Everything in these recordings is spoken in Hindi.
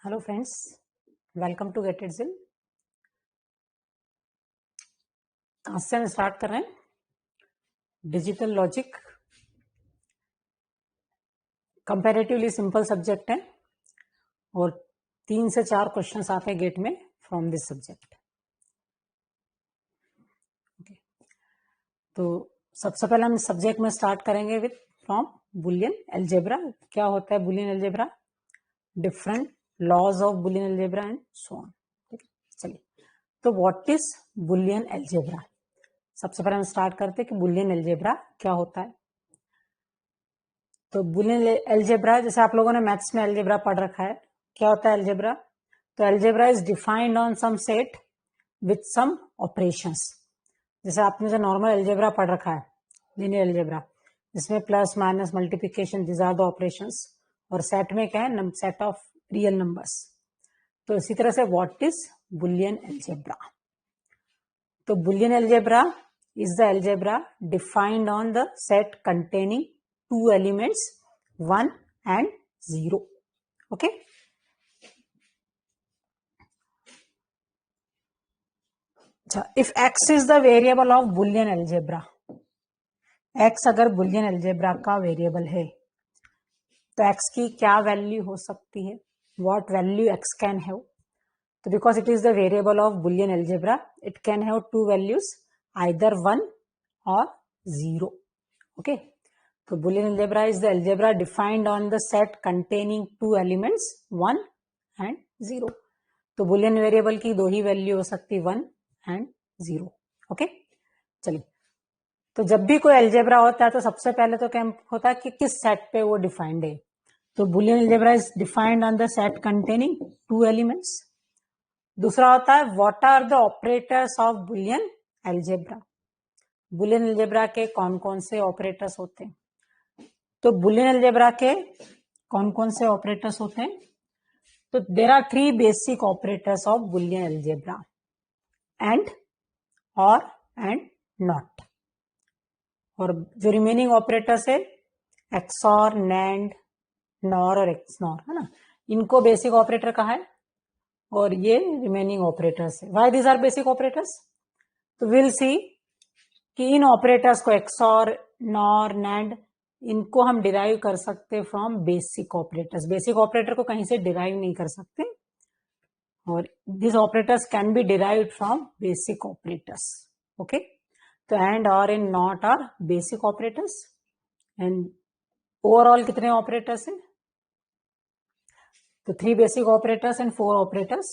Hello friends, welcome to gate it जिल। आज से हम स्टार्ट कर रहे हैं digital logic. Comparatively simple subject है और 3 से 4 क्वेश्चंस आते हैं गेट में फ्रॉम दिस सब्जेक्ट। तो सबसे पहले हम इस सब्जेक्ट में स्टार्ट करेंगे विथ फ्रॉम बुलियन अलजेब्रा। क्या होता है Boolean algebra, different laws of Boolean algebra and so on. ठीक है, चलिए तो व्हाट इज बुलियन अलजेब्रा। सबसे पहले हम स्टार्ट करते हैं कि बुलियन अलजेब्रा क्या होता है। तो बुलियन अलजेब्रा, जैसे आप लोगों ने मैथ्स में अलजेब्रा पढ़ रखा है, क्या होता है अलजेब्रा। तो algebra is defined on some set with some operations. जैसे आपने जो नॉर्मल अलजेब्रा पढ़ रखा है, लीनियर अलजेब्रा, जिसमें plus minus multiplication this are the operations, और सेट में क्या है, सेट ऑफ रियल नंबर्स। तो इसी तरह से व्हाट इज बुलियन अलजेब्रा। तो Boolean algebra is the algebra defined on the set containing two elements 1 and 0. Okay. If x is the variable of Boolean algebra, x अगर Boolean algebra का वेरिएबल है तो x की क्या वैल्यू हो सकती है, what value x can have. तो because it is the variable of Boolean algebra, it can have two values, either 1 or 0. Okay. So Boolean algebra is the algebra defined on the set containing two elements 1 and 0. तो Boolean variable की दो ही वैल्यू हो सकती 1 and 0. ओके, चलिए तो जब भी कोई अलजेब्रा होता है तो सबसे पहले तो क्या होता है कि किस सेट पे वो डिफाइंड है। तो Boolean algebra is defined on the set containing two elements. दूसरा होता है what are the operators of Boolean algebra. Boolean algebra के कौन कौन से ऑपरेटर्स होते हैं। तो बुलियन अलजेब्रा के कौन कौन से ऑपरेटर्स होते हैं। तो there are 3 basic operators of Boolean algebra, AND, और, एंड नॉट। और जो रिमेनिंग ऑपरेटर्स है एक्सऑर, नैंड, नॉर और एक्सनॉर, है ना, इनको बेसिक ऑपरेटर कहा है और ये रिमेनिंग ऑपरेटर्स है। Why these are basic operators. तो विल सी कि इन ऑपरेटर्स को एक्सऑर, नॉर, नैंड, इनको हम डिराइव कर सकते from basic operators. Basic operator को कहीं से डिराइव नहीं कर सकते, और this operators can be derived from basic operators. Okay, तो and, or, in, not are basic operators. And overall कितने ऑपरेटर्स हैं। तो 3 बेसिक ऑपरेटर्स एंड 4 ऑपरेटर्स।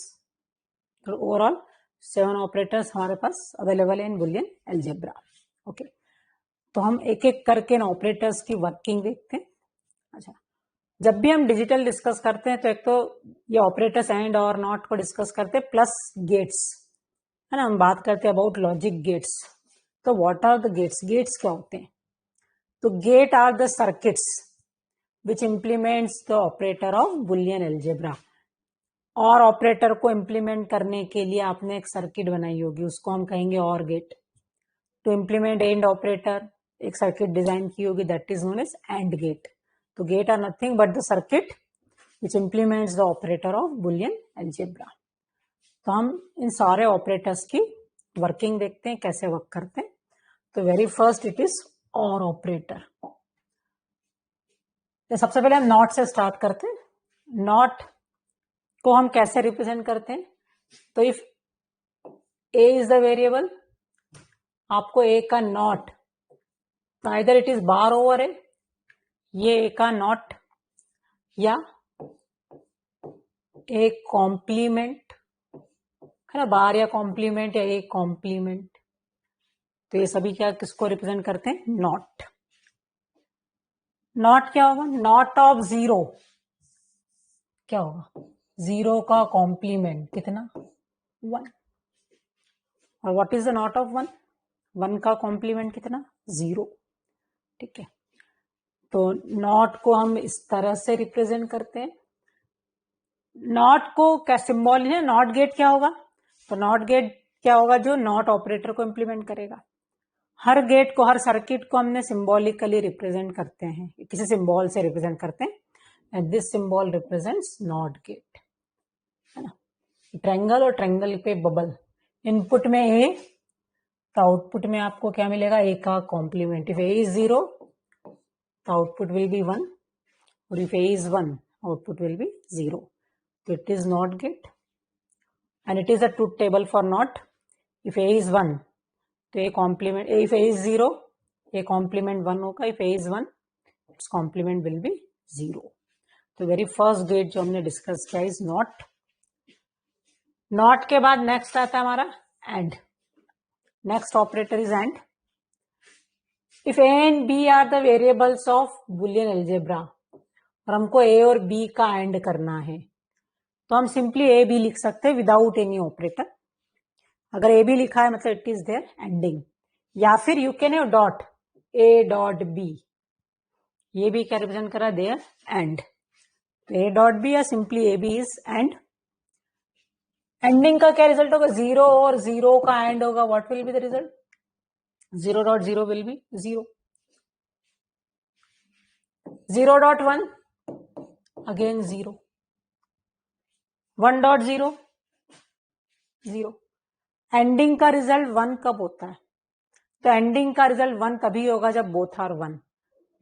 तो ओवरऑल 7 ऑपरेटर्स हमारे पास अवेलेबल है इन बुलियन अलजेब्रा। ओके, तो हम एक एक करके ना ऑपरेटर्स की वर्किंग देखते हैं। अच्छा, जब भी हम डिजिटल डिस्कस करते हैं तो एक तो ये ऑपरेटर्स एंड और नॉट को डिस्कस करते हैं, प्लस गेट्स, है ना, हम बात करते हैं अबाउट लॉजिक गेट्स। तो what are the gates. Gates क्या होते हैं। तो gate are the circuits which implements the operator of Boolean algebra. और ऑपरेटर को इंप्लीमेंट करने के लिए आपने एक सर्किट बनाई होगी, उसको हम कहेंगे or gate. To implement and operator एक सर्किट डिजाइन की होगी, that is known as and gate. तो gate are nothing but the circuit which implements the operator of Boolean algebra. तो हम इन सारे ऑपरेटर्स की वर्किंग देखते हैं, कैसे वर्क करते हैं। तो वेरी फर्स्ट इट इज और ऑपरेटर। तो सबसे पहले हम नॉट से स्टार्ट करते हैं। नॉट को हम कैसे रिप्रेजेंट करते हैं। तो if A is the variable, आपको ए का नॉट, तो either it is bar over A, ये ए का नॉट, या ए कॉम्प्लीमेंट, है ना, बार या कॉम्प्लीमेंट या ए कॉम्प्लीमेंट। तो ये सभी क्या किसको रिप्रेजेंट करते हैं, नॉट। नॉट क्या होगा, नॉट ऑफ 0 क्या होगा, 0 का कॉम्प्लीमेंट कितना, 1। और what is the not of 1, 1 का कॉम्प्लीमेंट कितना, 0। ठीक है, तो नॉट को हम इस तरह से रिप्रेजेंट करते हैं। नॉट को क्या सिंबल है, नॉट गेट क्या होगा। तो नॉट गेट क्या होगा, जो नॉट ऑपरेटर को इंप्लीमेंट करेगा। हर गेट को, हर सर्किट को हमने सिंबॉलिकली रिप्रेजेंट करते हैं, किसी सिंबल से रिप्रेजेंट करते हैं, and this symbol represents not gate. है ना, ट्रायंगल और ट्रायंगल पे बबल, इनपुट में ए तो आउटपुट में आपको क्या मिलेगा, ए का कॉम्प्लीमेंट। इफ ए इज 0 तो आउटपुट विल बी 1 और if A is 1 output will be 0। तो it is not gate and it is a truth table for not. If a is 1 तो a complement, if a is 0 a complement 1 होगा, if a is 1 its complement will be 0। तो वेरी फर्स्ट गेट जो हमने डिस्कस किया इज नॉट। नॉट के बाद नेक्स्ट आता है हमारा AND. Next operator is AND. If A and B are the variables of Boolean algebra और हमको ए और बी का एंड करना है तो हम सिंपली ए बी लिख सकते हैं विदाउट एनी ऑपरेटर। अगर ए बी लिखा है मतलब इट इज देयर एंडिंग, या फिर you can have dot A dot B, ये भी क्या रिप्रेजेंट कर रहा है, देयर एंड। तो ए डॉट बी या simply A B is AND. ANDing का क्या रिजल्ट होगा, 0 और 0 का एंड होगा, what will be the result, 0.0 will be 0, 0.1 again 0, 1.0 0। Ending का रिजल्ट 1 कब होता है, तो एंडिंग का रिजल्ट 1 तभी होगा जब बोथ आर 1,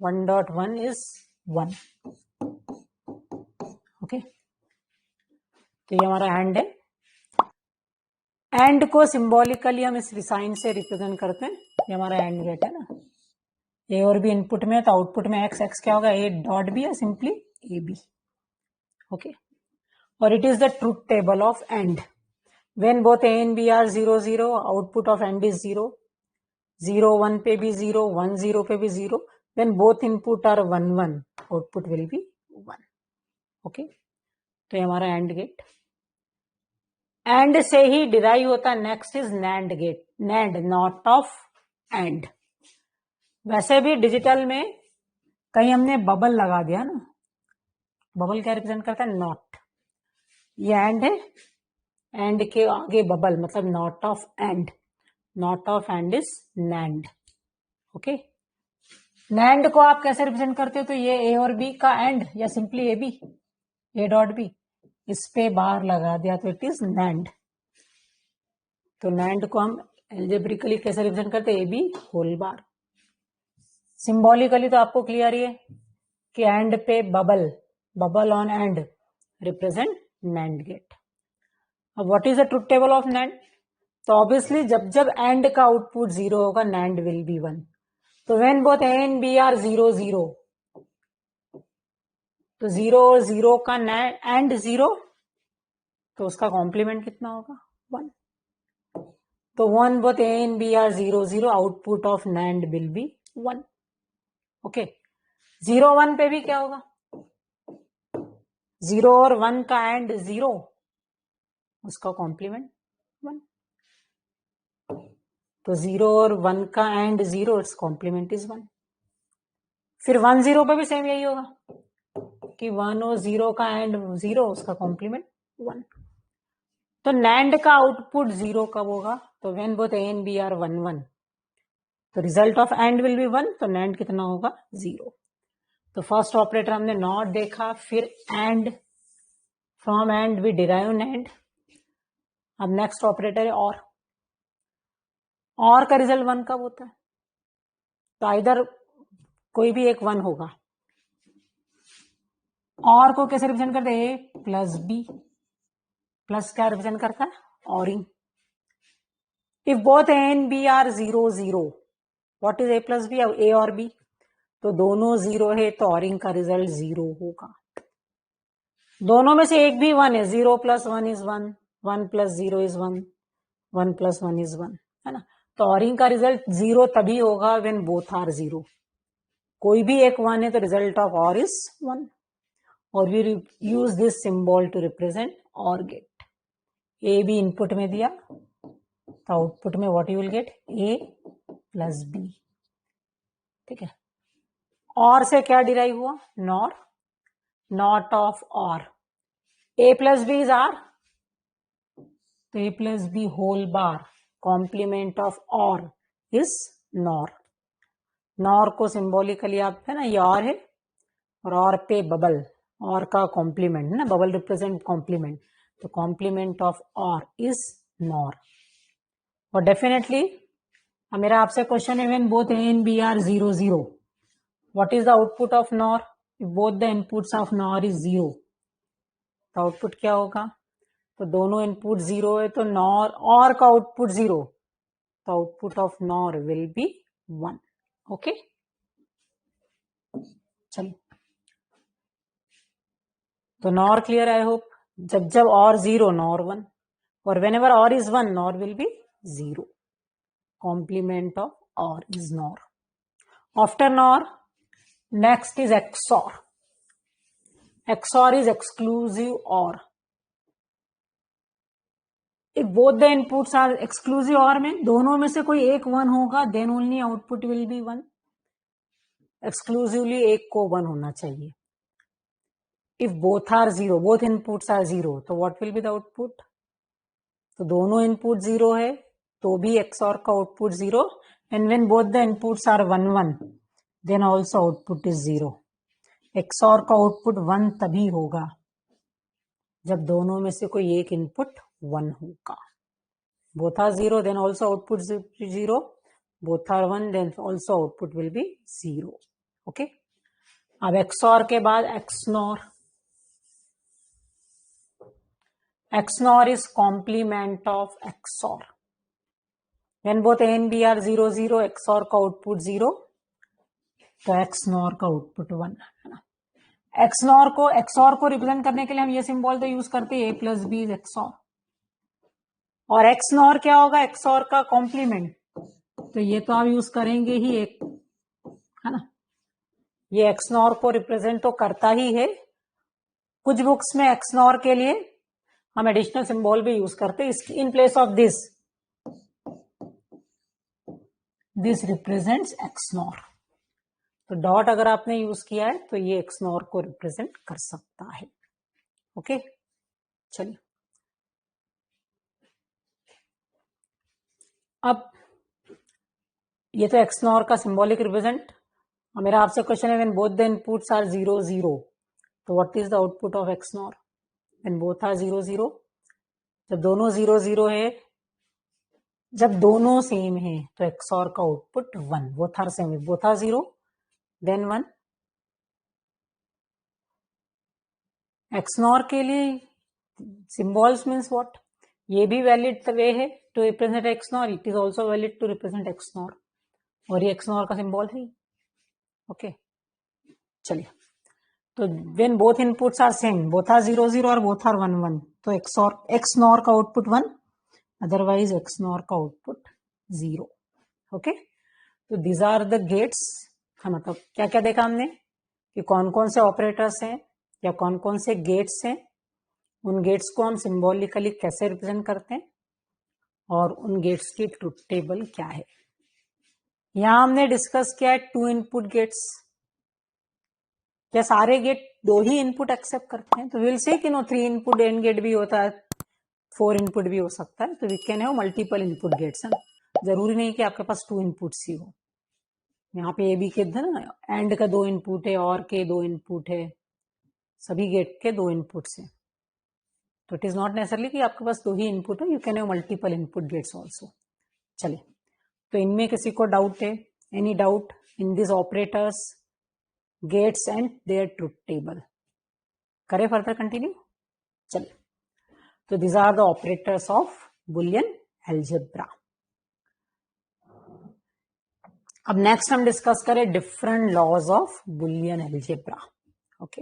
1.1 इज 1। ओके, तो ये हमारा एंड है। एंड को सिंबॉलिकली हम इस साइन से रिप्रेजेंट करते हैं, ये हमारा एंड गेट है ना। ए और बी इनपुट में है तो आउटपुट में एक्स, एक्स क्या होगा, ए डॉट बी या सिंपली ए बी। ओके, और it is the truth table of AND. When both A and B are 0 0 output of AND is 0, 0 1 पे भी 0, 1 0 पे भी 0। When both input are 1 1 output will be 1। Okay, तो ये हमारा एंड गेट। एंड से ही डिराइव होता है next is NAND gate, NAND NOT of AND. वैसे भी डिजिटल में कहीं हमने बबल लगा दिया ना, बबल क्या रिप्रेजेंट करता है, नॉट। ये एंड है, एंड के आगे बबल मतलब not of and, not of AND is NAND. Okay, NAND को आप कैसे रिप्रेजेंट करते हो, तो ये ए और बी का एंड या simply A B, A dot B, इस पे बार लगा दिया तो इट इज नैंड। तो नैंड को हम एल्जेब्रिकली कैसे रिप्रेजेंट करते हैं, A B whole bar. Symbolically तो आपको क्लियर ही है कि एंड पे bubble, bubble on and represent NAND gate. अब what is the truth table of NAND, तो ऑब्वियसली जब जब एंड का आउटपुट 0 होगा नैंड विल बी 1। तो when both A and B are 0 0 तो 0 और 0 का एंड 0 तो उसका कॉम्प्लीमेंट कितना होगा, 1। तो 1 both A and B are 0 0 output of NAND will be 1। Okay, 0 1 पे भी क्या होगा, 0 और 1 का एंड 0 उसका कॉम्प्लीमेंट 1। तो 0 और 1 का एंड 0 इट्स कॉम्प्लीमेंट इज 1। फिर 1 0 पे भी सेम यही होगा कि 1 और 0 का एंड 0 उसका कॉम्प्लीमेंट 1। तो नैंड का आउटपुट 0 कब होगा, तो when both A and B are 1 1 तो result of AND will be 1, तो नैंड कितना होगा, 0। तो फर्स्ट ऑपरेटर हमने नॉट देखा, फिर AND, from AND we derive NAND. अब नेक्स्ट ऑपरेटर है और का रिजल्ट 1 कब होता है, तो इधर कोई भी एक 1 होगा। और को कैसे रिप्रेजेंट करते हैं, ए प्लस बी, प्लस क्या रिप्रेजेंट करता है, ORing. If both A and B are 0 0 what is A plus B, A or B, तो दोनों 0 है तो ऑरिंग का रिजल्ट 0 होगा। दोनों में से एक भी 1 है, 0 plus 1 is 1, 1 plus 0 is 1, 1 plus 1 is 1, है ना। तो ऑरिंग का रिजल्ट 0 तभी होगा व्हेन बोथ आर 0। कोई भी एक 1 है तो रिजल्ट ऑफ और इज 1, और we use this symbol to represent OR gate. A B input में दिया तो आउटपुट में what you will get, A plus B. ठीक है, और से क्या डिराइव हुआ, nor, not of or. A plus B is or, तो A plus B whole bar complement of और इज नॉर। नॉर को सिंबॉलिकली आप है ना, ये और है और पे बबल, और का कॉम्प्लीमेंट है ना, बबल रिप्रेजेंट कॉम्प्लीमेंट, तो कॉम्प्लीमेंट ऑफ और इज नॉर। और डेफिनेटली मेरा आपसे क्वेश्चन है, when both A and B are 0 0, what is the output of NOR? If both the inputs of NOR is 0, तो आउटपुट क्या होगा? तो दोनों इनपुट 0 है तो नॉर और का आउटपुट 0, तो output of nor will be 1। Okay, चलो, तो नॉर क्लियर, आई होप। जब जब और 0 नॉर 1, और whenever or is 1 NOR will be 0। Complement of और is NOR. After NOR next is XOR. XOR is exclusive or. If both the inputs are exclusive or में दोनों में से कोई एक 1 होगा, then only output will be 1। Exclusively एक को 1 होना चाहिए। If both are 0, both inputs are 0, तो what will be the output? तो दोनों इनपुट 0 है तो भी एक्सऑर का output 0, and when both the inputs are 1 1, then also output is 0। XOR का आउटपुट 1 तभी होगा जब दोनों में से कोई एक इनपुट 1 होगा। Both are 0, then also output 0। Both are 1, then also output will be 0। Okay, अब एक्सऑर के बाद XNOR. XNOR is complement of XOR. When both A and B are 0 0, XOR का आउटपुट 0, तो एक्सनॉर का आउटपुट 1 है ना। एक्सऑर को रिप्रेजेंट करने के लिए हम ये सिंबल तो यूज करते हैं, A plus B is XOR. और एक्सनॉर क्या होगा? एक्सऑर का कॉम्प्लीमेंट, तो ये तो आप यूज करेंगे ही एक, है ना। ये एक्सनॉर को रिप्रेजेंट तो करता ही है। कुछ बुक्स में एक्सनॉर के लिए हम एडिशनल सिंबल भी यूज करते हैं। इन place of this represents XNOR. तो डॉट अगर आपने यूज किया है तो ये एक्सनॉर को रिप्रेजेंट कर सकता है। ओके, चलिए, अब ये तो एक्सनॉर का सिंबॉलिक रिप्रेजेंट। मेरा आपसे क्वेश्चन है, when both the inputs are 0 0, तो what is the output of XNOR? When both are 0 0, जब दोनों 0 0 है, जब दोनों सेम है तो एक्सऑर का output 1। Both are same, both are 0, then 1। XNOR के लिए सिंबल्स मीन्स व्हाट? ये भी वैलिड वे है to represent XNOR, it is also valid to represent XNOR, और ये एक्सनॉर का सिंबल है। ओके, चलिए, तो when both inputs are same, both are 0 0 और बोथ आर 1 1, तो एक्सनॉर का आउटपुट 1, अदरवाइज एक्सनॉर का आउटपुट 0। ओके, तो दीज आर द गेट्स। मतलब क्या क्या देखा हमने कि कौन कौन से ऑपरेटर्स हैं या कौन कौन से गेट्स हैं, उन गेट्स को हम सिंबॉलिकली कैसे रिप्रेजेंट करते हैं, और उन गेट्स की ट्रुथ टेबल क्या है। यहां हमने डिस्कस किया है 2 इनपुट गेट्स। क्या सारे गेट 2 ही इनपुट एक्सेप्ट करते हैं? तो विल से कि नो 3 इनपुट एंड गेट भी होता है, 4 इनपुट भी हो सकता है। तो we can have multiple input gates, है। जरूरी नहीं कि आपके पास 2 इनपुट्स ही हो। यहाँ पे ए बी के ना एंड का 2 इनपुट है, और के 2 इनपुट है, सभी गेट के 2 इनपुट्स हैं। तो इट इज नॉट नेसेसरली कि आपके पास 2 ही इनपुट हो, you can have multiple input gates also. चलिए, तो इनमें किसी को डाउट है? Any doubt in this operators, gates and their truth table? करें फर्दर कंटिन्यू? चलिए, तो this are the operators of Boolean algebra. अब नेक्स्ट हम डिस्कस करें different laws of Boolean algebra. Okay,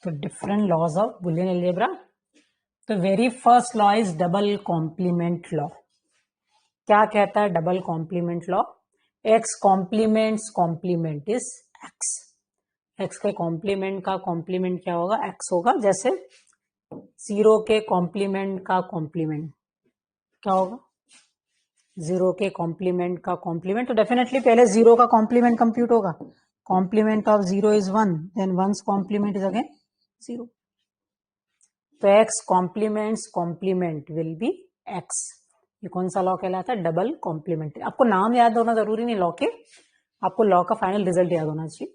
तो different laws of Boolean algebra. तो very first law is double complement law. क्या कहता है double complement law? X complements complement is X. X के कॉम्प्लीमेंट का कॉम्प्लीमेंट क्या होगा? एक्स होगा। जैसे 0 के कॉम्प्लीमेंट का कॉम्प्लीमेंट क्या होगा? 0 के कॉम्प्लीमेंट का कॉम्प्लीमेंट, तो डेफिनेटली पहले 0 का कॉम्प्लीमेंट कंप्यूट होगा। Complement of 0 is 1, then 1's complement is again 0। तो X complements complement will be X. ये कौन सा लॉ कहलाता है? Double complement. आपको नाम याद होना जरूरी नहीं लॉ के, आपको लॉ का फाइनल रिजल्ट याद होना चाहिए।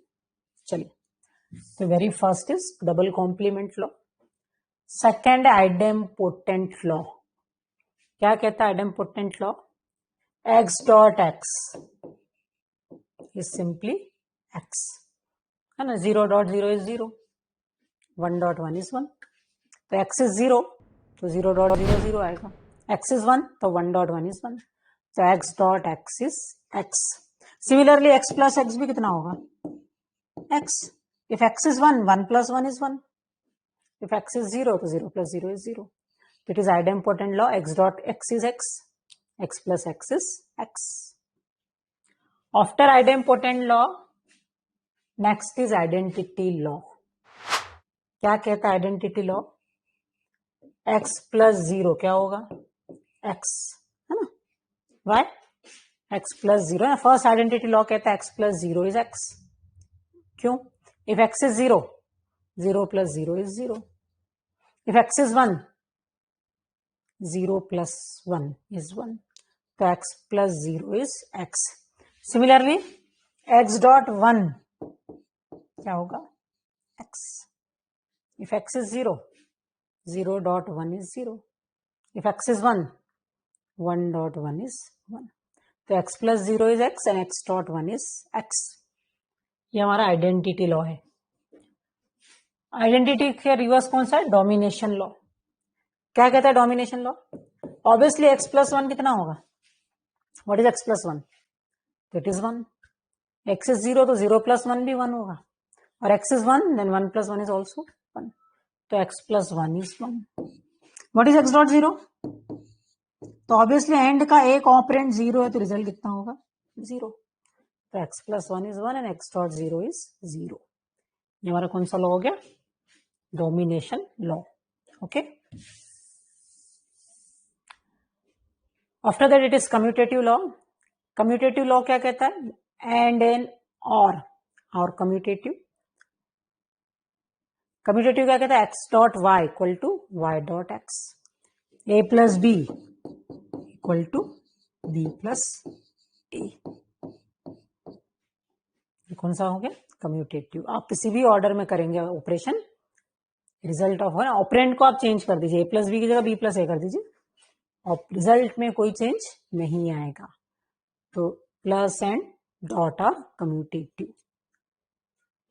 चलिए, तो very first is double complement law, second idempotent law. क्या कहता है idempotent law? x dot x is simply x, है ना, 0.0 इज 0, 1.1 इज 1, तो x इज 0 तो 0.00 आएगा, x इज 1 तो 1.1 इज 1, तो x dot x is x। Similarly x plus x भी कितना होगा? x। If x is 1, 1 plus 1 is 1, if x is 0 तो 0 plus 0 is 0। It is idempotent law, x dot x is x, x plus x is x. After idempotent law, next is identity law. क्या कहता है identity law? x plus 0 क्या होगा? x, है ना? Why? x plus 0 है। First identity law कहता है x plus 0 is x. क्यों? If x is 0, 0 plus 0 is 0. If x is 1, 0 plus 1 is 1, तो x plus 0 is x. Similarly, x dot 1 क्या होगा? x. If x is 0, 0 dot 1 is 0. If x is 1, 1 dot 1 is 1. तो x plus 0 is x and x dot 1 is x. ये हमारा आइडेंटिटी लॉ है। आइडेंटिटी के रिवर्स कौन सा है? Domination law. क्या कहता है domination law? Obviously x plus 1 कितना होगा? What is x plus 1? It is 1। x is 0 तो 0 प्लस 1 भी 1 होगा, और x is 1 then 1 plus 1 is also 1, तो x plus 1 is 1। What is x dot 0? तो ऑब्वियसली एंड का एक ऑपरेंड 0 है, तो रिजल्ट कितना होगा? 0, तो x plus 1 is 1 and x dot 0 is 0। ये हमारा कौन सा लॉ हो गया? Domination law. Okay, after that it is commutative law. Commutative law क्या कहता है? AND N OR commutative. Commutative क्या कहता है? x dot y equal to y dot x, a plus b equal to b plus a। कौन सा हो गया? कम्यूटेटिव। आप किसी भी ऑर्डर में करेंगे ऑपरेशन, रिजल्ट ऑफ ऑपरेंड को आप चेंज कर दीजिए, a प्लस बी की जगह b प्लस a कर दीजिए, और रिजल्ट में कोई चेंज नहीं आएगा। तो plus and dot are commutative.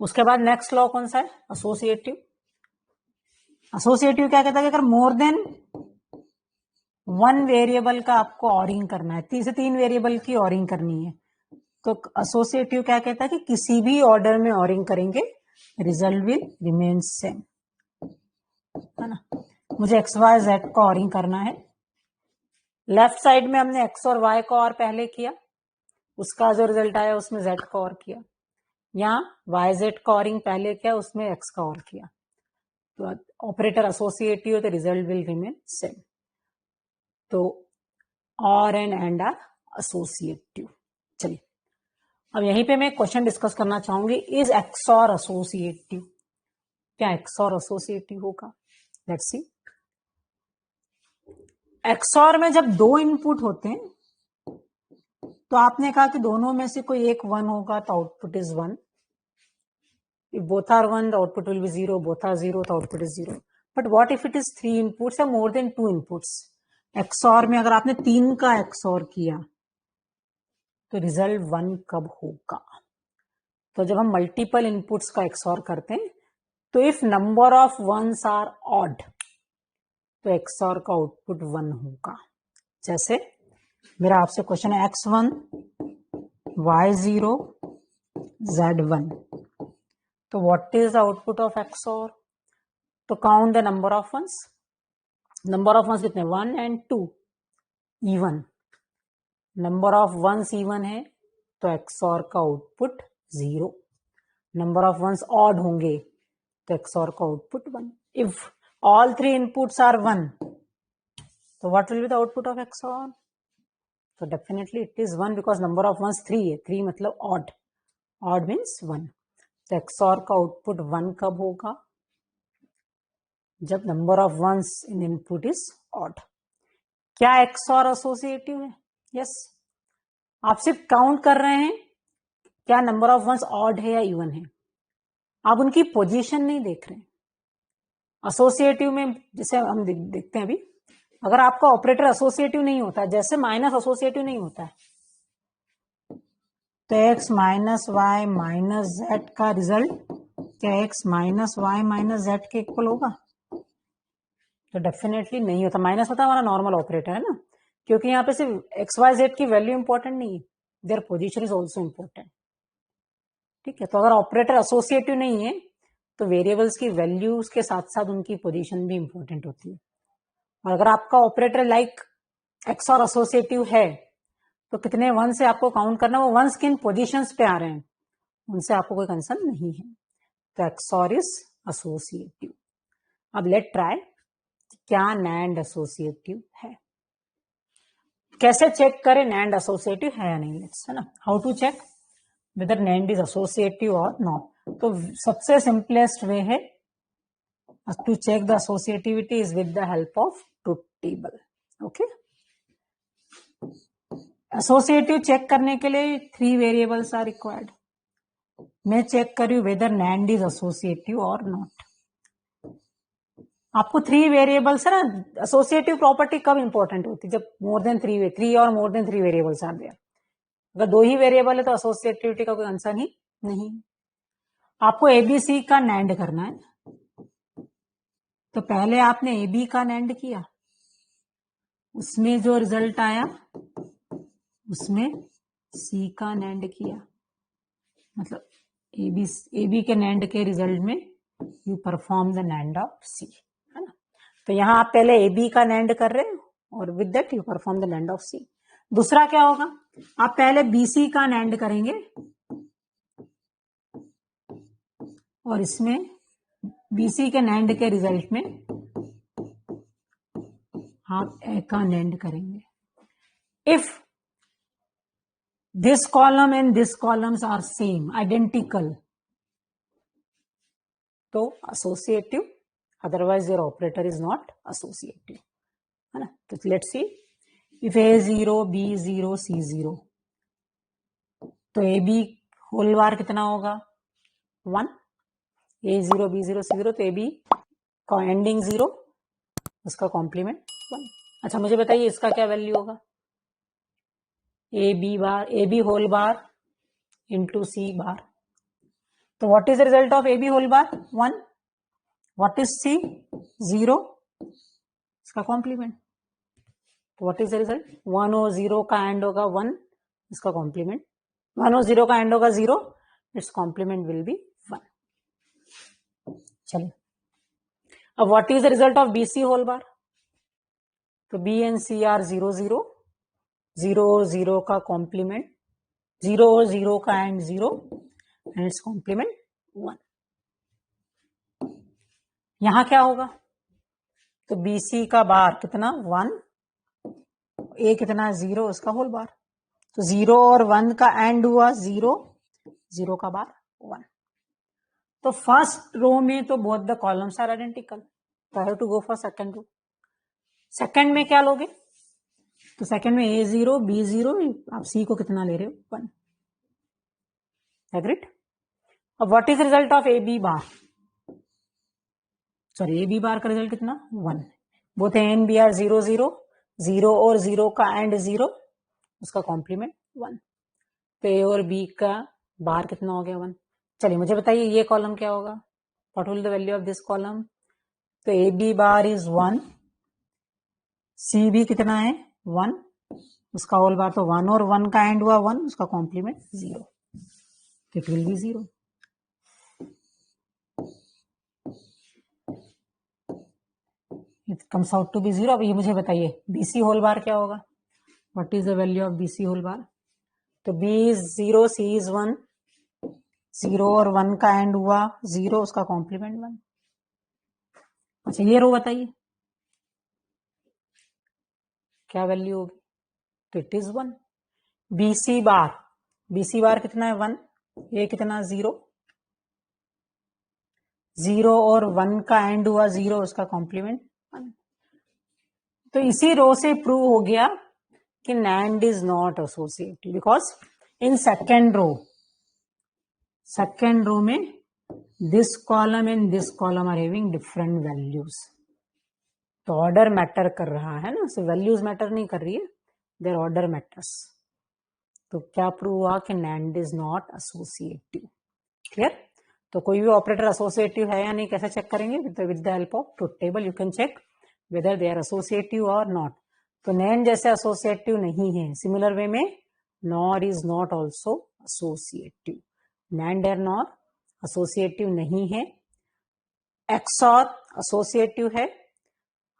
उसके बाद नेक्स्ट लॉ कौन सा है? एसोसिएटिव। एसोसिएटिव क्या कहता है कि अगर मोर देन वन वेरिएबल का आपको ऑरिंग करना है, 3 से 3 वेरिएबल की ऑरिंग करनी है, तो एसोसिएटिव क्या कहता है कि किसी भी ऑर्डर में ऑरिंग करेंगे रिजल्ट विल रिमेन सेम, है ना। मुझे एक्स वाई जेड का ऑरिंग करना है, लेफ्ट साइड में हमने एक्स और वाई का और पहले किया, उसका जो रिजल्ट आया उसमें जेड का और किया, यहाँ वाई जेड का ऑरिंग पहले किया, उसमें एक्स का और किया, तो ऑपरेटर एसोसिएटिव है तो रिजल्ट विल रिमेन सेम। तो और एंड आर एसोसिएटिव। चलिए, अब यहीं पे मैं क्वेश्चन डिस्कस करना चाहूंगी, इज एक्सऑर एसोसिएटिव? क्या एक्सऑर एसोसिएटिव होगा? Let's see. एक्सऑर में जब 2 इनपुट होते हैं तो आपने कहा कि दोनों में से कोई एक 1 होगा तो output is 1। If both are 1, the output will be 0. Both are 0, the output is 0. But what if it is 3 inputs or more than 2 inputs? XOR में अगर आपने 3 का XOR किया तो रिजल्ट 1 कब होगा? तो जब हम मल्टीपल इनपुट्स का XOR करते हैं तो if number of ones are odd तो XOR का आउटपुट 1 होगा। जैसे मेरा आपसे क्वेश्चन है x1 y0 z1, तो what is the output of XOR? तो count the number of ones. Number of ones कितने? 1 and 2, even. Number of ones even है तो XOR का output 0। Number of ones odd होंगे तो XOR का output 1। If all 3 inputs are 1 तो what will be the output of XOR? तो definitely it is 1 because number of ones 3 है, 3 मतलब ऑड, ऑड मीन्स 1। तो XOR का आउटपुट 1 कब होगा? जब number of ones in input is odd. क्या XOR एसोसिएटिव है? यस। आप सिर्फ काउंट कर रहे हैं क्या नंबर ऑफ वंस ऑड है या इवन है, आप उनकी पोजीशन नहीं देख रहे हैं। एसोसिएटिव में जैसे हम देखते हैं अभी, अगर आपका ऑपरेटर एसोसिएटिव नहीं होता, जैसे माइनस एसोसिएटिव नहीं होता है, तो x minus Y minus Z का रिजल्ट क्या x minus Y minus Z के इक्वल होगा? तो डेफिनेटली नहीं होता। माइनस होता है हमारा नॉर्मल ऑपरेटर है ना, क्योंकि यहाँ पे सिर्फ एक्स वाई जेड की वैल्यू इंपॉर्टेंट नहीं है, their position is also important. ठीक है, तो अगर ऑपरेटर एसोसिएटिव नहीं है तो वेरिएबल्स की वैल्यूज के साथ साथ उनकी पोजीशन भी इंपॉर्टेंट होती है। और अगर आपका ऑपरेटर लाइक एक्स और एसोसिएटिव है तो कितने वन से आपको काउंट करना, वो वंस किन पोजीशंस पे आ रहे हैं उनसे आपको कोई कंसर्न नहीं है। तो एक्स और इज एसोसिएटिव। अब लेट ट्राई क्या नैंड एसोसिएटिव है, कैसे चेक करें नैंड एसोसिएटिव है या नहीं, लेट्स, है ना, how to check whether NAND is associative or not. तो सबसे सिंपलेस्ट वे है to check the associativity is with the help of truth table. Okay, associative check करने के लिए 3 वेरिएबल्स आर रिक्वायर्ड। मैं चेक कर रही हूं whether NAND is associative or not. आपको 3 वेरिएबल्स है ना, एसोसिएटिव प्रॉपर्टी कब इंपॉर्टेंट होती है? जब मोर देन 3 और more than 3 variables are there. अगर 2 ही वेरिएबल है तो एसोसिएटिविटी का कोई आंसर ही नहीं। आपको एबीसी का नैंड करना है, तो पहले आपने AB का नैंड किया, उसमें जो रिजल्ट आया उसमें C का नैंड किया, मतलब AB के नैंड के रिजल्ट में you perform the NAND of C, है ना। तो यहां आप पहले AB का नैंड कर रहे हो और with that you perform the NAND of C। दूसरा क्या होगा, आप पहले BC का नैंड करेंगे और इसमें BC के नैंड के रिजल्ट में आप A का नैंड करेंगे। If this column and this columns are same, identical, तो associative, otherwise your operator is not associative, है ना। तो let's see, if A0 B0 C0, तो AB होल बार कितना होगा 1, A0 B0 C0, तो AB का एंडिंग 0, उसका कॉम्प्लीमेंट 1। अच्छा मुझे बताइए इसका क्या वैल्यू होगा, AB whole bar into C bar. तो what is the result of AB whole bar 1, what is C 0, इसका कॉम्प्लीमेंट। तो व्हाट इज द रिजल्ट, 1 और 0 का एंड होगा 1, इसका कॉम्प्लीमेंट 1 और 0 का एंड होगा 0, इट्स कॉम्प्लीमेंट विल बी 1। चलिए अब what is the result of BC whole bar, तो B एंड C आर 0 0, 0 और 0 का कॉम्प्लीमेंट 0 और 0 का एंड 0 एंड इट्स कॉम्प्लीमेंट 1। यहां क्या होगा, तो BC का बार कितना 1, A कितना 0, उसका होल बार, तो 0 और 1 का एंड हुआ 0, 0 का बार 1। तो फर्स्ट रो में तो both the columns are identical, तो I have to go for second row. Second में क्या लोगे, तो सेकंड में A0 B0, आप C को कितना ले रहे हो 1, एग्रीड। अब what is result of AB bar, sorry AB bar का रिजल्ट कितना 1, both A and B are 0 0, 0 और 0 का एंड 0, उसका कॉम्प्लीमेंट 1। तो A और B का बार कितना हो गया 1। चलिए मुझे बताइए ये कॉलम क्या होगा, what will the value of this column, तो AB बार इज 1, C भी कितना है 1, उसका होल बार, तो 1 और 1 का एंड हुआ 1, उसका complement 0, it will be 0। It comes out to be 0। अब ये मुझे बताइए BC होल बार क्या होगा, what is the value of BC whole bar, तो B इज 0, C इज 1, 0 और 1 का एंड हुआ 0, उसका कॉम्प्लीमेंट 1। अच्छा ये रो बताइए क्या वैल्यू होगी, तो इट इज 1। BC बार कितना है 1, ये कितना 0, 0 और 1 का एंड हुआ 0, उसका कॉम्प्लीमेंट 1। तो इसी रो से प्रूव हो गया कि NAND is not associative, because in second row second row में this column and this column are having different values, तो ऑर्डर मैटर कर रहा है ना, सो वैल्यूज मैटर नहीं कर रही है, देयर ऑर्डर मैटर्स। तो क्या प्रूव हुआ कि NAND is not associative. Clear? तो कोई भी ऑपरेटर एसोसिएटिव है या नहीं कैसे चेक करेंगे? With the help of truth table you can check whether they are associative or not. तो NAND जैसे एसोसिएटिव नहीं है, सिमिलर वे में NOR is not also associative. NAND और NOR एसोसिएटिव नहीं है। XOR एसोसिएटिव है।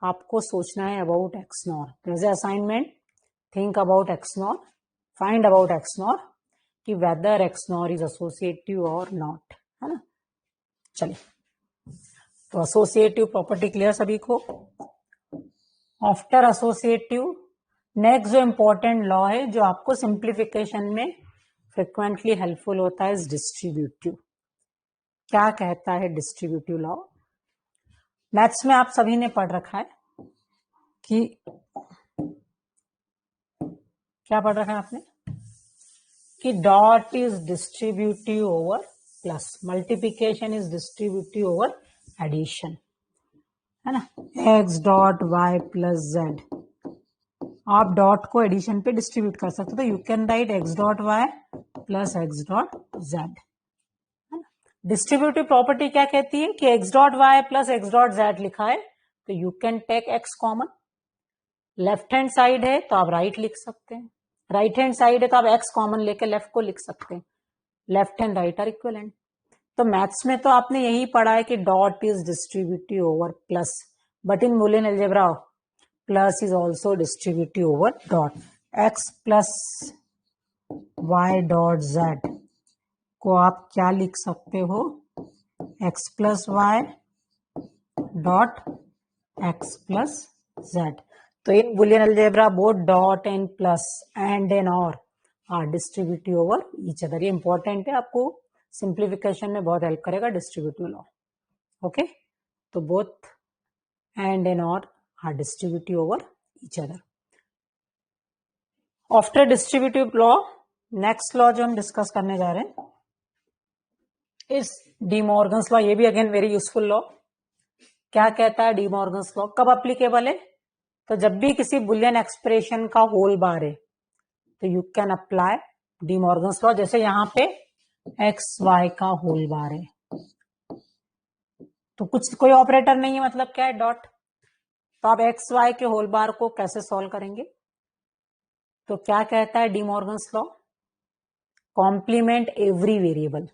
आपको सोचना है about XNOR। As a assignment think about XNOR, find about XNOR कि whether XNOR is associative or not, है ना। चलिए, तो एसोसिएटिव प्रॉपर्टी क्लियर सभी को। आफ्टर एसोसिएटिव नेक्स्ट जो इंपॉर्टेंट लॉ है जो आपको सिंप्लीफिकेशन में फ्रिक्वेंटली हेल्पफुल होता है, इज डिस्ट्रीब्यूटिव। क्या कहता है डिस्ट्रीब्यूटिव लॉ? मैथ्स में आप सभी ने पढ़ रखा है कि क्या पढ़ रखा है आपने कि dot is distributive over plus, multiplication is distributive over addition, है ना। X dot Y plus Z, आप डॉट को एडिशन पे डिस्ट्रीब्यूट कर सकते हो, तो you can write X dot Y plus x dot Z. Distributive property क्या कहती है कि x dot Y plus x dot Z लिखा है तो you can take X common. Left hand side है तो आप राइट लिख सकते हैं, राइट हैंड साइड है तो आप एक्स कॉमन लेके लेफ्ट को लिख सकते हैं। Left and right are equivalent. तो मैथ्स में तो आपने यही पढ़ा है कि dot is distributive over plus, but in Boolean algebra plus is also distributive over dot. X plus y dot z को आप क्या लिख सकते हो? X plus y dot x plus z. तो in Boolean algebra both dot and plus and N और are distributive over each other. ये इंपॉर्टेंट है, आपको सिंप्लीफिकेशन में बहुत हेल्प करेगा डिस्ट्रीब्यूटिव लॉ। ओके, तो बोथ एंड एन और are distributive over each other. After distributive law next law जो हम डिस्कस करने जा रहे हैं इस डी मॉर्गन्स लॉ। ये भी अगेन वेरी यूजफुल लॉ। क्या कहता है डी मॉर्गन्स लॉ? कब अप्लीकेबल है? तो जब भी किसी बुलियन एक्सप्रेशन का होल बार है तो you can apply De Morgan's law. जैसे यहां पे एक्स वाई का होल बार है तो कुछ कोई ऑपरेटर नहीं है, मतलब क्या है? डॉट। तो आप एक्स वाई के होल बार को कैसे सॉल्व करेंगे? तो क्या कहता है De Morgan's law? Complement every variable,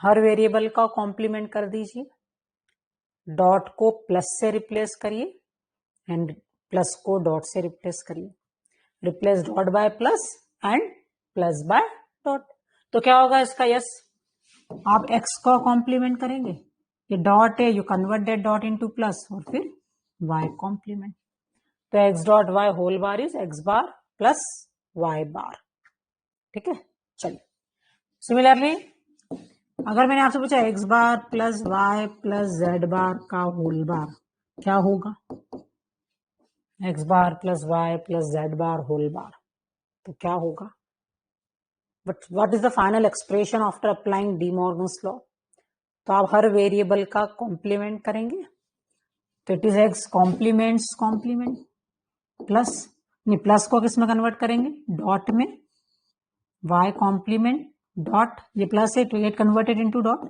हर वेरिएबल का कॉम्प्लीमेंट कर दीजिए, डॉट को प्लस से रिप्लेस करिए एंड प्लस को डॉट से रिप्लेस करिए। Replace dot by plus and plus by dot. तो क्या होगा इसका? यस, आप x का कॉम्प्लीमेंट करेंगे, ये डॉट है, you convert that dot into plus और फिर y कॉम्प्लीमेंट। तो x dot y whole bar is x bar plus y bar. ठीक है, चलिए। सिमिलरली अगर मैंने आपसे पूछा x bar plus y plus z bar का होल बार क्या होगा? x bar plus y plus z bar whole bar, तो क्या होगा? But what is the final expression after applying De Morgan's law? तो आप हर वेरिएबल का कॉम्प्लीमेंट करेंगे, तो it is x complements complement plus, नहीं प्लस को किस में कन्वर्ट करेंगे? डॉट में। y कॉम्प्लीमेंट डॉट, ये प्लस है तो get converted into dot.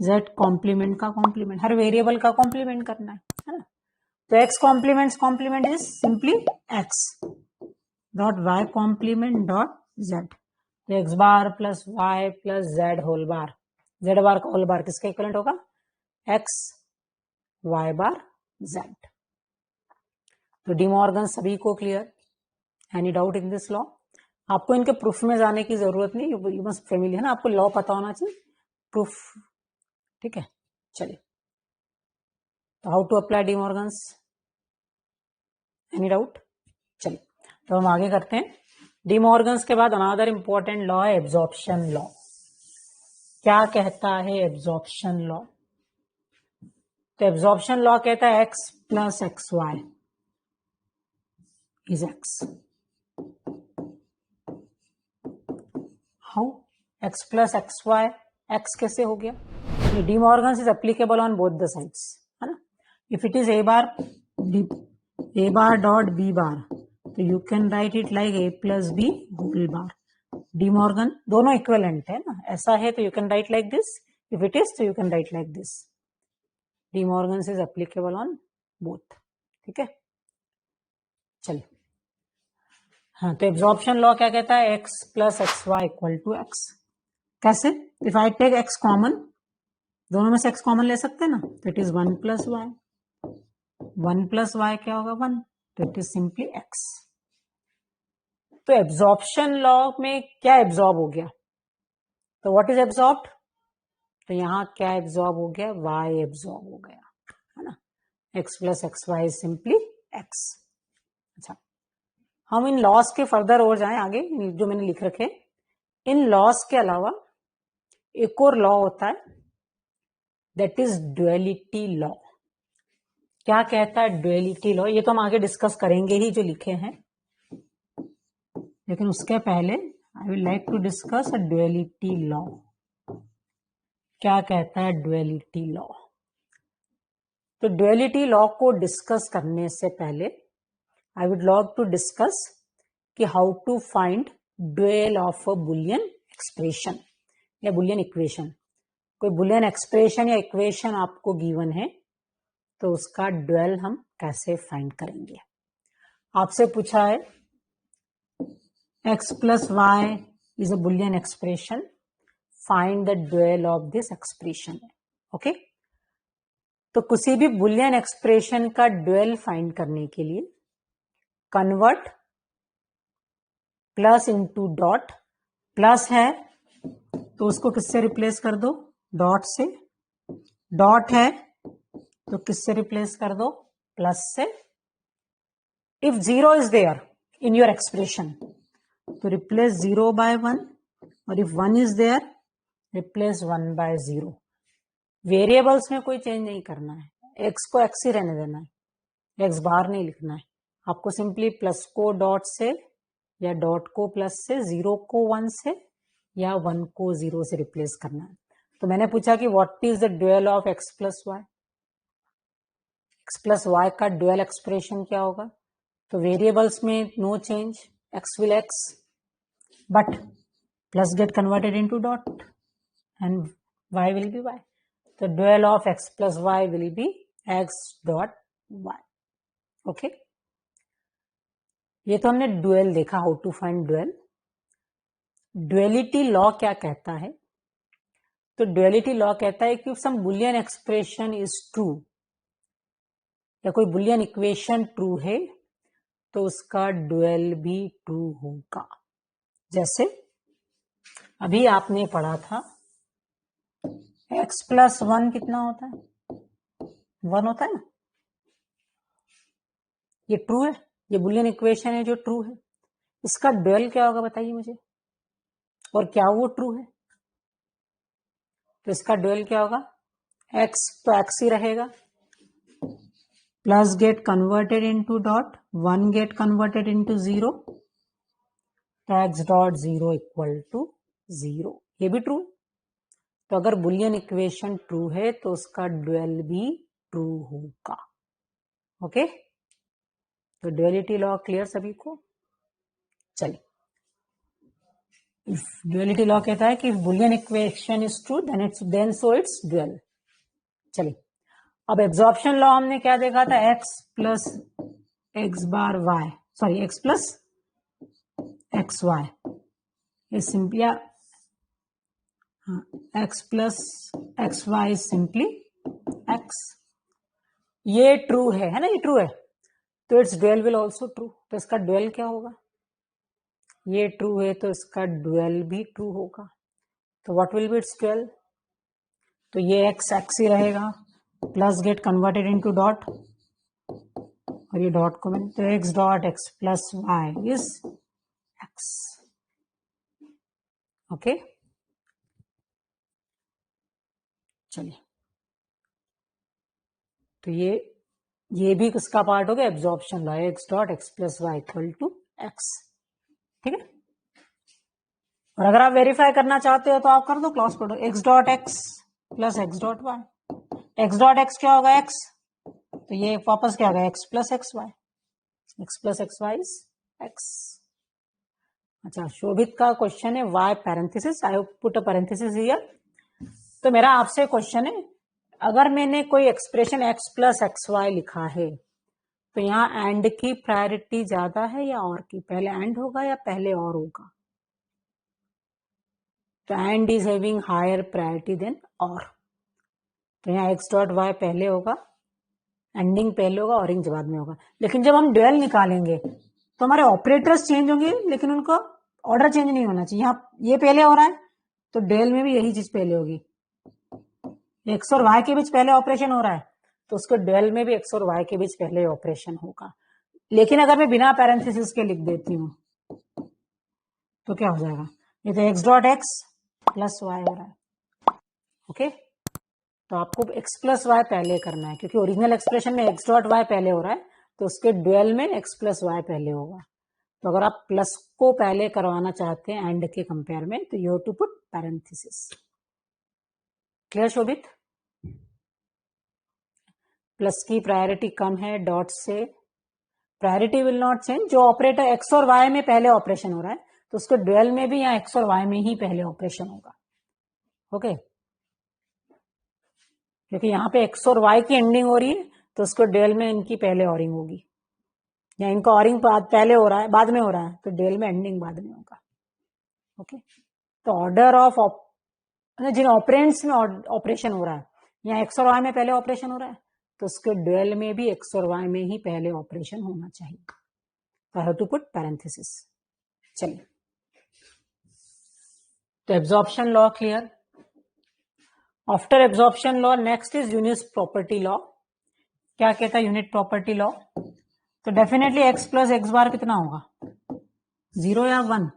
z complement का कॉम्प्लीमेंट, हर वेरिएबल का कॉम्प्लीमेंट करना है ना। तो x complement is simply x dot y complement dot z। तो x bar plus y plus z whole bar, z bar का होल बार किसका इक्विवेलेंट होगा? x y बार z। तो डी मॉर्गन सभी को clear? Any doubt in this law? आपको इनके प्रूफ में जाने की जरूरत नहीं, यू मस्ट फेमिलियर है ना, आपको लॉ पता होना चाहिए, प्रूफ। ठीक है, चलिए। तो how to apply De Morgan's? Any doubt? चलिए, तो हम आगे करते हैं। डी मॉर्गन्स के बाद अनदर इंपॉर्टेंट लॉ है एब्जॉर्प्शन लॉ। क्या कहता है एब्जॉर्प्शन लॉ? तो एब्जॉर्प्शन लॉ कहता है x plus x y is x। How? x plus x y x कैसे हो गया? De Morgan is applicable on both the sides, है ना. If it is A bar dot B bar, तो you can write it like A plus B whole bar. De Morgan दोनों इक्विवेलेंट है ना, ऐसा है तो you can write like this, if it is तो you can write like this. De Morgan is applicable on both. ठीक है, चलिए. हाँ, तो एब्जॉर्प्शन लॉ क्या कहता है? x plus x y equal to x. कैसे? If I take x common, दोनों में से x कॉमन ले सकते हैं ना, तो it is 1 plus Y. 1 plus Y क्या होगा? 1. तो इट इज सिंपली x. तो एब्जॉर्प्शन लॉ में क्या एब्जॉर्ब हो गया? तो व्हाट इज एब्जॉर्ब्ड? तो यहां क्या एब्जॉर्ब हो गया? y एब्जॉर्ब हो गया, है ना. x plus x Y simply x. अच्छा, हम इन लॉस के फर्दर और जाएं आगे, जो मैंने लिख रखे. इन लॉस के अलावा एक और लॉ होता है, दैट इज ड्युअलिटी लॉ. क्या कहता है ड्युअलिटी लॉ? ये तो हम आगे डिस्कस करेंगे ही जो लिखे हैं, लेकिन उसके पहले I will like to discuss a duality law. क्या कहता है ड्युअलिटी लॉ? तो ड्युअलिटी लॉ को डिस्कस करने से पहले I would like to discuss कि how to find dual of a Boolean expression या बुलियन इक्वेशन. कोई बुलियन एक्सप्रेशन या इक्वेशन आपको गिवन है, तो उसका ड्यूअल हम कैसे फाइंड करेंगे? आपसे पूछा है x plus Y is a Boolean expression, find the dual of this expression. Okay, तो किसी भी बुलियन एक्सप्रेशन का ड्यूअल फाइंड करने के लिए convert plus into dot. Plus है तो उसको किससे रिप्लेस कर दो? डॉट से. डॉट है तो किससे रिप्लेस कर दो? प्लस से. If zero is there in your expression, तो रिप्लेस 0 बाय 1, और if 1 is there replace 1 by 0. Variables में कोई चेंज नहीं करना है, एक्स को एक्स ही रहने देना है, एक्स बाहर नहीं लिखना है. आपको सिंपली प्लस को डॉट से या डॉट को प्लस से, 0 को 1 से या 1 को 0 से रिप्लेस करना है. तो मैंने पूछा कि what is the dual of x plus Y. X plus Y का ड्यूअल एक्सप्रेशन क्या होगा? तो वेरिएबल्स में no change, x will x, but plus gate converted into dot and y will be y. तो dual of x plus Y will be x dot y. Okay, ये तो हमने ड्यूअल देखा, how to find dual. Duality law क्या कहता है? तो ड्युअलिटी लॉ कहता है कि सम बुलियन एक्सप्रेशन इज ट्रू, या कोई बुलियन इक्वेशन ट्रू है, तो उसका ड्यूअल भी ट्रू होगा. जैसे अभी आपने पढ़ा था x प्लस 1 कितना होता है? 1 होता है ना. ये ट्रू है, ये बुलियन इक्वेशन है जो ट्रू है. इसका ड्यूअल क्या होगा बताइए मुझे, और क्या वो ट्रू है? तो इसका ड्यूअल क्या होगा? x तो x ही रहेगा, plus gate converted into dot, 1 gate converted into 0, तो x डॉट 0 इक्वल टू 0. ये भी ट्रू. तो अगर बुलियन इक्वेशन ट्रू है तो उसका ड्यूअल भी ट्रू होगा. ओके, तो ड्यूअलिटी लॉ क्लियर सभी को? चलिए, ड्यूअलिटी लॉ कहता है कि boolean equation is true then so it's dual. चलिए, अब एब्जॉर्प्शन लॉ हमने क्या देखा था? x plus x bar Y, sorry x plus x Y, ये simply x plus x Y simply x. ये ट्रू है ना, ये ट्रू है, तो it's dual will also true. तो इसका ड्यूअल क्या होगा? ये ट्रू है तो इसका ड्यूअल भी ट्रू होगा. तो what will be its dual? तो ये x x ही रहेगा, plus gate converted into dot, और ये डॉट को मैंने, तो x dot x plus Y is x. ओके, चलिए, तो ये भी किसका पार्ट हो गया? Absorption law. x dot x plus Y equal to x. ठीक है, और अगर आप वेरीफाई करना चाहते हो तो आप कर दो cross product, x dot x plus x dot y. X dot x क्या होगा, एक्स, तो ये वापस क्या होगा, x plus x y. X plus x y is x. अच्छा, शोभित का क्वेश्चन है y parenthesis, I put a parenthesis here. तो मेरा आपसे क्वेश्चन है, अगर मैंने कोई expression x plus x y लिखा है तो यहाँ एंड की प्रायोरिटी ज्यादा है या और की, पहले एंड होगा या पहले और होगा? तो and is having higher priority than और, तो यहाँ एक्स डॉट वाई पहले होगा, एंडिंग पहले होगा, ऑरिंग बाद में होगा। लेकिन जब हम ड्यूअल निकालेंगे तो हमारे ऑपरेटर्स चेंज होंगे लेकिन उनका ऑर्डर चेंज नहीं होना चाहिए। यहाँ ये पहले हो रहा है तो ड्यूअल में भी यही चीज पहले होगी। एक्स और वाई के बीच पहले ऑपरेशन हो रहा है तो उसको ड्यूअल में भी एक्स और वाई के बीच पहले ऑपरेशन होगा। लेकिन अगर मैं बिना पैरेंथेसिस के लिख देती हूँ तो क्या हो जाएगा, ये तो x dot x plus y हो रहा है। ओके, तो आपको एक्स प्लस वाई पहले करना है क्योंकि ओरिजिनल एक्सप्रेशन में एक्स डॉट वाई पहले हो रहा है तो उसके ड्यूअल में एक्स प्लस वाई पहले होगा। तो अगर आप प्लस को पहले करवाना चाहते हैं एंड के कंपेयर में तो you have to put parenthesis. Clear Shobhit? Plus की प्रायोरिटी कम है डॉट से, प्रायोरिटी विल नॉट चेंज। जो ऑपरेटर एक्स और वाई में पहले ऑपरेशन हो रहा है तो उसको ड्यूअल में भी यहाँ एक्स और वाई में ही पहले ऑपरेशन होगा। ओके, क्योंकि यहाँ पे एक्स और वाई की एंडिंग हो रही है तो उसको ड्यूअल में इनकी पहले ऑरिंग होगी, या इनका ऑरिंग पहले हो रहा है बाद में हो रहा है तो ड्यूअल में एंडिंग बाद में होगा। ओके, तो ऑर्डर ऑफ जिन ऑपरेंड्स में ऑपरेशन हो रहा है, यहाँ एक्स और वाई में पहले ऑपरेशन हो रहा है तो उसके ड्यूअल में भी एक्स और वाई में ही पहले ऑपरेशन होना चाहिए। तो I have to put parenthesis. चलिए, तो absorption law clear. After absorption law next is unit property law. क्या कहता है यूनिट प्रॉपर्टी लॉ? तो definitely X plus x bar कितना होगा, 0 या 1?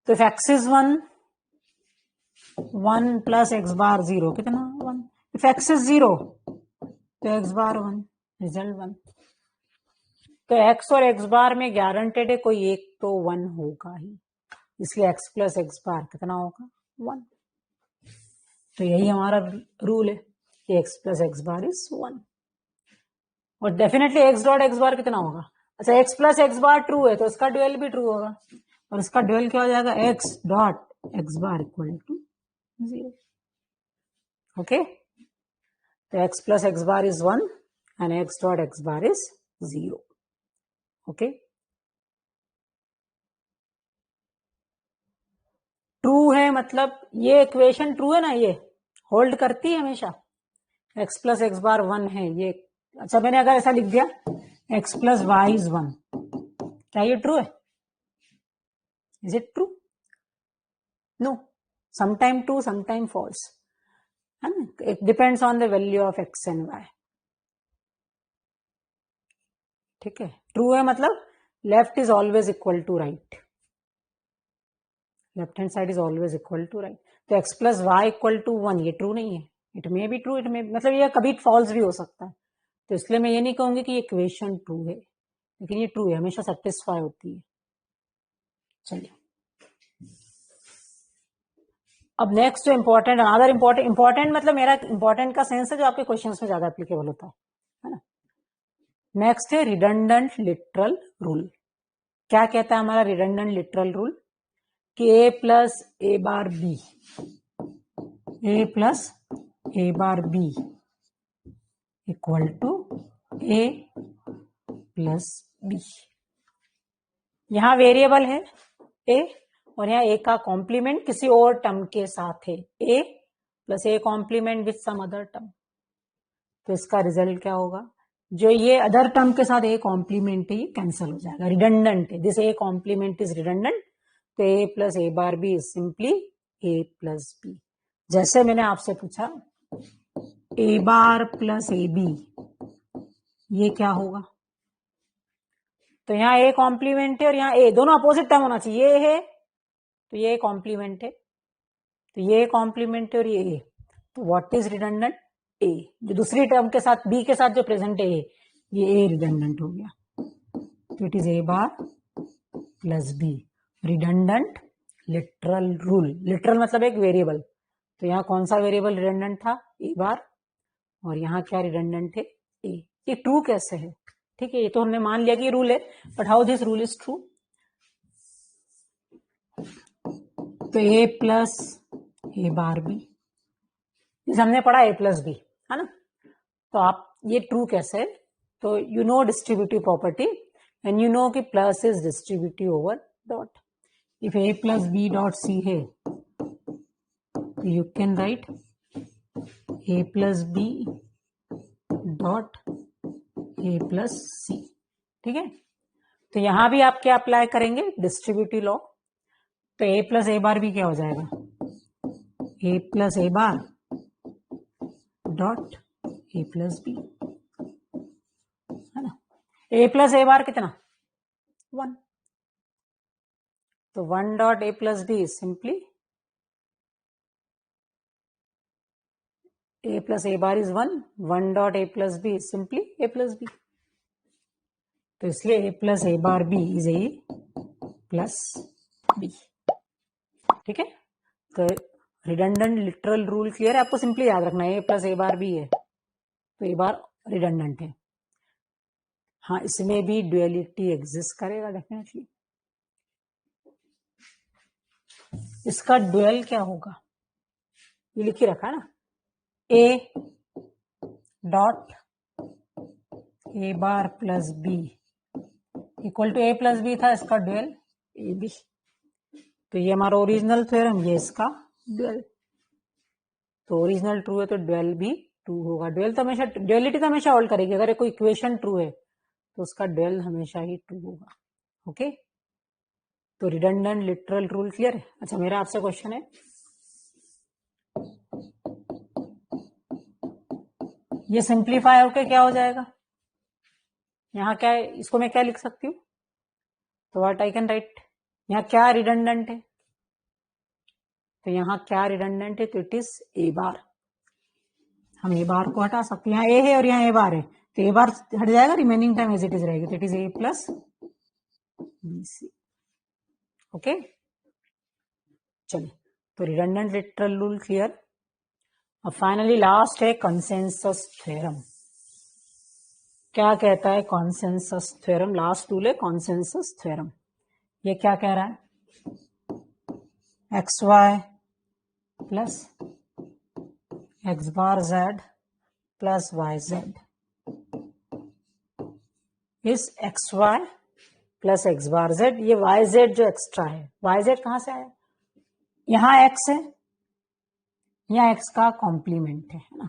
तो if X is 1, 1 plus x bar 0 कितना, 1। इफ एक्स इज 0 तो एक्स बार 1, रिजल्ट 1। तो एक्स और एक्स बार में गारंटेड है कोई एक तो 1 होगा ही, इसलिए एक्स प्लस एक्स बार कितना होगा, 1। तो यही हमारा रूल है कि x plus x bar is 1। और definitely x dot X bar कितना होगा, अच्छा एक्स प्लस एक्स बार ट्रू है तो इसका ड्यूअल भी ट्रू होगा और इसका ड्यूअल क्या हो जाएगा, X dot X bar equal to 0। Okay, तो X plus x bar is 1 and X dot X bar is 0। Okay, true है मतलब ये इक्वेशन ट्रू है ना, ये होल्ड करती है हमेशा। एक्स प्लस एक्स बार 1 है ये, अच्छा मैंने अगर ऐसा लिख दिया एक्स प्लस वाई इज 1, क्या ये ट्रू है? Is it true? No, sometime true sometime false, है ना, it depends on the value of X and Y. ठीक है, ट्रू है मतलब left is always equal to right, left hand side is always equal to right. तो X plus Y equal to 1 ये ट्रू नहीं है, it may be true, it may मतलब ये कभी फॉल्स भी हो सकता है। तो इसलिए मैं ये नहीं कहूंगी कि ये इक्वेशन ट्रू है, लेकिन ये ट्रू है, हमेशा सेटिस्फाई होती है। चलिए, अब नेक्स्ट जो इंपॉर्टेंट, अनदर इंपॉर्टेंट मतलब मेरा इंपॉर्टेंट का सेंस है जो आपके क्वेश्चंस में ज्यादा एप्लीकेबल होता है ना। नेक्स्ट है रिडंडेंट लिटरल रूल। क्या कहता है हमारा रिडंडेंट लिटरल रूल कि A plus A bar B, A plus A bar B equal to A plus B. यहां वेरिएबल है ए और यहाँ ए का कॉम्प्लीमेंट किसी और टर्म के साथ है, A plus A complement with some other term. तो इसका रिजल्ट क्या होगा, जो ये अदर टर्म के साथ ए कॉम्प्लीमेंट है ये कैंसिल हो जाएगा, रिडंडेंट है, this A complement is redundant. तो A plus A bar B is simply A plus B. जैसे मैंने आपसे पूछा ए बार प्लस ए बी ये क्या होगा, तो यहाँ ए कॉम्प्लीमेंट है और यहाँ ए, दोनों अपोजिट टर्म होना चाहिए, ये है तो ये कॉम्प्लीमेंट है, तो ये कॉम्प्लीमेंट है और ये ए, तो व्हाट इज रिडंडेंट, ए। जो दूसरी टर्म के साथ बी के साथ जो प्रेजेंट है ये ए रिडंडेंट हो गया, तो it is A bar plus b. Redundant literal rule, literal मतलब एक वेरिएबल, तो यहाँ कौन सा वेरिएबल रिडंडेंट था, ए बार, और यहाँ क्या रिडंडेंट है, ए। ये ट्रू कैसे है, ठीक है, ये तो हमने मान लिया कि रूल है, but how this rule is true. तो A plus A bar B, जैसे हमने पढ़ा ए प्लस बी, है ना, तो आप ये ट्रू कैसे है, तो you know distributive property and you know कि plus is distributive over dot. If A plus B dot C है तो you can write A plus B dot A plus C, ठीक है। तो यहां भी आप क्या अप्लाई करेंगे, डिस्ट्रीब्यूटिव लॉ, तो ए प्लस ए बार भी क्या हो जाएगा, A plus A bar dot A plus B, है ना। ए प्लस ए बार कितना, 1, तो 1 dot A plus B is simply A plus A bar is 1, 1 dot A plus B is simply A plus B, तो इसलिए A plus A bar B is A plus B, ठीक है। तो रिडंडेंट लिटरल रूल क्लियर है, आपको सिंपली याद रखना है A plus A bar B है तो ए बार रिडंडेंट है। हाँ, इसमें भी ड्यूअलिटी एग्जिस्ट करेगा डेफिनेटली। इसका ड्यूअल क्या होगा, ये लिख ही रखा है ना, a dot A bar plus b equal to A plus b था, इसका ड्यूअल ए बी, तो ये हमारा ओरिजिनल थ्योरम, ये इसका ड्यूअल, तो ओरिजिनल ट्रू है तो ड्यूअल भी ट्रू होगा। ड्यूअल तो हमेशा, ड्यूअलिटी तो हमेशा होल्ड करेगी, अगर कोई इक्वेशन ट्रू है तो उसका ड्यूअल हमेशा ही ट्रू होगा, ओके। तो रिडंडेंट लिटरल रूल क्लियर है। अच्छा, मेरा आपसे क्वेश्चन है, ये सिंप्लीफाई होकर क्या हो जाएगा, यहाँ क्या है, इसको मैं क्या लिख सकती हूँ, तो व्हाट आई कैन राइट, यहाँ क्या रिडंडेंट है, तो यहाँ क्या रिडंडेंट है, तो इट इज ए बार, हम ए बार को हटा सकते हैं, यहाँ ए है और यहाँ ए बार है, तो ए बार हट जाएगा, remaining time as it is रहेगी, तो it is A plus B C, okay. चलिए, तो रिडंडेंट लिटरल रूल क्लियर। अब फाइनली लास्ट है कंसेंसस थ्योरम। क्या कहता है कंसेंसस थ्योरम, लास्ट रूल है कंसेंसस थ्योरम। ये क्या कह रहा है, x Y plus x bar Z plus Y z is x Y plus x bar z, ये वाई जेड जो एक्स्ट्रा है, वाई जेड कहां से आया, यहां एक्स है, यहाँ एक्स का कॉम्प्लीमेंट है ना,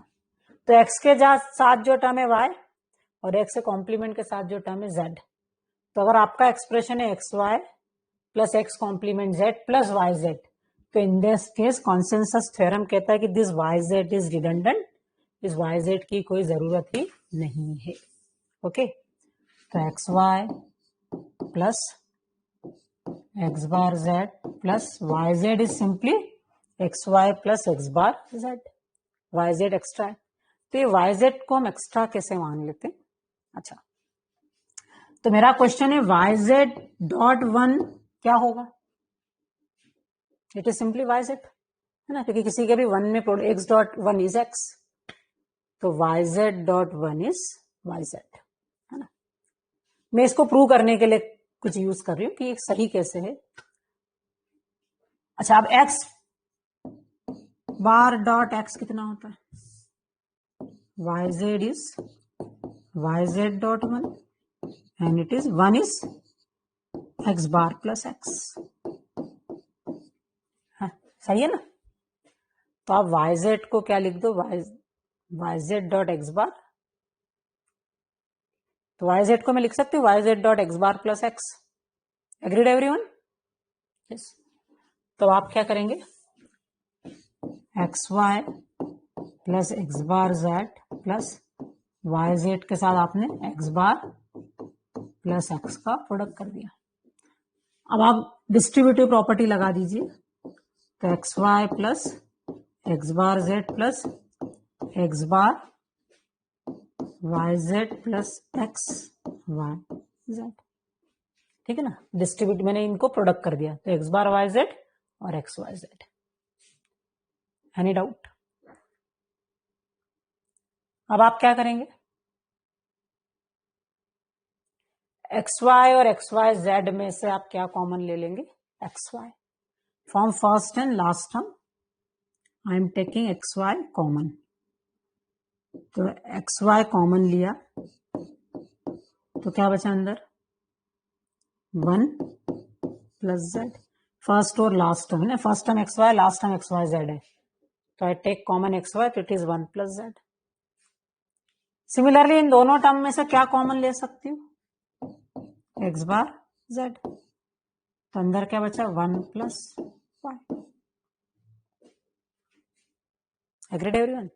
तो एक्स के साथ जो टर्म है वाई और एक्स के कॉम्प्लीमेंट के साथ जो टर्म है जेड, तो अगर आपका एक्सप्रेशन है x Y plus X complement Z plus Y Z, तो in this case consensus theorem कहता है कि this Y Z is redundant, इस वाई जेड की कोई जरूरत ही नहीं है, ओके। तो x Y plus x bar Z plus Y Z is simply x Y plus x bar Z, Y Z extra है, तो ये वाई जेड को हम एक्स्ट्रा कैसे मान लेते हैं। अच्छा, तो मेरा क्वेश्चन है वाई जेड डॉट 1 क्या होगा, it is simply y z, है ना, क्योंकि किसी के भी 1 में एक्स डॉट 1 इज एक्स, तो Y Z dot 1 is y z, है ना। मैं इसको प्रूव करने के लिए कुछ यूज कर रही हूं कि ये सही कैसे है। अच्छा, अब एक्स बार डॉट एक्स कितना होता है, y Z is y Z dot 1 and it is 1 is x bar plus x, सही है ना। तो आप वाई जेड को क्या लिख दो, Y Z dot X bar, तो वाई जेड को मैं लिख सकती हूँ Y Z dot X bar plus X, agreed everyone, yes. तो आप क्या करेंगे, x Y plus x bar Z plus Y Z के साथ आपने एक्स बार प्लस एक्स का प्रोडक्ट कर दिया। अब आप डिस्ट्रीब्यूटिव प्रॉपर्टी लगा दीजिए, तो x Y plus x bar Z plus x bar Y Z plus x y Z, ठीक है ना, डिस्ट्रीब्यूट मैंने इनको प्रोडक्ट कर दिया, तो एक्स बार वाई जेड और x y z. Any doubt? अब आप क्या करेंगे, एक्स वाई और एक्स वाई जेड में से आप क्या कॉमन ले लेंगे, x y from first and last term I am taking x y common. तो एक्स वाई कॉमन लिया तो क्या बचा अंदर, 1 प्लस जेड। फर्स्ट और लास्ट टर्म है ना, first term x y, last term x y z है, तो I take common X Y, तो it is 1 plus Z. Similarly इन दोनों टर्म में से क्या कॉमन ले सकती हूँ, एक्स बार जेड, तो अंदर क्या बचा, 1 प्लस वाई। Agreed everyone?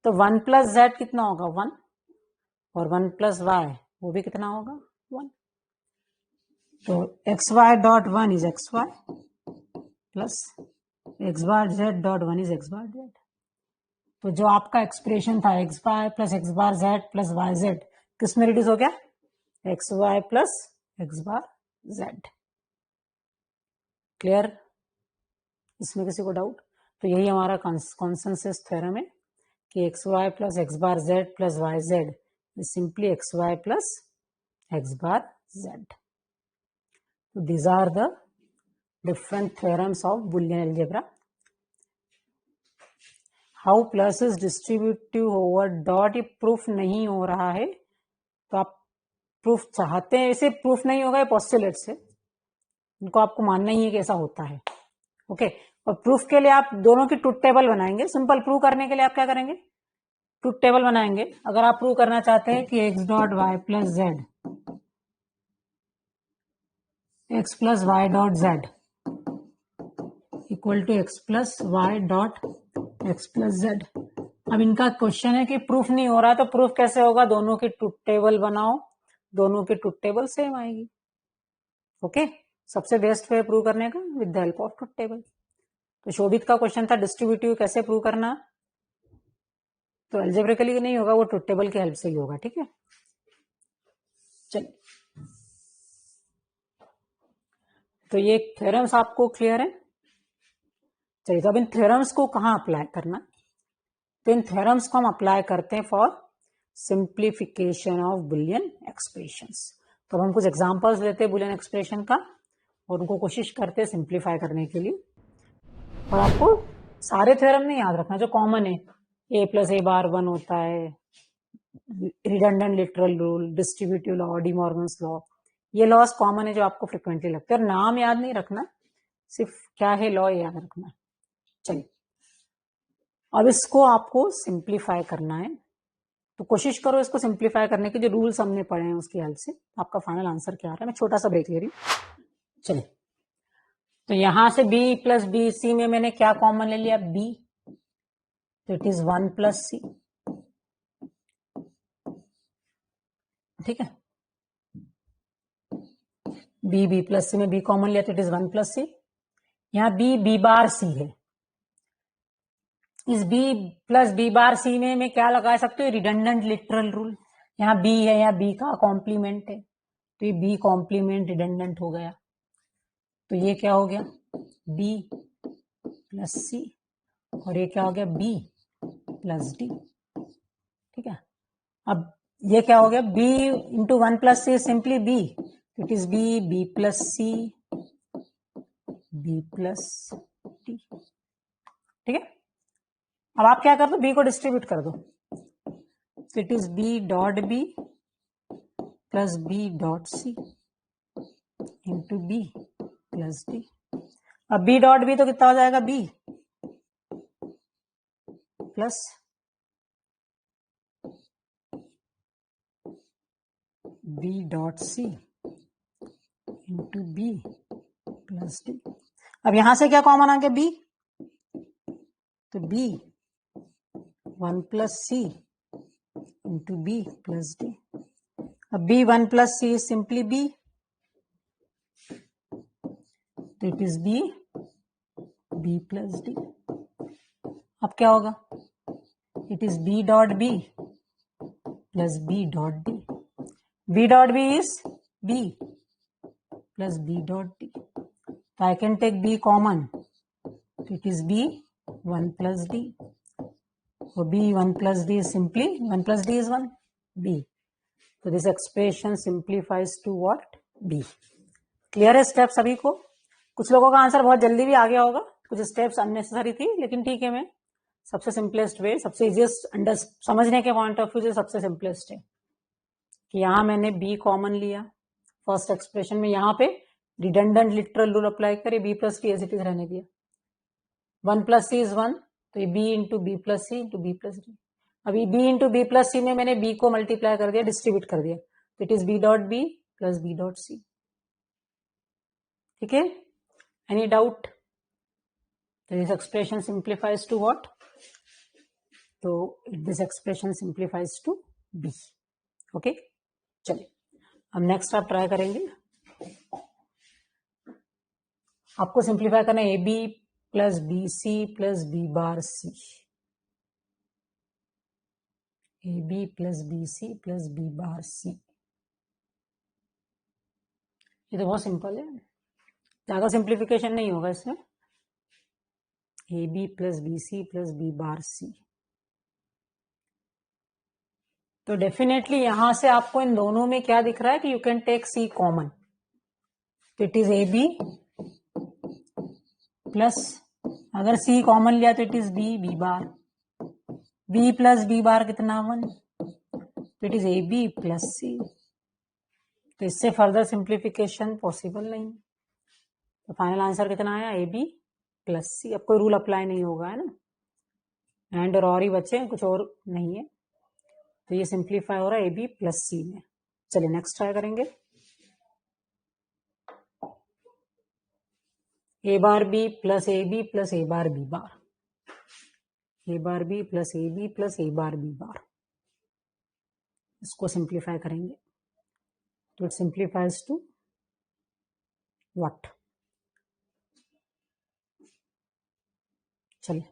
तो 1 प्लस जेड कितना होगा, 1, और 1 प्लस वाई वो भी कितना होगा, 1। तो x y dot 1 is x Y plus x bar z dot 1 is x bar z. तो जो आपका एक्सप्रेशन था x Y plus x bar Z plus Y z, किस में रिड्यूस हो गया, x Y plus x bar z. Clear? इसमें किसी को डाउट? तो यही हमारा कॉन्सेंसस थ्योरम है कि x Y plus x bar Z plus Y Z is simply x Y plus x bar z. So these are the different theorems of Boolean algebra. How plus is distributive over dot, ये प्रूफ नहीं हो रहा है, तो आप प्रूफ चाहते हैं, इसे प्रूफ नहीं होगा, ये पोस्टुलेट से इनको आपको मानना ही है कि ऐसा होता है। ओके, और प्रूफ के लिए आप दोनों की ट्रुथ टेबल बनाएंगे। सिंपल प्रूव करने के लिए आप क्या करेंगे, ट्रुथ टेबल बनाएंगे। अगर आप प्रूव करना चाहते हैं कि x dot Y plus z x plus y dot z equal to x plus y dot x plus z, अब इनका क्वेश्चन है कि प्रूफ नहीं हो रहा, तो प्रूफ कैसे होगा, दोनों की ट्रुथ टेबल बनाओ, दोनों की ट्रुथ टेबल सेम आएगी। ओके, सबसे बेस्ट वे प्रूव करने का with the help of truth table. तो शोभित का क्वेश्चन था डिस्ट्रीब्यूटिव कैसे प्रूव करना, तो अलजेब्रिकली नहीं होगा, वो ट्रुथ टेबल की हेल्प से ही होगा। ठीक है, चलिए, तो ये थ्योरम्स आपको क्लियर है। चलिए, तो अब इन थ्योरम्स को कहां अप्लाई करना, तो इन थ्योरम्स को हम अप्लाई करते हैं for simplification of Boolean expressions. तो हम कुछ एग्जांपल्स लेते हैं बुलियन एक्सप्रेशन का और उनको कोशिश करते हैं सिंप्लीफाई करने के लिए। और आपको सारे थ्योरम नहीं याद रखना, जो कॉमन है, ए प्लस ए बार 1 होता है, redundant literal rule, distributive law, D Morgan's law, ये लॉस कॉमन है जो आपको फ्रिक्वेंटली लगते हैं, और नाम याद नहीं रखना, सिर्फ क्या है लॉ याद रखना। चलिए, अब इसको आपको सिंप्लीफाई करना है, तो कोशिश करो इसको सिंप्लीफाई करने के, जो रूल्स हमने पढ़े हैं उसकी हेल्प से आपका फाइनल आंसर क्या आ रहा है। मैं छोटा सा ब्रेक ले रही हूँ। चलिए, तो यहां से b प्लस बी सी में मैंने क्या कॉमन ले लिया, b, तो इट इज 1 प्लस सी। ठीक है, b प्लस सी में b कॉमन लिया तो इट इज 1 प्लस सी। यहाँ b बार सी है, इस b प्लस b बार सी में मैं क्या लगा सकती हूँ, रिडंडेंट लिटरल रूल। यहाँ b है, यहाँ b का कॉम्प्लीमेंट है, तो ये b कॉम्प्लीमेंट रिडंडेंट हो गया, तो ये क्या हो गया, b प्लस सी, और ये क्या हो गया, b प्लस डी। ठीक है, अब ये क्या हो गया, b into 1 plus c simply b, it is b plus c, b plus d. ठीक है, अब आप क्या कर दो, b को डिस्ट्रीब्यूट कर दो, तो it is b dot b plus b dot c into b plus d. अब b डॉट b तो कितना हो जाएगा, b plus b dot c into b plus d. अब यहां से क्या कॉमन आ गया, b, तो b 1 plus c into b plus d. अब b 1 plus C is simply b, तो it is b plus d. अब क्या होगा, it is b dot b plus b dot d. b dot b is b, plus b dot d. So I can take b common. So it is b 1 plus d. So b 1 plus d is simply 1 plus d is 1 b. So this expression simplifies to what? b. Clear है स्टेप सभी को? कुछ लोगों का आंसर बहुत जल्दी भी आ गया होगा, कुछ स्टेप्स अननेसेसरी थी, लेकिन ठीक है, मैं सबसे सिंपलेस्ट वे, सबसे इजीएस्ट अंडर समझने के पॉइंट ऑफ व्यू से सबसे सिंपलेस्ट है कि यहां मैंने b कॉमन लिया फर्स्ट एक्सप्रेशन में, यहां पे रिडंडेंट लिटरल रूल अप्लाई करे, b plus t as it is रहने दिया, 1 प्लस सी इज 1, तो ये b into B plus c into B plus D. अभी b इंटू बी प्लस सी में मैंने b को मल्टीप्लाई कर दिया, डिस्ट्रीब्यूट कर दिया, तो it is b dot B plus b dot सी. ठीक है, any doubt? This expression simplifies to what? तो this expression simplifies to b. Okay, चलिए अब नेक्स्ट आप ट्राई करेंगे. आपको सिंप्लीफाई करना है ab plus B C plus B bar C. ab plus B C plus B bar C. ये तो बहुत सिंपल है, ज्यादा सिंप्लीफिकेशन नहीं होगा इसमें. ab plus B C plus B bar C. तो डेफिनेटली यहां से आपको इन दोनों में क्या दिख रहा है कि you can take c common. तो इट इज ab प्लस, अगर सी कॉमन लिया तो it is b bar. b plus B bar कितना 1, तो it is ab plus c. तो इससे फर्दर सिंप्लीफिकेशन पॉसिबल नहीं. तो फाइनल आंसर कितना आया? ab प्लस सी. अब कोई रूल अप्लाई नहीं होगा, है ना, एंड और ही बचे, कुछ और नहीं है. तो ये सिंप्लीफाई हो रहा है ab प्लस सी में. चलिए नेक्स्ट ट्राई करेंगे. A bar B plus A B plus A bar B bar. A bar B plus A B plus A bar B bar. इसको सिंप्लीफाई करेंगे तो इट सिंप्लीफाइज टू व्हाट? चलिए,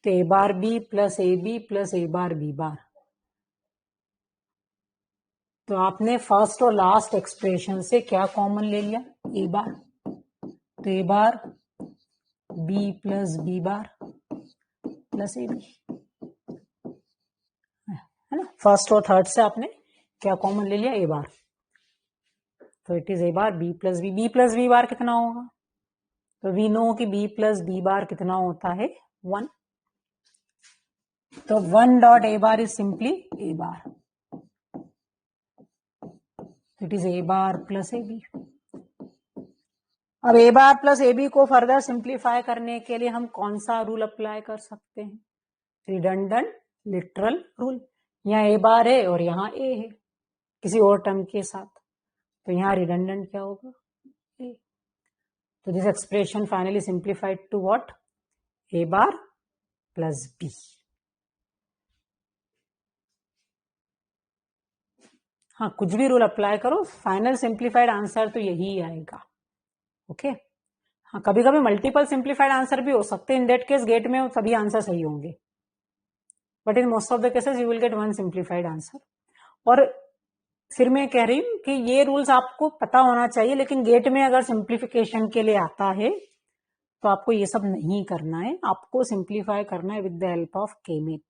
तो A bar B plus A B plus A bar B bar. तो आपने फर्स्ट और लास्ट एक्सप्रेशन से क्या कॉमन ले लिया? ए बार. तो A bar B plus B bar plus A B, है ना. फर्स्ट और थर्ड से आपने क्या कॉमन ले लिया? ए बार. तो it is A bar B plus B. B plus B bar कितना होगा? तो वी नो कि बी प्लस बी बार कितना होता है? 1. तो 1 dot A bar is simply a bar. It is A bar plus A b. अब a bar plus A b को फर्दर सिंप्लीफाई करने के लिए हम कौन सा रूल अप्लाई कर सकते हैं? Redundant literal rule. यहाँ ए बार है और यहाँ ए है किसी और टर्म के साथ, तो यहाँ रिडंडेंट क्या होगा? ए. तो this expression finally simplified to what? A bar plus b. हाँ, कुछ भी रूल अप्लाई करो, फाइनल सिंप्लीफाइड आंसर तो यही आएगा. ओके. हाँ, कभी कभी मल्टीपल सिंप्लीफाइड आंसर भी हो सकते हैं. इन दैट केस गेट में सभी आंसर सही होंगे, but in most of the cases you will get one simplified answer. और फिर मैं कह रही हूं कि ये रूल्स आपको पता होना चाहिए, लेकिन गेट में अगर सिंप्लीफिकेशन के लिए आता है तो आपको ये सब नहीं करना है. आपको सिंप्लीफाई करना है विद द हेल्प ऑफ केमेप.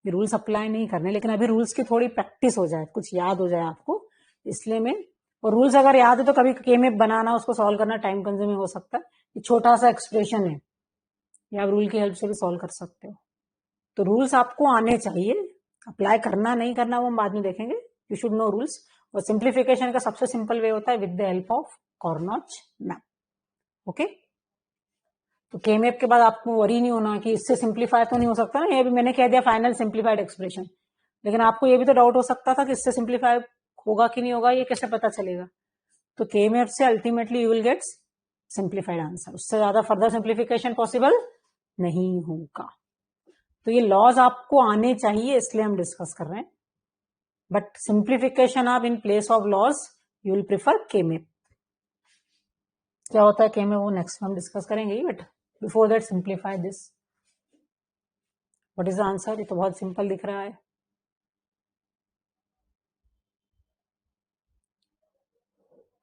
ये रूल्स अप्लाई नहीं करने, लेकिन अभी रूल्स की थोड़ी प्रैक्टिस हो जाए, कुछ याद हो जाए आपको, इसलिए मैं. और रूल्स अगर याद है तो कभी केमेप बनाना, उसको सॉल्व करना टाइम कंज्यूमिंग हो सकता है. ये छोटा सा एक्सप्रेशन है, या आप रूल की हेल्प से भी सॉल्व कर सकते हो. तो रूल्स आपको आने चाहिए, अप्लाई करना नहीं करना वो हम बाद में देखेंगे. You should know rules. और सिंप्लीफिकेशन का सबसे सिंपल वे होता है with the help of Karnaugh map. Okay. तो केमेप के बाद आपको वरी नहीं होना कि इससे सिंप्लीफाई तो नहीं हो सकता ना. ये भी मैंने कह दिया फाइनल सिंप्लीफाइड एक्सप्रेशन, लेकिन आपको ये भी तो डाउट हो सकता था कि इससे सिंप्लीफाई होगा कि नहीं होगा, ये कैसे पता चलेगा? तो केमेप से ultimately you will gate simplified answer. उससे ज्यादा फर्दर सिंप्लीफिकेशन पॉसिबल नहीं होगा. तो ये लॉज आपको आने चाहिए, इसलिए हम डिस्कस कर रहे हैं. बट सिंप्लीफिकेशन आप in place of laws you will prefer K map. क्या होता है केमेप वो नेक्स्ट हम डिस्कस करेंगे. But before that simplify this. What is the answer? ये तो बहुत सिंपल दिख रहा है.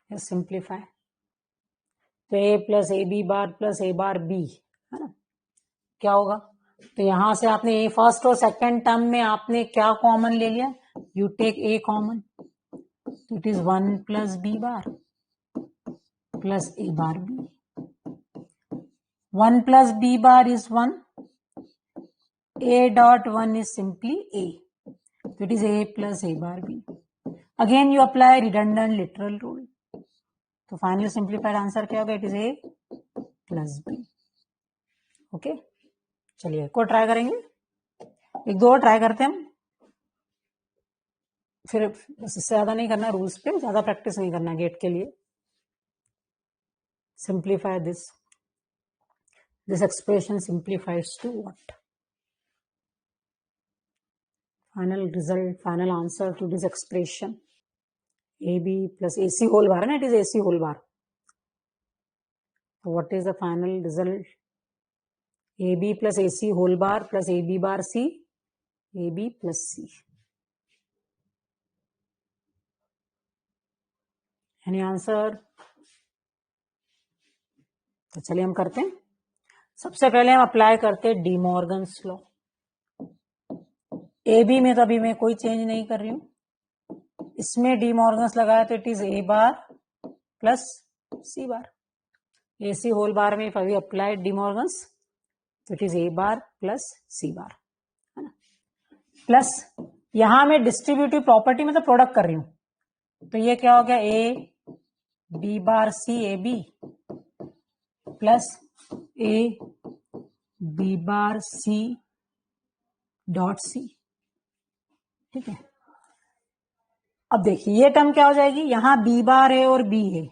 सिंप्लीफाई. तो A plus A B bar plus A bar B, है ना, क्या होगा? तो यहां से आपने ए फर्स्ट और सेकंड टर्म में आपने क्या कॉमन ले लिया? You take A common, it is 1 plus B bar plus A bar b. 1 plus b bar is 1. A dot 1 is simply A. So it is A plus A bar B. Again you apply redundant literal rule. तो फाइनल सिंप्लीफाइड आंसर क्या होगा? It is A plus b. Okay, चलिए को ट्राई करेंगे, एक दो और ट्राई करते हैं हम, फिर बस इससे ज्यादा नहीं करना, रूल्स पे ज्यादा प्रैक्टिस नहीं करना गेट के लिए. Simplify this. This expression simplifies to what? Final result, final answer to this expression. AB plus AC whole bar, and it is AC whole bar. So what is the final result? AB plus AC whole bar plus AB bar C, AB plus C. Any answer? तो चलिए हम करते हैं. सबसे पहले हम अप्लाई करते हैं De Morgan's law. A B में तो अभी मैं कोई चेंज नहीं कर रही हूं, इसमें डी मॉर्गन्स लगाया तो it is A bar plus C bar. A C whole bar में अभी अप्लाइड डी मॉर्गन्स तो it is A bar plus C bar, है ना. प्लस यहां मैं डिस्ट्रीब्यूटिव प्रॉपर्टी मतलब प्रोडक्ट कर रही हूं, तो ये क्या हो गया? A B bar c a B plus A B bar c dot सी. ठीक है, अब देखिए ये टर्म क्या हो जाएगी? यहां बी बार है और बी है,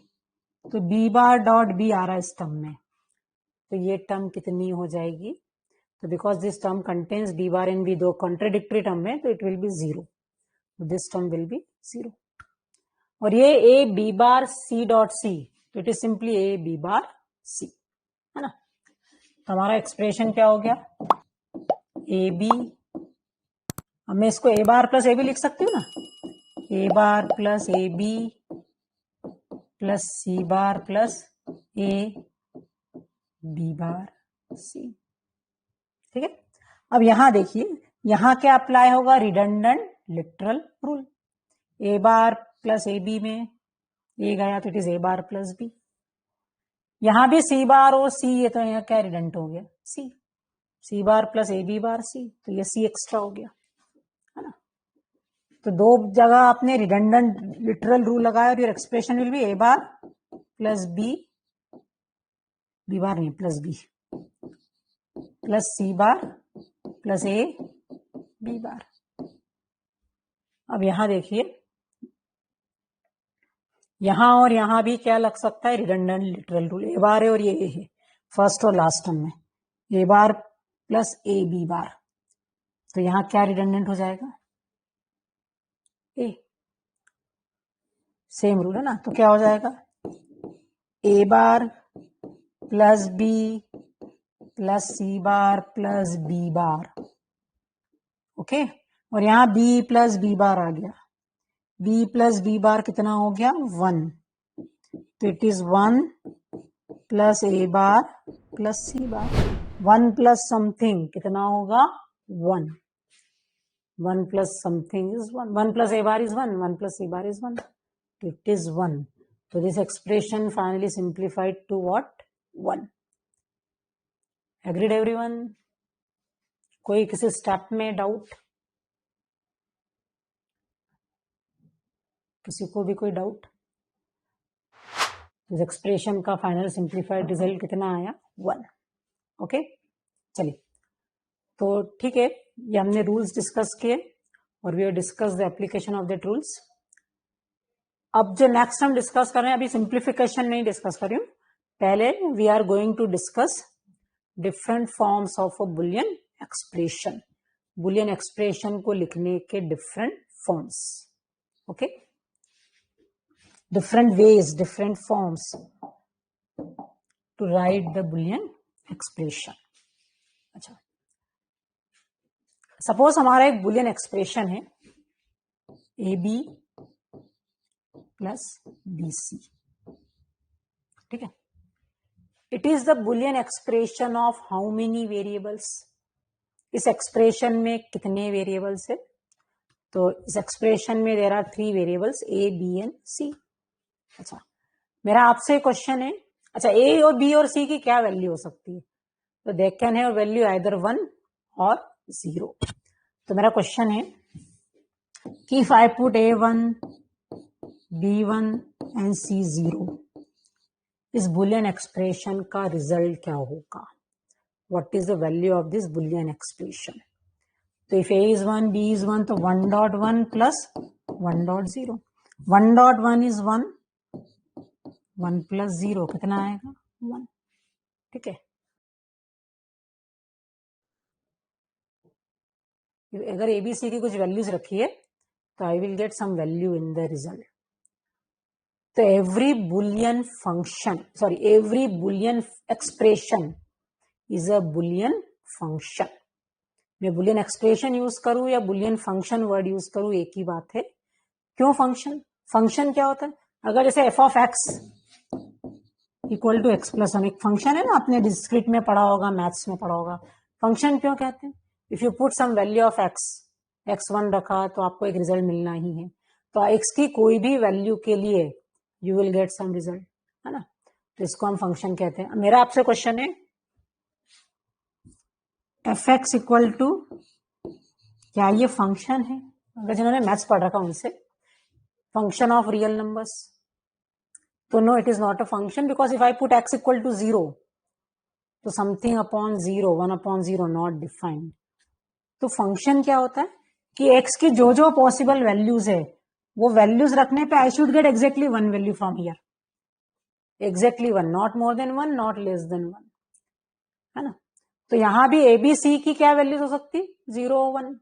तो बी बार डॉट बी आ रहा है इस टर्म में, तो ये टर्म कितनी हो जाएगी? तो because this term contains b bar and b, दो कॉन्ट्रेडिक्टरी टर्म है, तो it will be 0. This term will be 0. और ये A B bar c dot C, तो it is simply A B bar C, है ना. तो हमारा एक्सप्रेशन क्या हो गया? ए बी, अब मैं इसको ए बार प्लस ए बी लिख सकती हूँ ना, A bar plus A B plus C bar plus A B bar C. ठीक है, अब यहां देखिए, यहां क्या अप्लाई होगा? Redundant literal rule. A bar plus A B में ए गया तो it is A bar plus B. यहां भी सी बार और सी है, तो यहाँ क्या रिडंडेंट हो गया? सी. सी bar plus A B bar C, तो ये सी एक्स्ट्रा हो गया, है ना. तो दो जगह आपने रिडंडेंट लिटरल रूल लगाया और your expression will be A bar plus B, B bar नहीं plus B plus C bar plus A B bar. अब यहां देखिए, यहां और यहां भी क्या लग सकता है? Redundant literal rule. A bar है और ये ए है फर्स्ट और लास्ट टर्म में, A bar plus A B bar, तो यहां क्या रिडंडेंट हो जाएगा? ए. सेम रूल है ना, तो क्या हो जाएगा? A bar plus B plus C bar plus B bar. Okay, और यहां बी प्लस बी बार आ गया. बी प्लस बी बार कितना हो गया? 1. तो it is 1 plus A bar plus C bar. 1 plus something कितना होगा? 1. 1 plus something is 1. 1 plus A bar is 1. 1 plus C bar is 1. It is 1. So this expression finally simplified to what? 1. Agreed everyone? कोई किसी स्टेप में डाउट? किसी को भी कोई डाउट? इस एक्सप्रेशन का फाइनल सिंप्लीफाइड रिजल्ट कितना आया? 1. ओके, चलिए, तो ठीक है, ये हमने रूल्स डिस्कस किए और we have discuss the application of that rules. अब जो नेक्स्ट हम डिस्कस कर रहे हैं, अभी सिंप्लीफिकेशन नहीं डिस्कस कर रही हूं, पहले we are going to discuss different forms of a Boolean expression. Boolean expression को लिखने के different forms. Okay, different ways, different forms to write the Boolean expression. अच्छा, सपोज हमारा एक बुलियन एक्सप्रेशन है A B plus B c. ठीक है, it is the Boolean expression of how many variables. इस एक्सप्रेशन में कितने वेरिएबल्स है? तो इस एक्सप्रेशन में there are 3 variables A, B and सी। अच्छा, मेरा आपसे क्वेश्चन है, अच्छा ए और बी और सी की क्या वैल्यू हो सकती है? तो they can have value either 1 और 0। तो मेरा क्वेश्चन है कि if I put A1, B1 and C0, इस बुलियन एक्सप्रेशन का रिजल्ट क्या होगा? What is the value of this Boolean expression? तो if A is 1, B is 1, तो 1.1 प्लस 1.0, 1.1 इज 1, 1 प्लस 0 कितना आएगा? 1। ठीक है, अगर एबीसी की कुछ वैल्यूज रखी है तो I will get some value in the result. तो every Boolean function, sorry every Boolean expression is a Boolean function. मैं बुलियन एक्सप्रेशन यूज करूं या बुलियन फंक्शन वर्ड यूज करूं, एक ही बात है। क्यों फंक्शन? फंक्शन क्या होता है? अगर जैसे f of x equal to x plus 1 एक फंक्शन है ना, आपने डिस्क्रीट में पढ़ा होगा, मैथ्स में पढ़ा होगा। फंक्शन क्यों कहते हैं? If you put some value of x, x1 रखा तो आपको एक रिजल्ट मिलना ही है। तो x की कोई भी वैल्यू के लिए you will get some result, है ना। तो इसको हम फंक्शन कहते हैं। मेरा आपसे क्वेश्चन है, एफ एक्स इक्वल टू, क्या ये फंक्शन है? अगर जिन्होंने मैथ्स पढ़ रखा उनसे, फंक्शन ऑफ रियल नंबर्स, तो no it is not a function, because if I put x equal to 0 तो something upon 0, 1 upon 0 not defined. तो फंक्शन क्या होता है कि x की जो जो पॉसिबल वैल्यूज है वो वैल्यूज रखने पे I should get exactly 1 value from here, exactly 1, not more than 1, not less than 1, है ना। तो यहां भी एबीसी की क्या वैल्यूज हो सकती? 0, 1।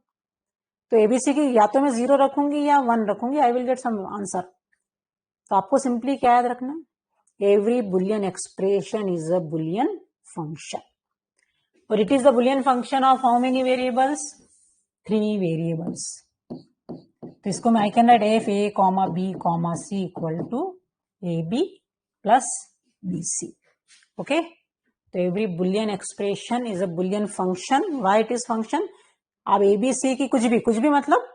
तो एबीसी की या तो मैं 0 रखूंगी या 1 रखूंगी, I will get some answer. तो आपको सिंपली क्या याद रखना? Every Boolean expression is a Boolean function, और it is the boolean function of how many variables? 3 variables. तो इसको मैं I can write F A comma B comma C equal to A B plus B C. Okay, तो every Boolean expression is a Boolean function. Why it is function? आप एबीसी की कुछ भी मतलब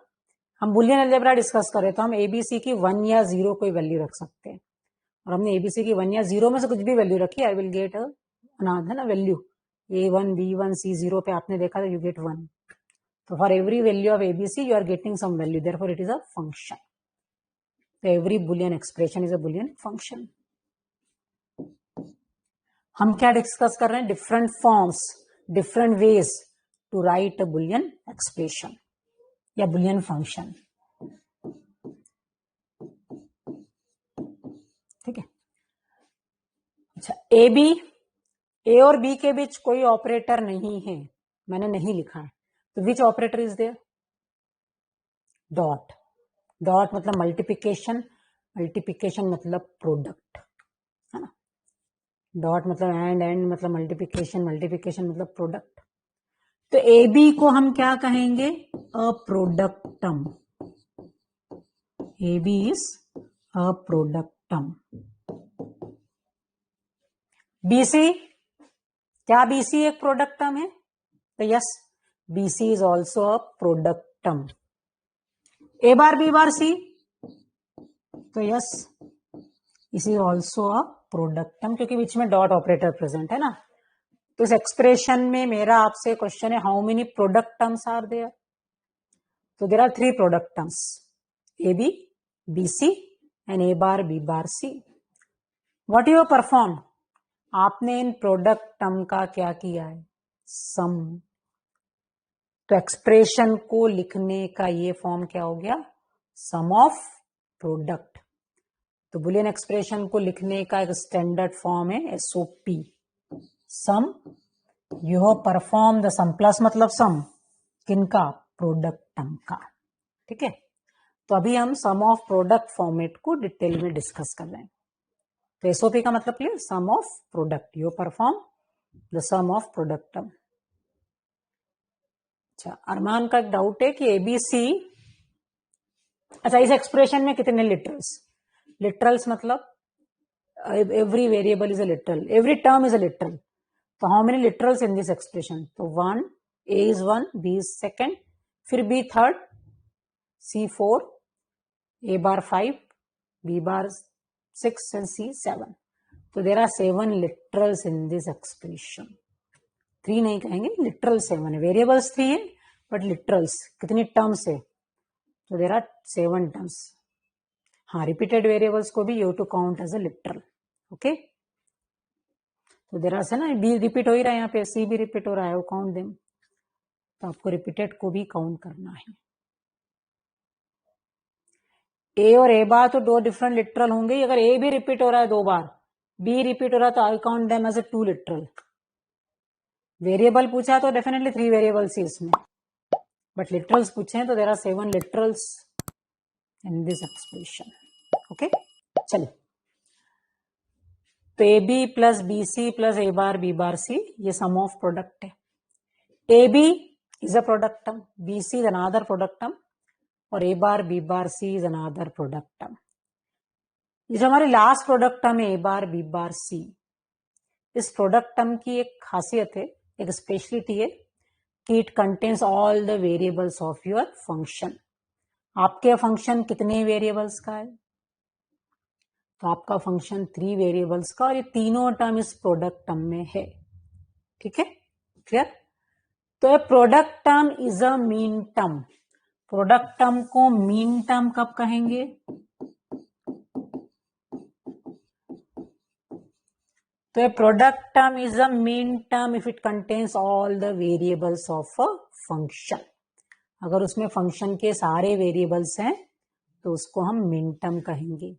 हम बुलियन अलजेब्रा डिस्कस करें तो हम एबीसी की 1 या 0 कोई वैल्यू रख सकते हैं, और हमने एबीसी की 1 या 0 में से कुछ भी वैल्यू रखी, आई विल गेट अनदर ना वैल्यू। A1, B1, C0 पे आपने देखा था, you get 1। So for every value of ABC, you are getting some value. Therefore, it is a function. So every Boolean expression is a Boolean function. हम क्या डिस्कस कर रहे हैं? Different forms, different ways to write a Boolean expression या बुलियन फंक्शन। ठीक है, अच्छा ए और बी के बीच कोई ऑपरेटर नहीं है, मैंने नहीं लिखा है, तो which operator is there? Dot. Dot मतलब मल्टीप्लिकेशन, मल्टीप्लिकेशन मतलब प्रोडक्ट, है ना। डॉट मतलब एंड मतलब मल्टीप्लिकेशन, मल्टीप्लिकेशन मतलब प्रोडक्ट। तो ए बी को हम क्या कहेंगे? A product term. A B is a product term. BC, क्या बीसी एक प्रोडक्टम है? तो yes, BC is also a product term. A bar B bar C, तो यस इस इज ऑल्सो अ प्रोडक्टम, क्योंकि बीच में डॉट ऑपरेटर प्रेजेंट है ना। तो इस एक्सप्रेशन में मेरा आपसे क्वेश्चन है, how many product terms are there? तो there are 3 product terms, A B, B C and A bar B bar C. What you perform? आपने इन प्रोडक्ट टर्म का क्या किया है? सम। तो एक्सप्रेशन को लिखने का ये फॉर्म क्या हो गया? Sum of product. तो बुलियन एक्सप्रेशन को लिखने का एक स्टैंडर्ड फॉर्म है SOP, sum. You have perform the sum, plus मतलब सम किनका? प्रोडक्ट टर्म का। ठीक है, तो अभी हम सम ऑफ प्रोडक्ट फॉर्मेट को डिटेल में डिस्कस कर रहे हैं। तो एसओपी का मतलब clear? Sum of product, you perform the sum of product term. अच्छा, अरमान का एक डाउट है कि एबीसी, अच्छा इस एक्सप्रेशन में कितने लिटरल्स? लिटरल्स मतलब every variable is a literal, every term is a literal. So how many literals in this expression? So 1, A is 1, B is second, फिर B third, C 4, A bar 5, B bar 6 and C 7. So there are 7 literals in this expression. 3 नहीं कहेंगे, literal 7 है. Variables 3 है, but literals कितनी terms है? So there are 7 terms. हाँ, repeated variables को भी you have to count as a literal. Okay? तो देर आर से ना, बी रिपीट हो ही रहा है यहाँ पे, सी भी रिपीट हो रहा है, वो काउंट देम. तो आपको रिपीटेड को भी काउंट करना है. ए और ए बार तो 2 डिफरेंट लिटरल होंगे. अगर ए भी रिपीट हो रहा है 2 बार, बी रिपीट हो रहा है, तो I count them as a 2 literal. Variable पूछा है तो डेफिनेटली 3 वेरिएबल्स ही इसमें, बट लिटरल्स पूछे हैं तो there are 7 literals in this expression. Okay, चलिए. तो A B plus B C plus A bar B bar C, ये सम ऑफ प्रोडक्ट है. ए B is a product term, B C is another product term, और A bar B bar C is another product term. ये जो हमारी लास्ट प्रोडक्ट टर्म है ए बार बी बार सी, इस प्रोडक्ट टर्म की एक खासियत है, एक स्पेशलिटी है कि it contains all the variables of your function. आपके फंक्शन कितने वेरिएबल्स का है? तो आपका फंक्शन 3 वेरिएबल्स का, और ये तीनों टर्म इस प्रोडक्ट टर्म में है. ठीक है, क्लियर? तो product term is a mean term. Product term को मीन टर्म कब कहेंगे? तो product term is a mean term if it contains all the variables of a function. अगर उसमें फंक्शन के सारे वेरिएबल्स हैं तो उसको हम मीन टर्म कहेंगे.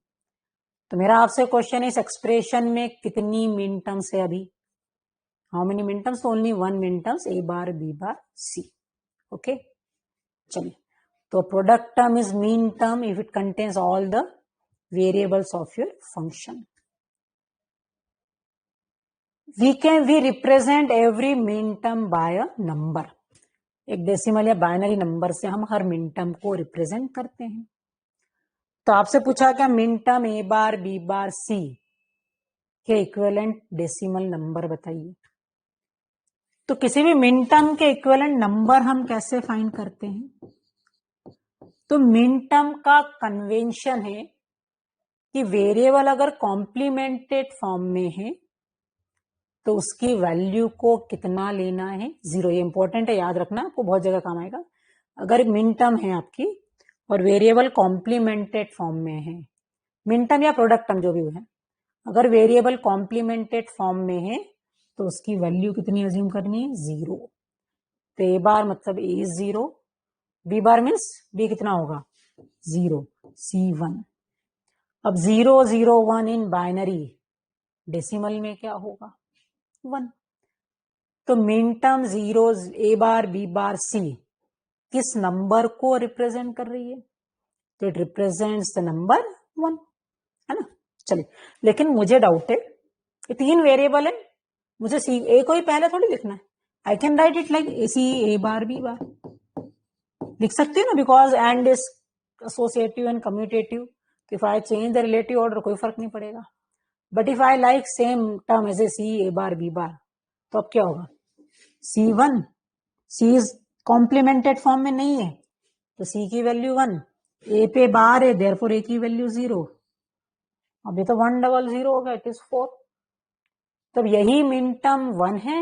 तो मेरा आपसे क्वेश्चन है, इस एक्सप्रेशन में कितनी मीन टर्म्स है अभी? How many minterms? Only 1 minterms, a bar B bar c. Okay, चलिए. तो product term is minterm if it contains all the variables of your function. we represent every minterm by a number. एक डेसिमल या बाइनरी नंबर से हम हर मीन टर्म को रिप्रेजेंट करते हैं. तो आपसे पूछा क्या, मीन टर्म ए बार बी बार सी के इक्विवेलेंट डेसिमल नंबर बताइए. तो किसी भी मीन टर्म के इक्विवेलेंट नंबर हम कैसे फाइंड करते हैं? तो मीन टर्म का कन्वेंशन है कि वेरिएबल अगर कॉम्प्लीमेंटेड फॉर्म में है तो उसकी वैल्यू को कितना लेना है? 0. ये इंपॉर्टेंट है, याद रखना, आपको बहुत जगह काम आएगा. अगर मिन टर्म है आपकी और वेरिएबल कॉम्प्लीमेंटेड फॉर्म में है, मिन टर्म या प्रोडक्ट टर्म जो भी है, अगर वेरिएबल कॉम्प्लीमेंटेड फॉर्म में है तो उसकी वैल्यू कितनी अज्यूम करनी है? 0. तो ए बार मतलब A is 0, B bar means B कितना होगा? 0, सी 1. अब 0 0 1 इन बाइनरी, डेसिमल में क्या होगा? 1. तो मीन टर्म 0 ए बार बी बार सी किस नंबर को रिप्रेजेंट कर रही है? तो इट रिप्रेजेंट्स द नंबर 1, है ना. चलिए, लेकिन मुझे डाउट है, ये 3 वेरिएबल है, मुझे सी ए को ही पहले थोड़ी लिखना है. I can write it like C A bar B bar, लिख सकती हूँ ना, because and is associative and commutative. If I change the relative order कोई फर्क नहीं पड़ेगा. But if I like same term as A C A bar B bar, तो अब क्या होगा? C1, C is complimented form में नहीं है तो C की वैल्यू 1, A पे बार है देयरफॉर A की वैल्यू 0. अब ये तो 1 डबल 0 होगा, इट इज 4. तब यही मिन टर्म 1 है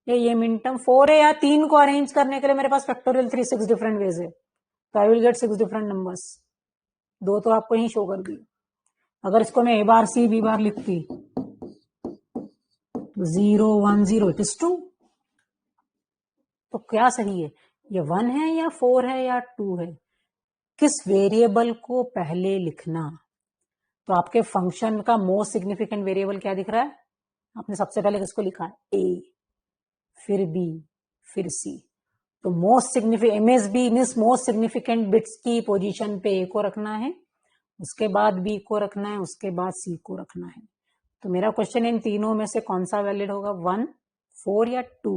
या ये मिन टर्म 4 है? या 3 को अरेंज करने के लिए मेरे पास फैक्टोरियल 3 6 डिफरेंट वेज है, तो I will gate 6 different numbers. 2 तो आपको ही शो कर दी. अगर इसको मैं A बार C B बार लिखती तो 0 1 0, इट इज 2. तो क्या सही है, ये 1 है या 4 है या 2 है? किस वेरिएबल को पहले लिखना? तो आपके फंक्शन का मोस्ट सिग्निफिकेंट वेरिएबल क्या दिख रहा है? आपने सबसे पहले किसको लिखा है? ए, फिर बी, फिर सी. तो most significant MSB means most significant bits की पोजीशन पे ए को रखना है, उसके बाद बी को रखना है, उसके बाद सी को रखना है. तो मेरा क्वेश्चन इन तीनों में से कौन सा वैलिड होगा? 1, 4 या 2?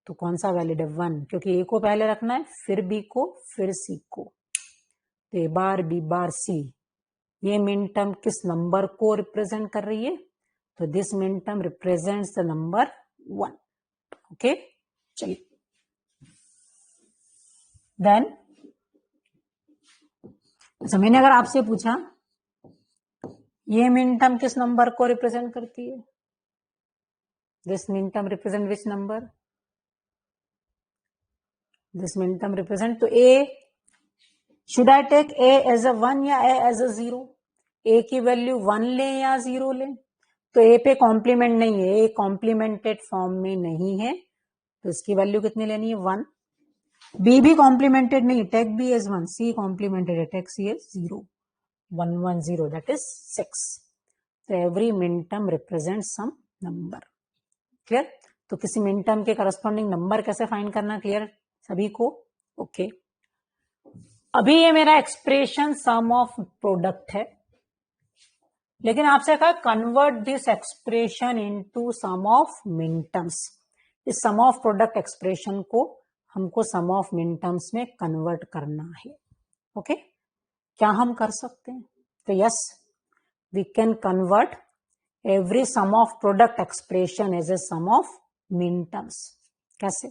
तो कौन सा वैलिड है? 1, क्योंकि ए को पहले रखना है, फिर बी को, फिर सी को. तो A bar B bar C ये मिन टर्म किस नंबर को रिप्रेजेंट कर रही है? तो this min term represents the number 1. Okay, चलिए देन अच्छा, मैंने अगर आपसे पूछा ये मिन टर्म किस नंबर को रिप्रेजेंट करती है? This min term represent which number? This min term represent, तो A, should I take A as a 1 या ए एज अ 0? ए की वैल्यू 1 ले या 0 ले? तो ए पे कॉम्प्लीमेंट नहीं है, ए कॉम्प्लीमेंटेड फॉर्म में नहीं है, तो इसकी वैल्यू कितनी लेनी है? 1. बी भी कॉम्प्लीमेंटेड नहीं, टेक बी एज 1. सी कॉम्प्लीमेंटेड है, take C as 0. 1 1 0, that is 6. So every minterm represents some number. Clear? तो किसी मिनटर्म के करस्पॉन्डिंग नंबर कैसे फाइंड करना, क्लियर सभी को? ओके, अभी ये मेरा एक्सप्रेशन सम ऑफ प्रोडक्ट है, लेकिन आपसे कहा convert this expression into sum of minterms. इस सम ऑफ प्रोडक्ट एक्सप्रेशन को हमको सम ऑफ मिनटर्म्स में कन्वर्ट करना है. ओके, क्या हम कर सकते हैं? तो yes, we can convert every sum of product expression as a sum of minterms. कैसे?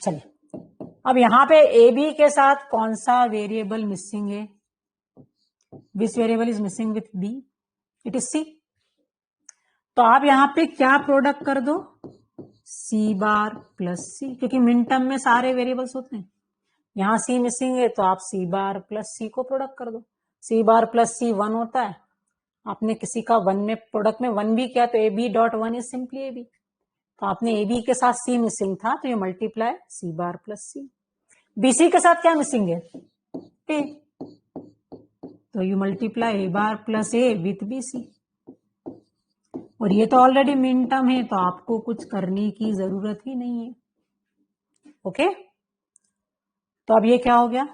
चलिए, अब यहां पे ए बी के साथ कौन सा वेरिएबल मिसिंग है? Which variable is missing with B? It is C. तो आप यहां पे क्या प्रोडक्ट कर दो? सी बार प्लस सी, क्योंकि मिनटर्म में सारे वेरिएबल्स होते हैं. यहां सी मिसिंग है, तो आप सी बार प्लस सी को प्रोडक्ट कर दो. सी बार प्लस सी 1 होता है. आपने किसी का 1 में प्रोडक्ट में 1 भी किया, तो A B dot 1 is simply A B. तो आपने ए बी के साथ सी मिसिंग था, तो ये मल्टीप्लाई सी बार प्लस सी. बीसी के साथ क्या मिसिंग है? ए. तो you multiply A bar plus A with BC. और ये तो ऑलरेडी मिन टर्म है, तो आपको कुछ करने की जरूरत ही नहीं है. ओके, तो अब ये क्या हो गया?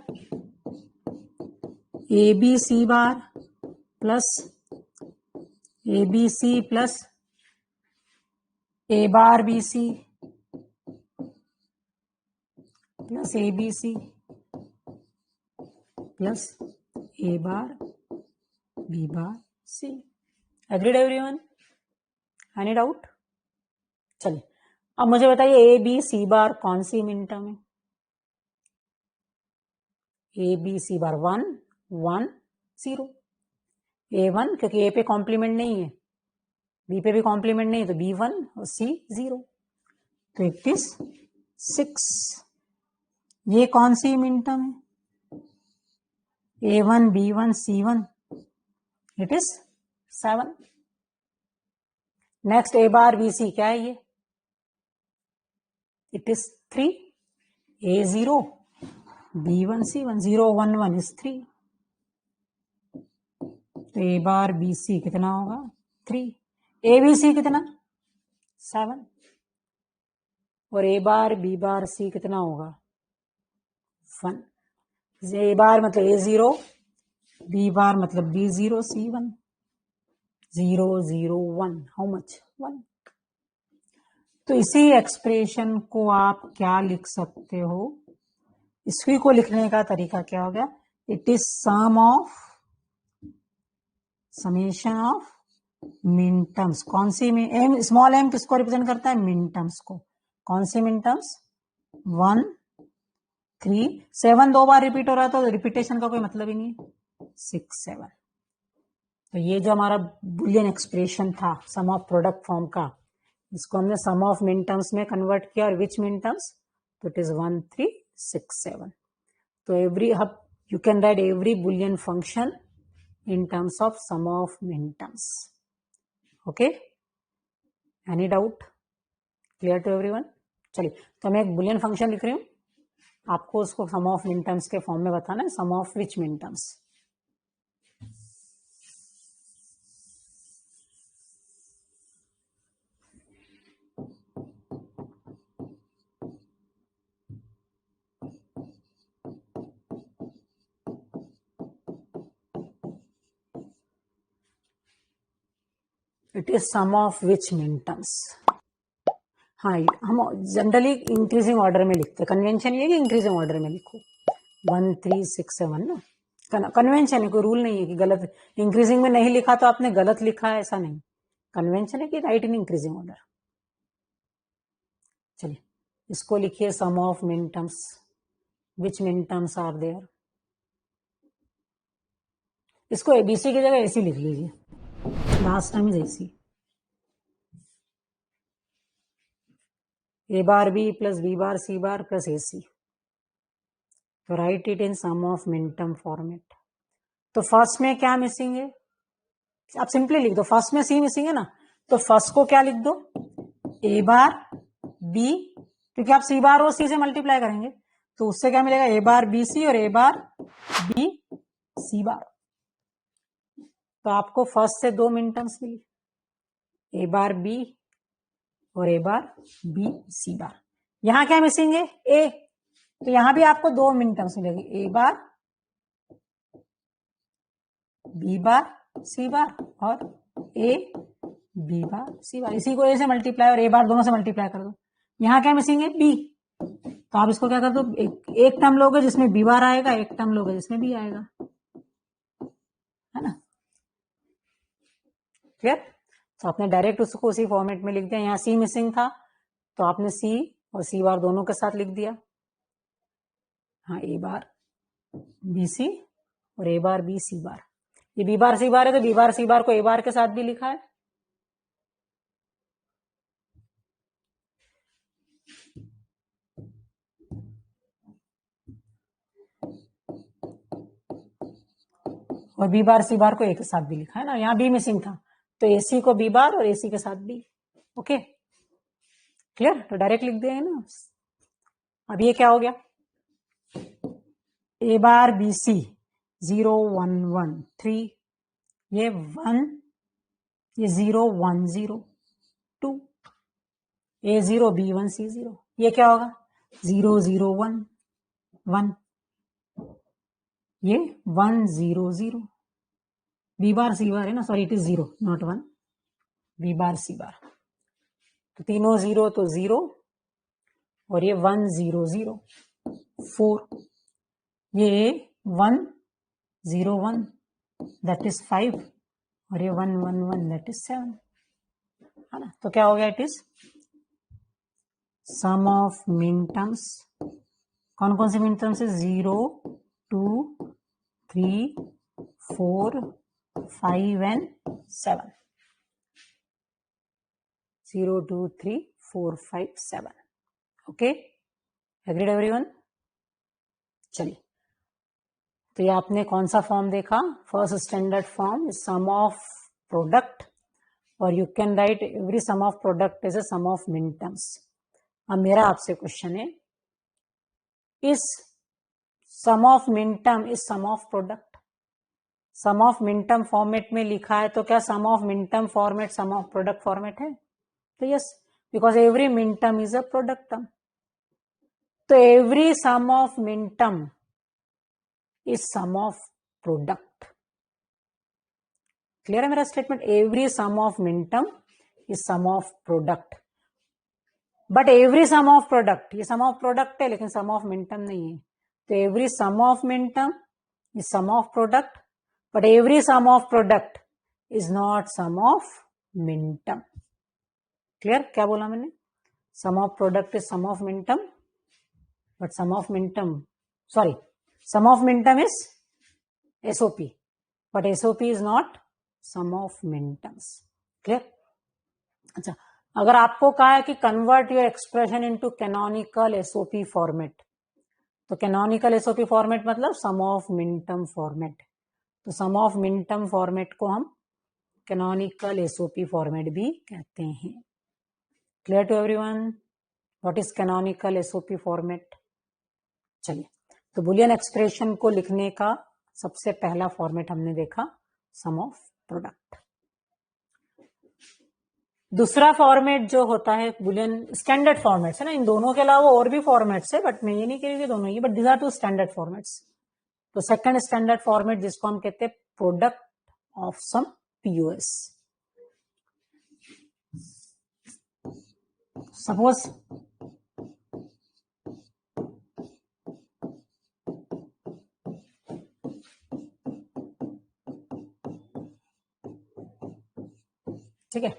ए बी सी बार प्लस ए बी सी प्लस ए बार बी सी प्लस ए बी सी प्लस ए bar B bar C. Agreed everyone? Any doubt? चलिए, अब मुझे बताइए ए बी सी बार कौन सी मिनटर्म है? ए बी सी बार 1 1 0. A1 क्योंकि ए पे कॉम्प्लीमेंट नहीं है, बी पे भी कॉम्प्लीमेंट नहीं है, तो B1 और C 0. तो इट इज 6. ये कौन सी मिनटर्म है? A1 B1 C1, it is 7. Next A bar B C क्या है ये? It is 3. A0 B1 C1, 0 1 1 is 3. तो ए बार बी सी कितना होगा? 3. ए बी सी कितना? 7. और ए बार बी बार सी कितना होगा? 1. ए बार मतलब A0, बी बार मतलब B0 C1. 0 0 1, how much? 1. तो इसी एक्सप्रेशन को आप क्या लिख सकते हो? इसी को लिखने का तरीका क्या हो गया? It is sum of summation of minterms. कौन सी में? एम, स्मॉल एम किसको रिप्रेजेंट करता है? मिनटर्म्स को. कौन सी मिनटर्म्स? 1 3 7 दो बार रिपीट हो रहा था, तो रिपीटेशन का कोई मतलब ही नहीं. 6 7. तो ये जो हमारा बुलियन एक्सप्रेशन था सम ऑफ प्रोडक्ट फॉर्म का, इसको हमने सम ऑफ मिनटर्म्स में कन्वर्ट किया. और विच मिनटर्म्स? तो इट इज 1 3 6 7. तो every you can write every Boolean function in terms of sum of minterms. Okay, any doubt? Clear to everyone? चलिए, तो मैं एक बुलियन फंक्शन लिख रही हूं, आपको उसको सम ऑफ मिनटर्म्स के फॉर्म में बताना है. Sum of which minterms? It is sum of which minterms. हाँ, हम जनरली इंक्रीजिंग ऑर्डर में लिखते हैं. कन्वेंशन ये कि इंक्रीजिंग ऑर्डर में लिखो. 1 3 6 7 ना. कन्वेंशन है, कोई रूल नहीं है कि गलत इंक्रीजिंग में नहीं लिखा तो आपने गलत लिखा है, ऐसा नहीं। कन्वेंशन है कि राइट इन इंक्रीजिंग ऑर्डर। चलिए इसको लिखिए सम ऑफ मिन terms, which min terms are there. इसको एबीसी की जगह एसी लिख लीजिए, last time is AC. A bar B plus B bar C bar plus AC, तो write it in sum of min term format. तो फर्स्ट में क्या मिसिंग है, आप सिंपली लिख दो, फर्स्ट में सी मिसिंग है ना, तो फर्स्ट को क्या लिख दो, ए बार बी, क्योंकि आप सी बार और सी से मल्टीप्लाई करेंगे तो उससे क्या मिलेगा, ए बार बी सी और A bar B C bar. तो आपको फर्स्ट से 2 मिन टर्म्स मिली, ए बार बी और A bar B C bar. यहां क्या मिसिंग है, ए, तो यहां भी आपको 2 मिन टर्म्स मिलेगी, ए बार बी बार सी बार और ए बी बार सी बार। इसी को ए से मल्टीप्लाई और ए बार दोनों से मल्टीप्लाई कर दो। यहां क्या मिसिंग है, बी, तो आप इसको क्या कर दो, एक टर्म लोगे जिसमें बी बार आएगा, एक टर्म लोगे जिसमें बी आएगा, है ना, क्लियर। तो आपने डायरेक्ट उसको उसी फॉर्मेट में लिख दिया। यहाँ सी मिसिंग था तो आपने सी और सी बार दोनों के साथ लिख दिया। हाँ, ए बार बी सी और ए बार बी सी बार। ये बी बार सी बार है तो बी बार सी बार को ए बार के साथ भी लिखा है। और बी बार सी बार को ए के साथ भी लिखा है ना। यहाँ बी मिसिंग था तो एसी को बी बार और एसी के साथ बी। ओके क्लियर, तो डायरेक्ट लिख दिया है ना। अब ये क्या हो गया, ए बार बी सी 0 1 1 3, ये 1, ये 0 1 0 2, ए 0 बी 1 सी 0, ये क्या होगा 0 0 1 1, ये 1 0 0, बी बार सी बार है ना, sorry it is 0 not 1, B bar C bar, तो तीनों 0 तो 0 और ये 1 0 0 4, ये 1 0 1 दैट इज 5 और ये 1 1 1 दैट इज 7, है ना। तो क्या हो गया, इट इज सम ऑफ मिन टर्म्स। कौन कौन से मिन टर्म्स है, 0 2 3 4 5 एंड 7, 0 2 3 4 5 7। Okay agreed everyone. चलिए तो ये आपने कौन सा फॉर्म देखा, first standard form, sum of product, और you can write every sum of product is a sum of मिन टर्म्स। अब मेरा आपसे क्वेश्चन है, इस sum of min term is sum of product. Sum of min term format में लिखा है तो क्या sum of min term format sum of product format है, तो yes, because every min term is a product term. तो every sum of min term is sum of product. Clear है मेरा statement, every sum of min term is sum of product, but every sum of product, ये सम ऑफ प्रोडक्ट है लेकिन सम ऑफ मिन टर्म नहीं है, तो every sum of min term is sum of product, but every sum of product is not sum of मिन टर्म। क्लियर, क्या बोला मैंने, sum of product is sum of मिन term, but sum of min term, sorry, sum of min term is SOP, but SOP is not sum of min terms. Clear? अच्छा, अगर आपको कहा है कि convert your expression into canonical SOP format, तो कैनोनिकल एसओपी फॉर्मेट मतलब sum of min term format, तो sum of min term format को हम कैनोनिकल एसओपी फॉर्मेट भी कहते हैं। Clear to everyone, what is canonical SOP format. चलिए, तो बुलियन एक्सप्रेशन को लिखने का सबसे पहला फॉर्मेट हमने देखा सम ऑफ प्रोडक्ट। दूसरा फॉर्मेट जो होता है बुलियन स्टैंडर्ड फॉर्मेट्स है ना, इन दोनों के अलावा और भी फॉर्मेट्स है, बट मैं ये नहीं कह रही दोनों ही, but these are two standard formats. तो सेकंड स्टैंडर्ड फॉर्मेट जिसको हम कहते हैं product of sum POS. Suppose ठीक है।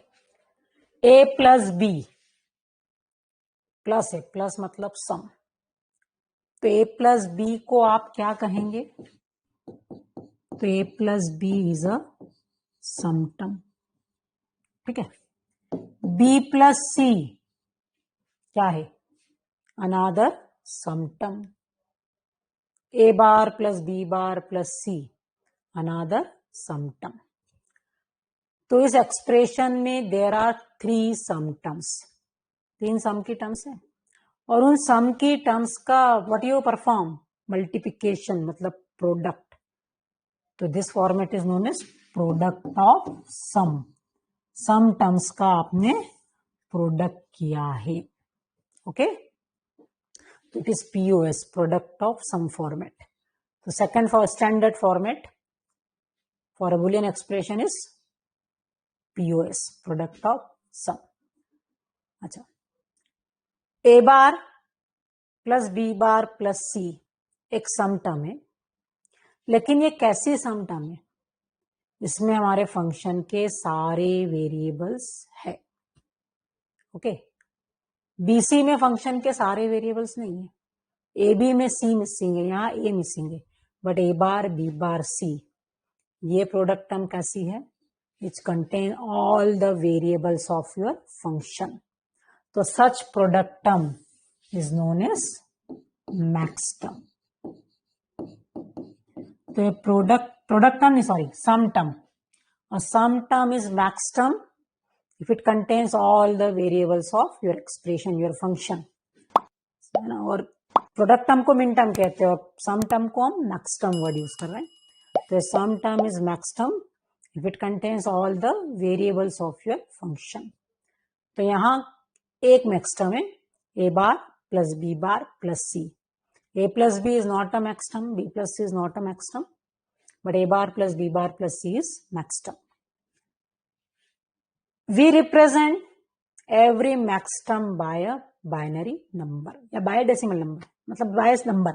ए प्लस बी प्लस है, प्लस मतलब सम, तो ए प्लस बी को आप क्या कहेंगे? तो A plus B is a sum term. ठीक है। बी प्लस सी क्या है? Another sum term. ए bar plus B bar plus C another sum term. तो इस एक्सप्रेशन में there are 3 sum terms, 3 sum की टर्म्स है, और उन सम की टर्म्स का व्हाट यू परफॉर्म? मल्टीप्लिकेशन, मतलब प्रोडक्ट। तो this format is known as product of sum. Sum terms का आपने प्रोडक्ट किया है। ओके, तो it is POS, product of sum format. तो second for standard format for a Boolean expression is POS, product of sum. अच्छा, A bar plus B bar plus C एक सम टर्म है, लेकिन ये कैसी सम टर्म है? इसमें हमारे फंक्शन के सारे वेरिएबल्स है। ओके, बीसी में फंक्शन के सारे वेरिएबल्स नहीं है, ए बी में सी मिसिंग है, यहां ए मिसिंग है, but A bar B bar C ये प्रोडक्ट टर्म कैसी है? It's contain all the variables of your function. तो such product term is known as max term. तो प्रोडक्ट टर्म नहीं, sorry, sum term. A sum term is max term if it contains all the variables of your expression, your function, है ना। और प्रोडक्ट टर्म को मिन टर्म कहते हैं और सम टर्म को हम मैक्स टर्म वर्ड यूज कर रहे हैं। तो sum term is max term if it contains all the variables of your function. तो यहां एक मैक्स टर्म है, A bar plus B bar plus C. A plus B is not a max term, B plus C is not a max term, but a bar plus b bar plus c is max term. We represent every max term by a binary number या by a decimal number, मतलब by a number.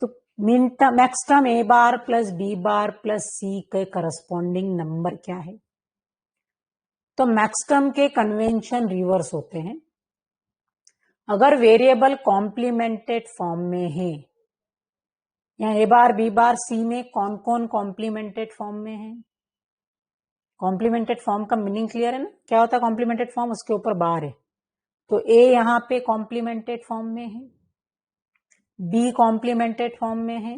तो min term max term a bar plus b bar plus c के करस्पॉन्डिंग नंबर क्या है? तो मैक्स टर्म के कन्वेंशन रिवर्स होते हैं। अगर वेरिएबल कॉम्प्लीमेंटेड फॉर्म में है, यहाँ ए बार बी बार सी में कौन कौन कॉम्प्लीमेंटेड फॉर्म में है? कॉम्प्लीमेंटेड फॉर्म का मीनिंग क्लियर है ना? क्या होता है कॉम्प्लीमेंटेड फॉर्म? उसके ऊपर बार है, तो ए यहां पे कॉम्प्लीमेंटेड फॉर्म में है, बी कॉम्प्लीमेंटेड फॉर्म में है,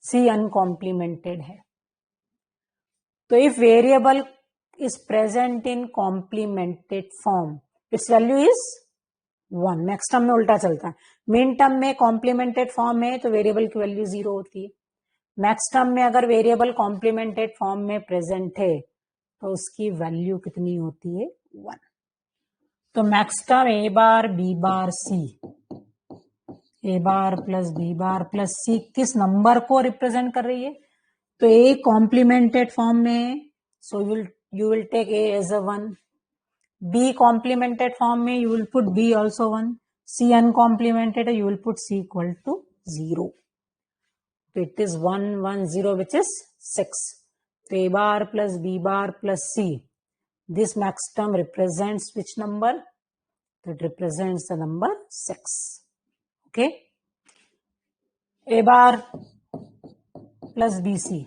सी अनकॉम्प्लीमेंटेड है। तो if variable is present in complimented form it's value is 1। Max term में उल्टा चलता है, मिन टर्म में कॉम्प्लीमेंटेड फॉर्म है तो वेरिएबल की वैल्यू 0 होती है। मैक्स टर्म में अगर वेरिएबल कॉम्प्लीमेंटेड फॉर्म में प्रेजेंट है तो उसकी वैल्यू कितनी होती है? 1। तो max term A bar B bar c, A bar plus B bar plus सी किस नंबर को रिप्रेजेंट कर रही है? तो ए कॉम्प्लीमेंटेड फॉर्म में है, so you will take A as a 1। B complemented form में you will put B also 1। C uncomplemented है, you will put C equal to 0। तो इट इज 1 1 0 विच इज 6। तो A bar plus B bar plus C, this max term represents which number? It represents the number 6. Okay, a bar plus bc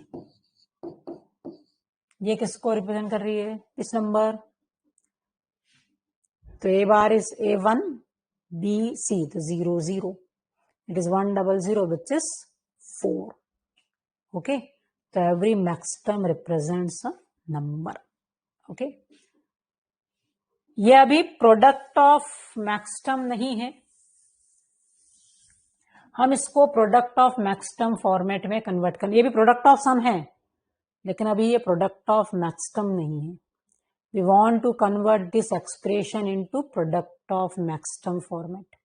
ये किसको रिप्रेजेंट कर रही है? इस नंबर। तो a bar is a1 b c, तो 0 0, it is 1 0 0 which is 4. Okay, तो every max term represents a number. Okay, ये अभी प्रोडक्ट ऑफ मैक्स टर्म नहीं है, हम इसको product of max term format में कन्वर्ट करें। ये भी प्रोडक्ट ऑफ सम है, लेकिन अभी ये प्रोडक्ट ऑफ मैक्स टर्म नहीं है। We want to convert this expression into product of max term format.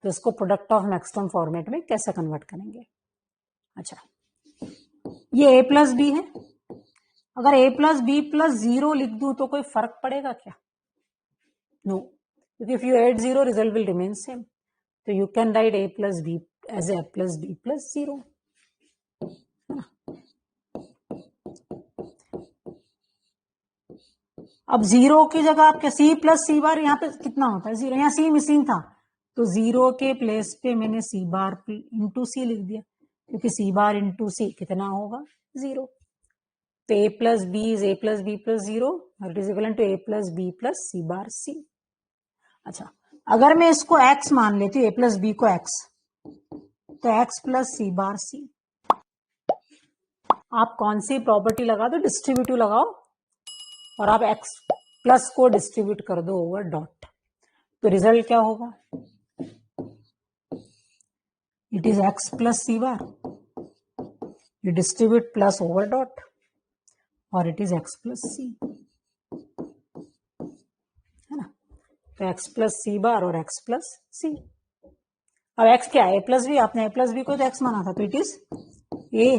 तो इसको product of max term format में कैसे कन्वर्ट करेंगे? अच्छा, ये a प्लस बी है, अगर a प्लस बी प्लस 0 लिख दूं तो कोई फर्क पड़ेगा क्या? नो, क्योंकि if you add 0 result will remain same. तो you can write a plus B as a plus B plus 0। अब जीरो की जगह आपके सी प्लस सी बार, यहाँ पे कितना होता है जीरो, यहाँ सी मिसिंग था तो जीरो के प्लेस पे मैंने सी बार इंटू सी लिख दिया, क्योंकि सी बार इंटू सी कितना होगा जीरो। तो a plus B is a plus B plus zero और it is equal to a plus B plus C bar C. अच्छा, अगर मैं इसको x मान लेती हूँ, a प्लस बी को x, तो x प्लस सी बार सी। आप कौन सी प्रॉपर्टी लगा दो, डिस्ट्रीब्यूटिव लगाओ और आप x प्लस को डिस्ट्रीब्यूट कर दो ओवर डॉट, तो रिजल्ट क्या होगा, it is x plus C bar, you distribute plus over dot और it is x plus c, है ना। तो x plus c बार और x plus c। अब x क्या है, a plus b, आपने a plus b को तो x माना था, तो it is a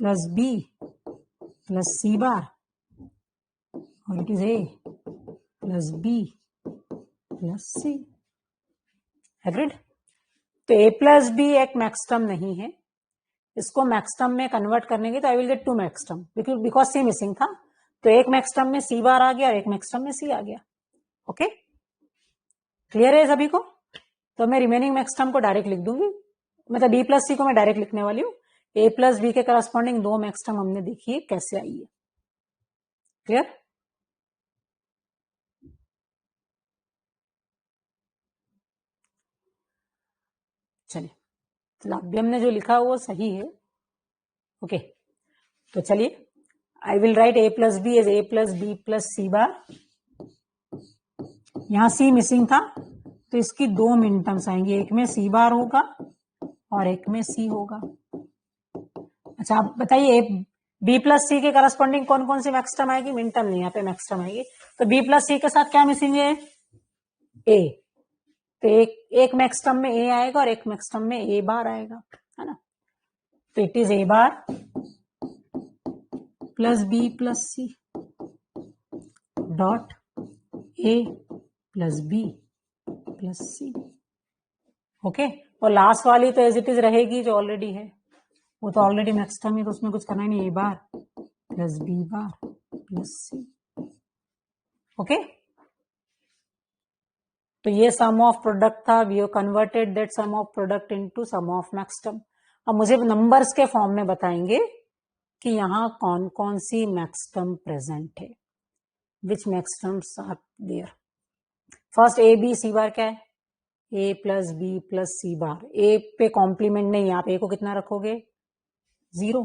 plus b plus c बार और it is a plus b plus c। Agreed. तो a plus b एक मैक्स टर्म नहीं है, इसको मैक्स टर्म में कन्वर्ट करने के तो I will get two max term, because C missing था, तो एक मैक्स टर्म में सी बार आ गया और एक मैक्स टर्म में सी आ गया। ओके, क्लियर है सभी को। तो मैं रिमेनिंग मैक्स टर्म को डायरेक्ट लिख दूंगी, मतलब बी प्लस सी को मैं डायरेक्ट लिखने वाली हूँ। ए प्लस बी के करस्पॉन्डिंग दो मैक्स टर्म हमने देखी है कैसे आई है। क्लियर। चलिए, तो अभी हमने जो लिखा वो सही है। ओके, तो चलिए, I will write A plus B as A plus B plus C bar. यहां सी मिसिंग था तो इसकी दो मिन टर्म्स आएंगी, एक में सी बार होगा और एक में सी होगा। अच्छा, आप बताइए बी प्लस सी के करस्पॉन्डिंग कौन कौन सी मैक्स टर्म आएगी, मिन टर्म नहीं, यहाँ पे मैक्स टर्म आएगी। तो बी प्लस सी के साथ क्या मिसिंग है, ए, तो एक मैक्स टर्म में ए आएगा और एक मैक्स टर्म में ए बार आएगा, है ना। तो it is A bar plus B plus C dot A plus B plus C. Okay, और लास्ट वाली तो एज इट इज रहेगी जो ऑलरेडी है, वो तो ऑलरेडी मैक्स टर्म है, तो उसमें कुछ करना ही नहीं, A bar plus B bar plus C. Okay, तो ये सम ऑफ प्रोडक्ट था, we have converted that sum of product into sum of max term. अब मुझे नंबर्स के फॉर्म में बताएंगे कि यहां कौन कौन सी मैक्स टर्म प्रेजेंट है, which max terms are there. First A B C bar क्या है, A plus B plus C bar. A पे कॉम्प्लीमेंट नहीं, आप ए को कितना रखोगे, zero,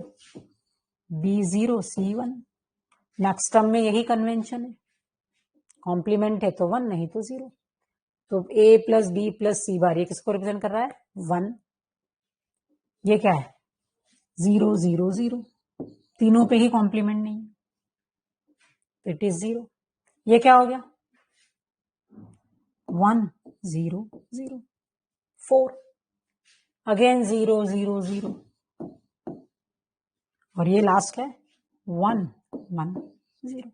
B zero C one. Max term में यही कन्वेंशन है, कॉम्प्लीमेंट है तो वन, नहीं तो जीरो। तो ए प्लस बी प्लस सी बार ये किसको रिप्रेजेंट कर रहा है, वन। ये क्या है, जीरो जीरो जीरो, तीनों पे ही कॉम्प्लीमेंट नहीं, तो इट इज जीरो। ये क्या हो गया, one zero zero, four, again zero zero zero, और ये लास्ट है वन वन जीरो।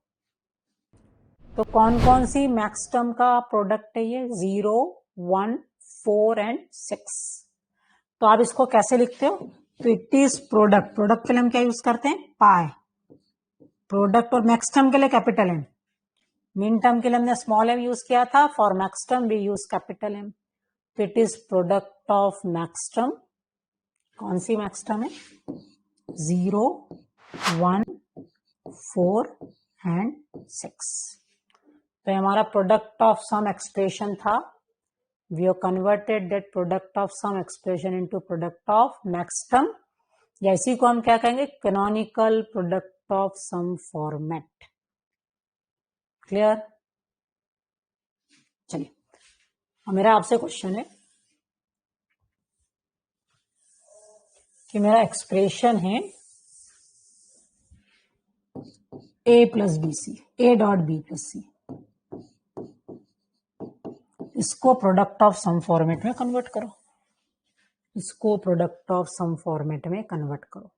तो कौन कौन सी मैक्स टर्म का प्रोडक्ट है ये, zero one four and six. तो आप इसको कैसे लिखते हो, तो इट इज प्रोडक्ट, प्रोडक्ट के लिए हम क्या यूज करते हैं, पाई, प्रोडक्ट, और मैक्स टर्म के लिए कैपिटल एम, मिन टर्म के लिए हमने स्मॉल एम यूज किया था, for max term we use capital M. तो it is product of max term, कौन सी मैक्स टर्म है, zero one four and six. तो हमारा प्रोडक्ट ऑफ सम एक्सप्रेशन था, we have converted that product of sum expression into product of max term, या इसी को हम क्या कहेंगे, canonical product of sum format. Clear. चलिए, मेरा आपसे क्वेश्चन है कि मेरा एक्सप्रेशन है A plus B C, A dot B plus C, इसको प्रोडक्ट ऑफ सम फॉर्मेट में कन्वर्ट करो, इसको प्रोडक्ट ऑफ सम फॉर्मेट में कन्वर्ट करो,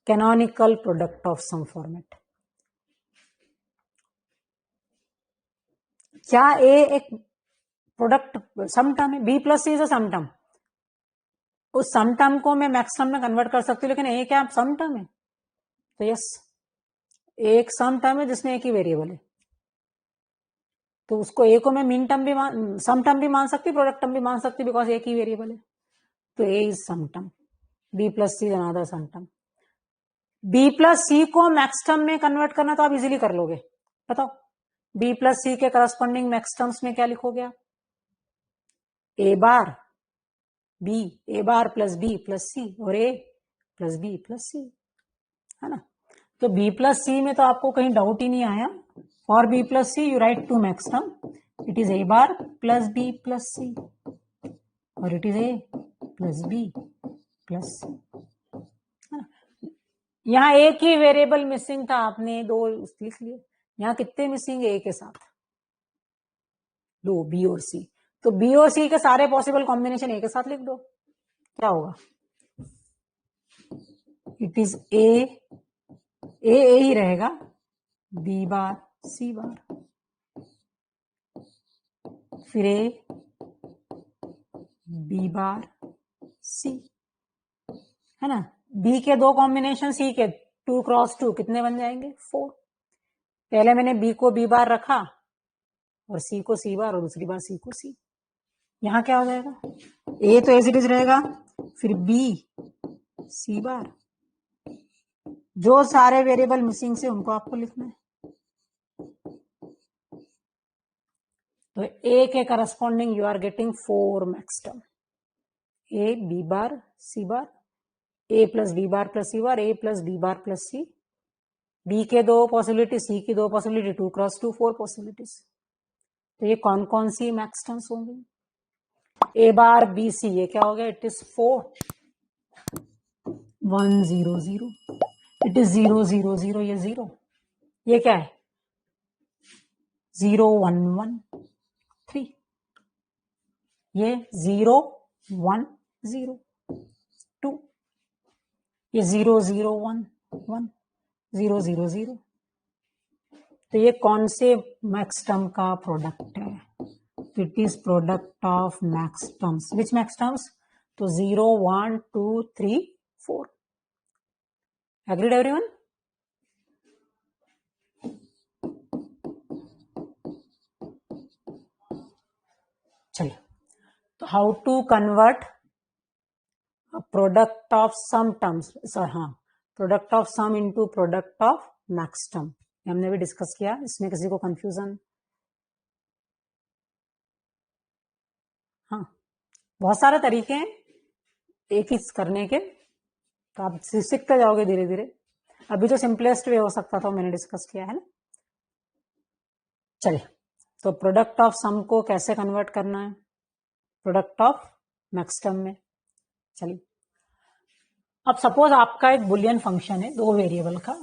canonical product of sum format. क्या ए एक प्रोडक्ट सम टर्म है, B plus C is a sum term, उस सम टर्म को मैं मैक्स टर्म में कन्वर्ट कर सकती हूँ, लेकिन ए क्या सम टर्म है, तो यस एक सम टर्म है जिसमें एक ही वेरिएबल है, तो उसको ए को मैं मीन टर्म भी सम टर्म भी मान सकती, प्रोडक्ट टर्म भी मान सकती, बिकॉज एक ही वेरिएबल है। तो A is sum term, B plus C another sum term. B plus C को मैक्स टर्म में कन्वर्ट करना तो आप इजीली कर लोगे। बताओ बी प्लस सी के करस्पॉन्डिंग मैक्स टर्म्स में क्या लिखोगे आप? ए bar B, A bar plus B plus C और A plus B plus C, है ना। तो बी प्लस सी में तो आपको कहीं डाउट ही नहीं आया। For B plus C you write to max term, it is A bar plus B plus C और it is A plus B plus C, है ना। यहां एक ही वेरिएबल मिसिंग था, आपने दो लिख लिए। यहां कितने मिसिंग है? ए के साथ दो, बी और सी। तो बी और सी के सारे पॉसिबल कॉम्बिनेशन ए के साथ लिख दो, क्या होगा? इट इज ए ही रहेगा, बी बार सी बार, फिर ए बी बार सी, है ना। बी के दो कॉम्बिनेशन सी के, 2 क्रॉस 2 कितने बन जाएंगे? 4। पहले मैंने बी को बी बार रखा और सी को सी बार और दूसरी बार सी को सी। यहां क्या हो जाएगा? ए तो एज इट इज रहेगा, फिर बी सी बार, जो सारे वेरिएबल मिसिंग से उनको आपको लिखना है। तो ए के corresponding you are getting 4 maxterm, A B bar C bar, A plus B bar plus C bar, A plus B bar plus C. B के दो पॉसिबिलिटी, सी की दो पॉसिबिलिटी, 2 क्रॉस 2 4 पॉसिबिलिटीज। तो ये कौन कौन सी मैक्स टर्म्स होंगी? ए बार बी सी, ये क्या हो गया? इट इज 4 1 0 0, इट इज 0 0 0, ये 0, ये क्या है? 0 1 1 3, ये 0 1 0 2, ये 0 0 1 1 0 0 0। तो ये कौन से मैक्स टर्म का प्रोडक्ट है? It is product of max terms. Which max terms? तो 0 1 2 3 4। Agreed everyone? चलिए, तो how to convert product of sum terms, हाँ, product of sum into product of max term, हमने भी डिस्कस किया। इसमें किसी को कंफ्यूजन? हाँ, बहुत सारे तरीके हैं एक ही करने के, तो आप सीखते जाओगे धीरे धीरे। अभी जो सिंपलेस्ट वे हो सकता था मैंने डिस्कस किया है ना। चलिए, तो प्रोडक्ट ऑफ सम को कैसे कन्वर्ट करना है प्रोडक्ट ऑफ मैक्स टर्म में? चलिए, अब सपोज आपका एक बुलियन फंक्शन है, दो वेरिएबल का।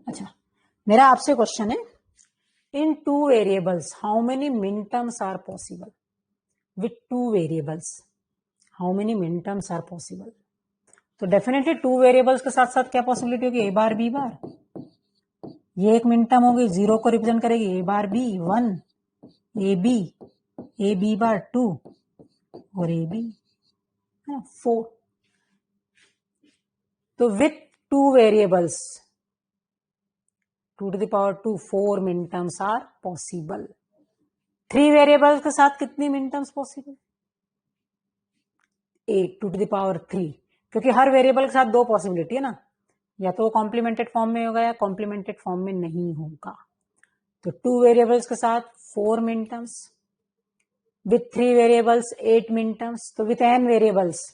अच्छा, मेरा आपसे क्वेश्चन है, in two variables how many मिन terms are possible? With two variables how many मिन टर्म्स आर पॉसिबल? तो डेफिनेटली टू वेरिएबल्स के साथ साथ क्या पॉसिबिलिटी होगी? ए बार बी बार, ये एक मिन टर्म होगी, 0 को रिप्रेजेंट करेगी, ए bar b 1, A B bar 2 और ए बी 4। तो with two variables 2 to the power 2 4 मिन टर्म्स आर पॉसिबल। 3 वेरिएबल्स के साथ कितनी मिन terms possible? 8 2 to the power 3, क्योंकि हर वेरिएबल के साथ दो पॉसिबिलिटी है ना, या तो कॉम्प्लीमेंटेड फॉर्म में होगा या कॉम्प्लीमेंटेड फॉर्म में नहीं होगा। तो 2 वेरिएबल्स के साथ 4 मिन terms, with 3 variables 8 min terms. तो with n variables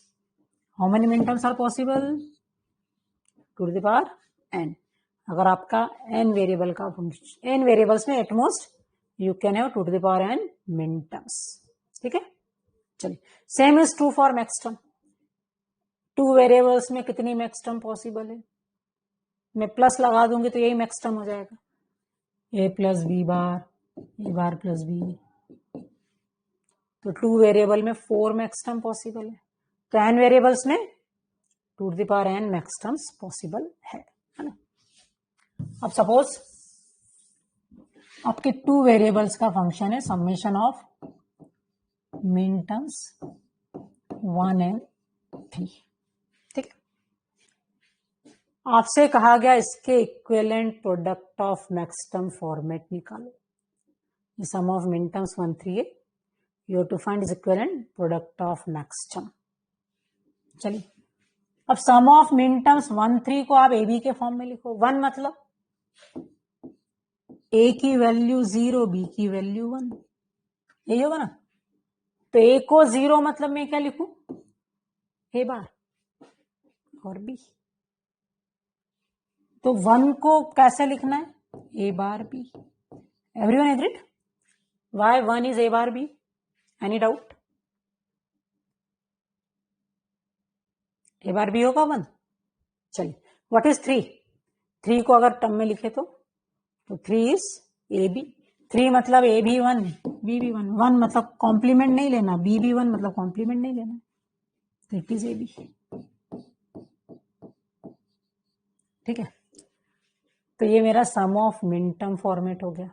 how many मिन terms are possible? 2 to the power n। अगर आपका n वेरिएबल का फंक्शन, n वेरिएबल्स में at most you can have 2 to the power n मिन टर्म्स। ठीक है, चलिए, same is true for max term. 2 variables में कितनी मैक्स टर्म पॉसिबल है? मैं प्लस लगा दूंगी तो यही मैक्स टर्म हो जाएगा, A plus B bar, A bar plus B. तो 2 वेरिएबल में 4 मैक्स टर्म पॉसिबल है, तो n वेरिएबल्स में 2 to the power n maxterms possible है ना। अब सपोज आपके टू वेरिएबल्स का फंक्शन है समेशन ऑफ मिन टर्म्स 1 एंड 3। ठीक है, आपसे कहा गया इसके equivalent product of maxterm format निकालो। सम ऑफ मिन टर्म्स 1 3 है, you have to find is equivalent product of maxterm. चलिए, अब सम ऑफ मिन टर्म्स 1 3 को आप ए बी के फॉर्म में लिखो। 1 मतलब ए की वैल्यू 0, बी की वैल्यू 1, यही होगा ना। तो ए को 0 मतलब मैं क्या लिखूं, ए बार, और बी। तो 1 को कैसे लिखना है, A bar B. Everyone agreed? Why 1 is A bar B? Any doubt? A bar B होगा 1। चलिए, व्हाट इज 3? 3 को अगर टर्म में लिखे तो 3 इज ए बी। 3 मतलब ए भी 1 बी भी 1। 1 मतलब कॉम्प्लीमेंट नहीं लेना, बी भी 1 मतलब कॉम्प्लीमेंट नहीं लेना, तो इट इज ए बी। ठीक है, तो ये मेरा sum of min term format हो गया,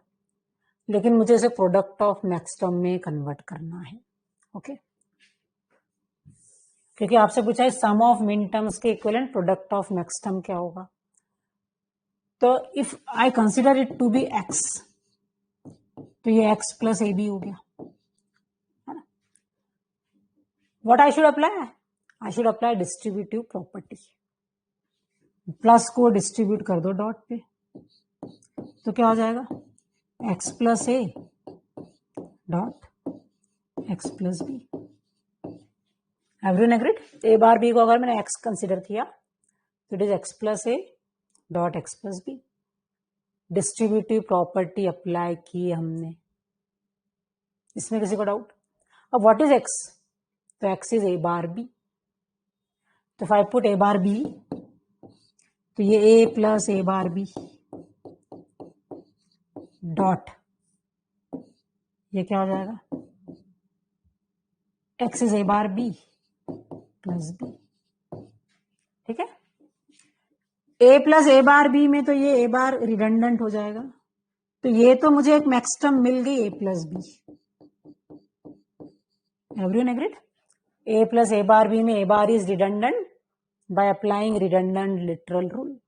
लेकिन मुझे इसे प्रोडक्ट ऑफ मैक्सटर्म में कन्वर्ट करना है। ओके, क्योंकि आपसे पूछा है सम ऑफ मिन टर्म्स के इक्विवेलेंट प्रोडक्ट ऑफ मैक्सटर्म क्या होगा। तो if I consider it to be X, तो ये एक्स प्लस ए बी हो गया, है ना। What I should apply? I should apply distributive property. Plus को डिस्ट्रीब्यूट कर दो डॉट पे, तो क्या हो जाएगा, X plus A dot x plus B. Everyone agreed? A bar B को अगर मैंने एक्स कंसिडर किया तो it is X plus A dot x plus B. Distributive property apply की हमने, इसमें किसी को डाउट? अब व्हाट इज एक्स? तो X is A bar B. तो if I put A bar B, तो ये A plus A bar B dot, ये क्या हो जाएगा, X is A bar B plus B. ठीक है, A plus A bar B में तो ये ए बार रिडंडेंट हो जाएगा, तो ये तो मुझे एक मैक्सटर्म मिल गई A plus B. Everyone agreed? A plus A bar B में A bar is redundant by applying redundant literal rule.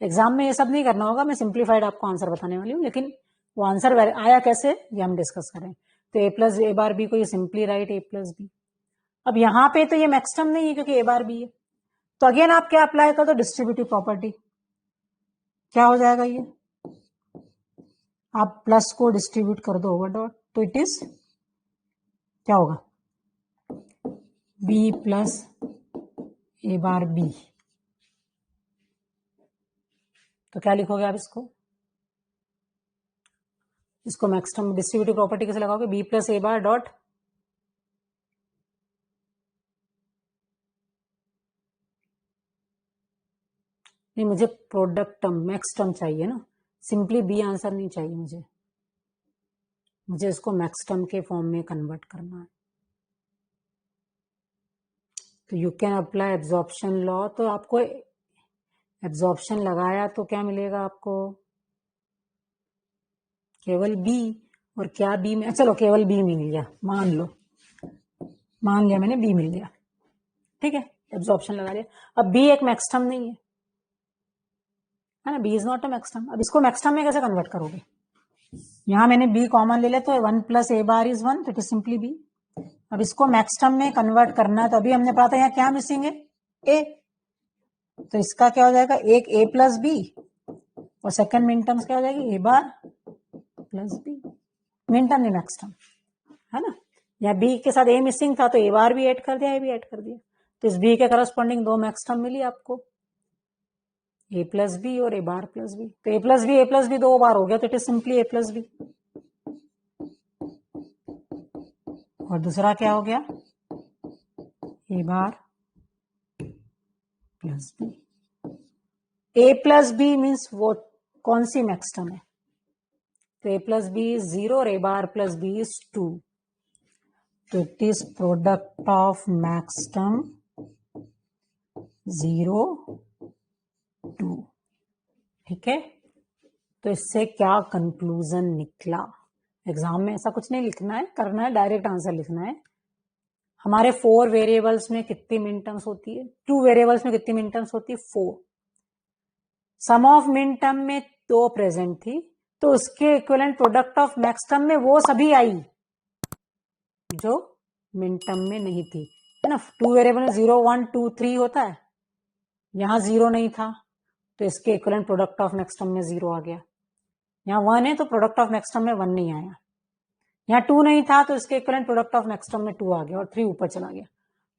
Exam में ये सब नहीं करना होगा, मैं सिंप्लीफाइड आपको आंसर बताने वाली हूँ, लेकिन वो आंसर आया कैसे ये हम डिस्कस करें। तो A plus A bar B को ये simply write A plus B. अब यहां पे तो ये मैक्सटर्म नहीं है क्योंकि ए बार बी है, तो अगेन आप क्या अप्लाई कर दो, डिस्ट्रीब्यूटिव प्रॉपर्टी। क्या हो जाएगा ये, आप प्लस को डिस्ट्रीब्यूट कर दो ओवर डॉट, तो इट इज क्या होगा, बी प्लस ए बार बी। तो क्या लिखोगे आप इसको मैक्सटर्म डिस्ट्रीब्यूटिव प्रॉपर्टी कैसे लगाओगे, बी प्लस ए बार डॉट नहीं, मुझे प्रोडक्ट टर्म मैक्सटर्म चाहिए ना, सिंपली बी आंसर नहीं चाहिए मुझे इसको मैक्सटर्म के फॉर्म में कन्वर्ट करना है। तो you can apply absorption law. तो आपको एब्जॉर्प्शन लगाया तो क्या मिलेगा आपको, केवल बी। और क्या बी में, चलो केवल बी मिल गया, मान लिया मैंने बी मिल गया। ठीक है, एब्जॉर्प्शन लगा लिया। अब बी एक मैक्सटर्म नहीं है ना, B is not a maxterm. अब इसको मैक्सटर्म में कैसे कन्वर्ट करोगे, यहां मैंने बी कॉमन ले लिया, तो 1 प्लस ए बार इज 1, तो इट इज सिंपली बी। अब इसको मैक्सटर्म में कन्वर्ट करना है, तो अभी हमने पता यहाँ क्या मिसिंग है, ए। तो इसका क्या हो जाएगा, एक ए प्लस बी, और सेकंड मिन टर्म्स क्या हो जाएगी, ए bar plus B. Min term नहीं मैक्सटर्म, है ना। या बी के साथ ए मिसिंग था, तो ए बार भी ऐड कर दिया, ए भी ऐड कर दिया, तो इस बी के करस्पॉन्डिंग दो मैक्सटर्म मिली आपको, ए प्लस बी और ए बार प्लस बी। तो ए प्लस बी 2 बार हो गया, तो it is simply A plus B. और दूसरा क्या हो गया, A bar plus B. A plus B means वो कौन सी मैक्सटर्म है, तो ए प्लस बी इज 0 और A bar plus B is 2, तो it is product of maxterm 0 2। ठीक है, तो इससे क्या कंक्लूजन निकला? एग्जाम में ऐसा कुछ नहीं लिखना है, करना है डायरेक्ट आंसर लिखना है। हमारे 4 वेरिएबल्स में कितनी मिन टर्म्स होती है? 2 वेरिएबल्स में कितनी मिन टर्म्स होती है? 4। सम ऑफ मिन टर्म में 2 प्रेजेंट थी, तो उसके equivalent product of max term में वो सभी आई जो मिन टर्म में नहीं थी, है ना। 2 वेरिएबल में 0 1 2 3 होता है, यहां 0 नहीं था तो इसके equivalent product of max term में 0 आ गया। यहाँ 1 है तो प्रोडक्ट ऑफ मैक्स टर्म में 1 नहीं आया। यहाँ 2 नहीं था तो इसके equivalent product of max term में 2 आ गया और 3 ऊपर चला गया।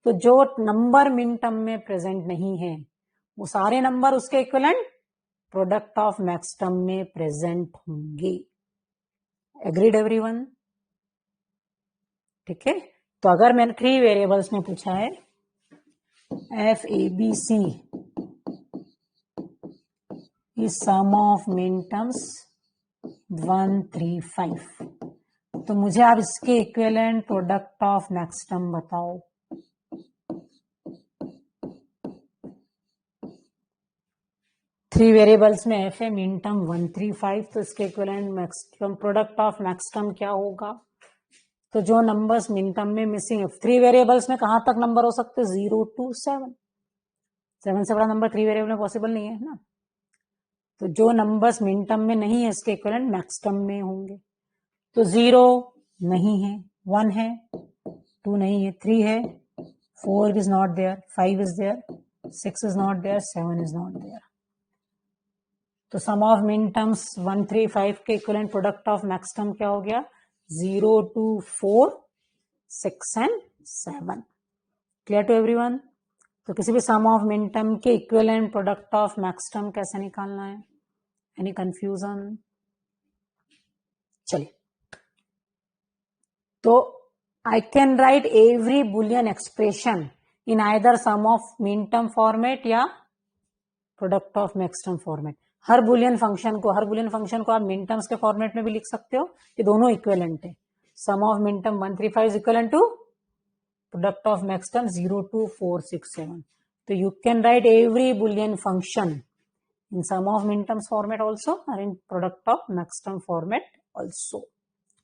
तो जो नंबर मिन टर्म में प्रेजेंट नहीं है वो सारे नंबर उसके equivalent product of max term में प्रेजेंट होंगे। Agreed everyone? ठीक है। तो अगर मैंने 3 वेरिएबल्स में पूछा है F A B C is sum of मिन टर्म्स 1 3 5, तो मुझे आप इसके equivalent product of max term बताओ। थ्री वेरिएबल्स में एफ है, मिन टर्म 1 3 5, तो इसके equivalent maxterm product of max term क्या होगा? तो जो नंबर्स मिन टर्म में मिसिंग है, 3 वेरिएबल्स में कहां तक नंबर हो सकते हैं? 0 to 7। 7 से बड़ा नंबर 3 वेरिएबल में पॉसिबल नहीं है ना। तो जो नंबर्स मिन टर्म में नहीं है इसके इक्विवेलेंट मैक्स टर्म में होंगे। तो 0 नहीं है, 1 है, 2 नहीं है, 3 है, 4 is not there, 5 is there, 6 is not there, 7 is not there. तो सम ऑफ मिन टर्म्स 1 3 5 के equivalent product of max term क्या हो गया? 0 to 4 6 and 7। Clear to everyone? तो किसी भी सम ऑफ मिन टर्म के equivalent product of max term कैसे निकालना है? Any confusion? चलिए, तो I can write every Boolean expression in either sum of min term format या product of max term format. हर बुलियन फंक्शन को आप मिन टर्म्स के फॉर्मेट में भी लिख सकते हो, ये दोनों इक्विवेलेंट है। Sum of min term 1 3 5 is equivalent to product of max term 0 2 4 6 7। तो you can write every Boolean function in sum of मिन टर्म्स फॉर्मेट ऑल्सो और in product of max term format also.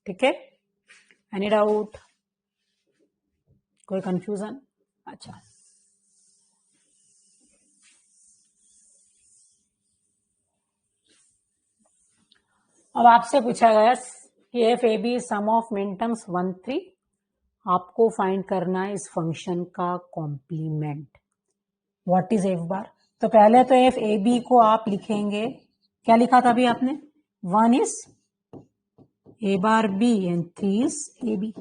ठीक है, एनी डाउट? कोई कंफ्यूजन? अच्छा, अब आपसे पूछा गया कि F A B sum of मिन टर्म्स 1 3, आपको फाइंड करना है इस फंक्शन का complement. What is F bar? तो पहले तो एफ ए बी को आप लिखेंगे, क्या लिखा था अभी आपने? 1 is A bar B and 3 is A B.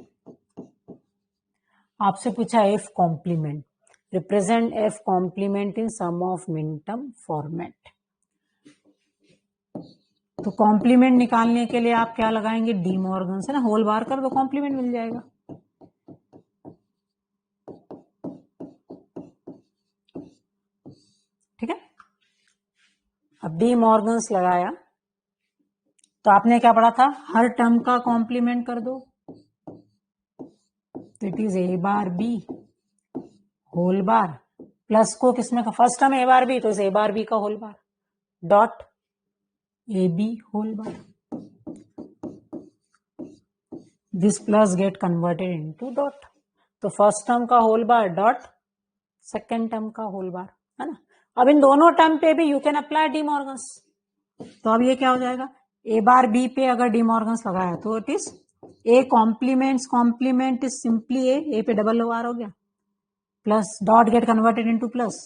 आपसे पूछा F complement, represent F complement in sum of min term format. तो कॉम्प्लीमेंट निकालने के लिए आप क्या लगाएंगे? डी मॉर्गन से ना, होल बार कर दो, कॉम्प्लीमेंट मिल जाएगा। ठीक है, अब डी मॉर्गन्स लगाया तो आपने क्या पढ़ा था? हर टर्म का कॉम्प्लीमेंट कर दो, तो it is A bar B whole bar, plus को किसमें का? फर्स्ट टर्म ए बार बी, तो इस ए बार बी का whole bar, dot A B whole bar. This plus gate converted into dot, तो फर्स्ट टर्म का whole bar dot second term का होल बार, है ना। अब इन दोनों टर्म पे भी you can apply De Morgan's. तो अब ये क्या हो जाएगा? ए बार बी पे अगर डी मॉर्गन्स लगाया तो it is A complement is simply A पे डबल बार हो गया, plus dot get converted into plus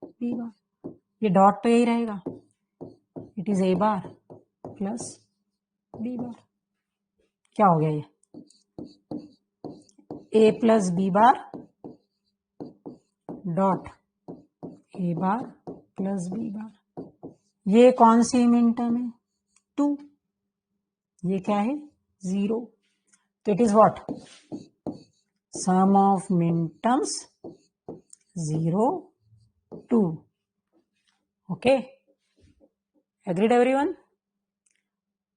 B bar, ये डॉट तो यही रहेगा, it is A bar plus B bar. क्या हो गया? ये A plus B bar dot A bar plus B bar. ये कौन सी मिन टर्म है? 2। ये क्या है? 0। तो it is what? Sum of मिन टर्म्स 0 2। Okay, agreed everyone?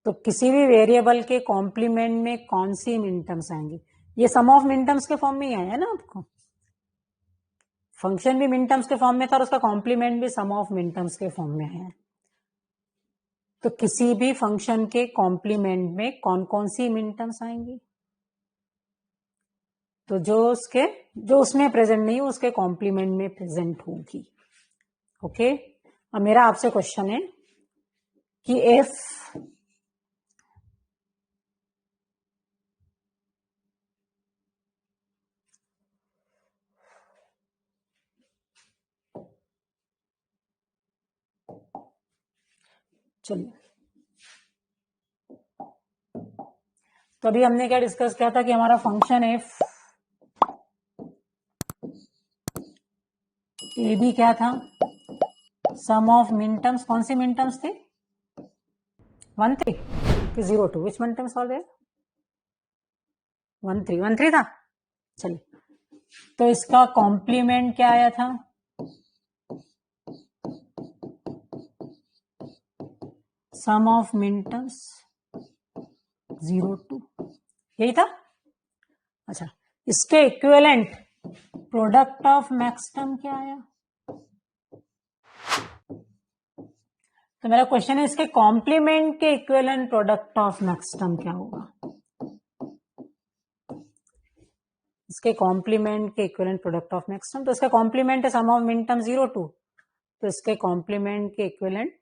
तो किसी भी वेरिएबल के कॉम्प्लीमेंट में कौन सी मिन टर्म्स आएंगी? ये सम ऑफ मिन टर्म्स के फॉर्म में ही आया है ना। आपको फंक्शन भी मिन टर्म्स के फॉर्म में था और उसका कॉम्प्लीमेंट भी सम ऑफ मिन टर्म्स के फॉर्म में आया है। तो किसी भी फंक्शन के कॉम्प्लीमेंट में कौन कौन सी मिन टर्म्स आएंगी? तो जो उसमें प्रेजेंट नहीं हो उसके कॉम्प्लीमेंट में प्रेजेंट होगी। ओके, अब मेरा आपसे क्वेश्चन है कि इफ चलिए, तो अभी हमने क्या डिस्कस किया था कि हमारा फंक्शन है ए बी क्या था, सम ऑफ मिन टर्म्स। कौन सी मिन टर्म्स थी? 1 3 कि 0 2? विच मिन टर्म्स आर देयर? 1 3 1 3 था। चलिए, तो इसका कॉम्प्लीमेंट क्या आया था? सम ऑफ मिन टर्म्स 0 2, यही था। अच्छा, इसके equivalent product of max term क्या आया? तो मेरा क्वेश्चन है इसके कॉम्प्लीमेंट के equivalent product of max term क्या होगा? इसके कॉम्प्लीमेंट के equivalent product of max term, तो इसका कॉम्प्लीमेंट है सम ऑफ मिन टर्म 0 2, तो इसके कॉम्प्लीमेंट के इक्विवेलेंट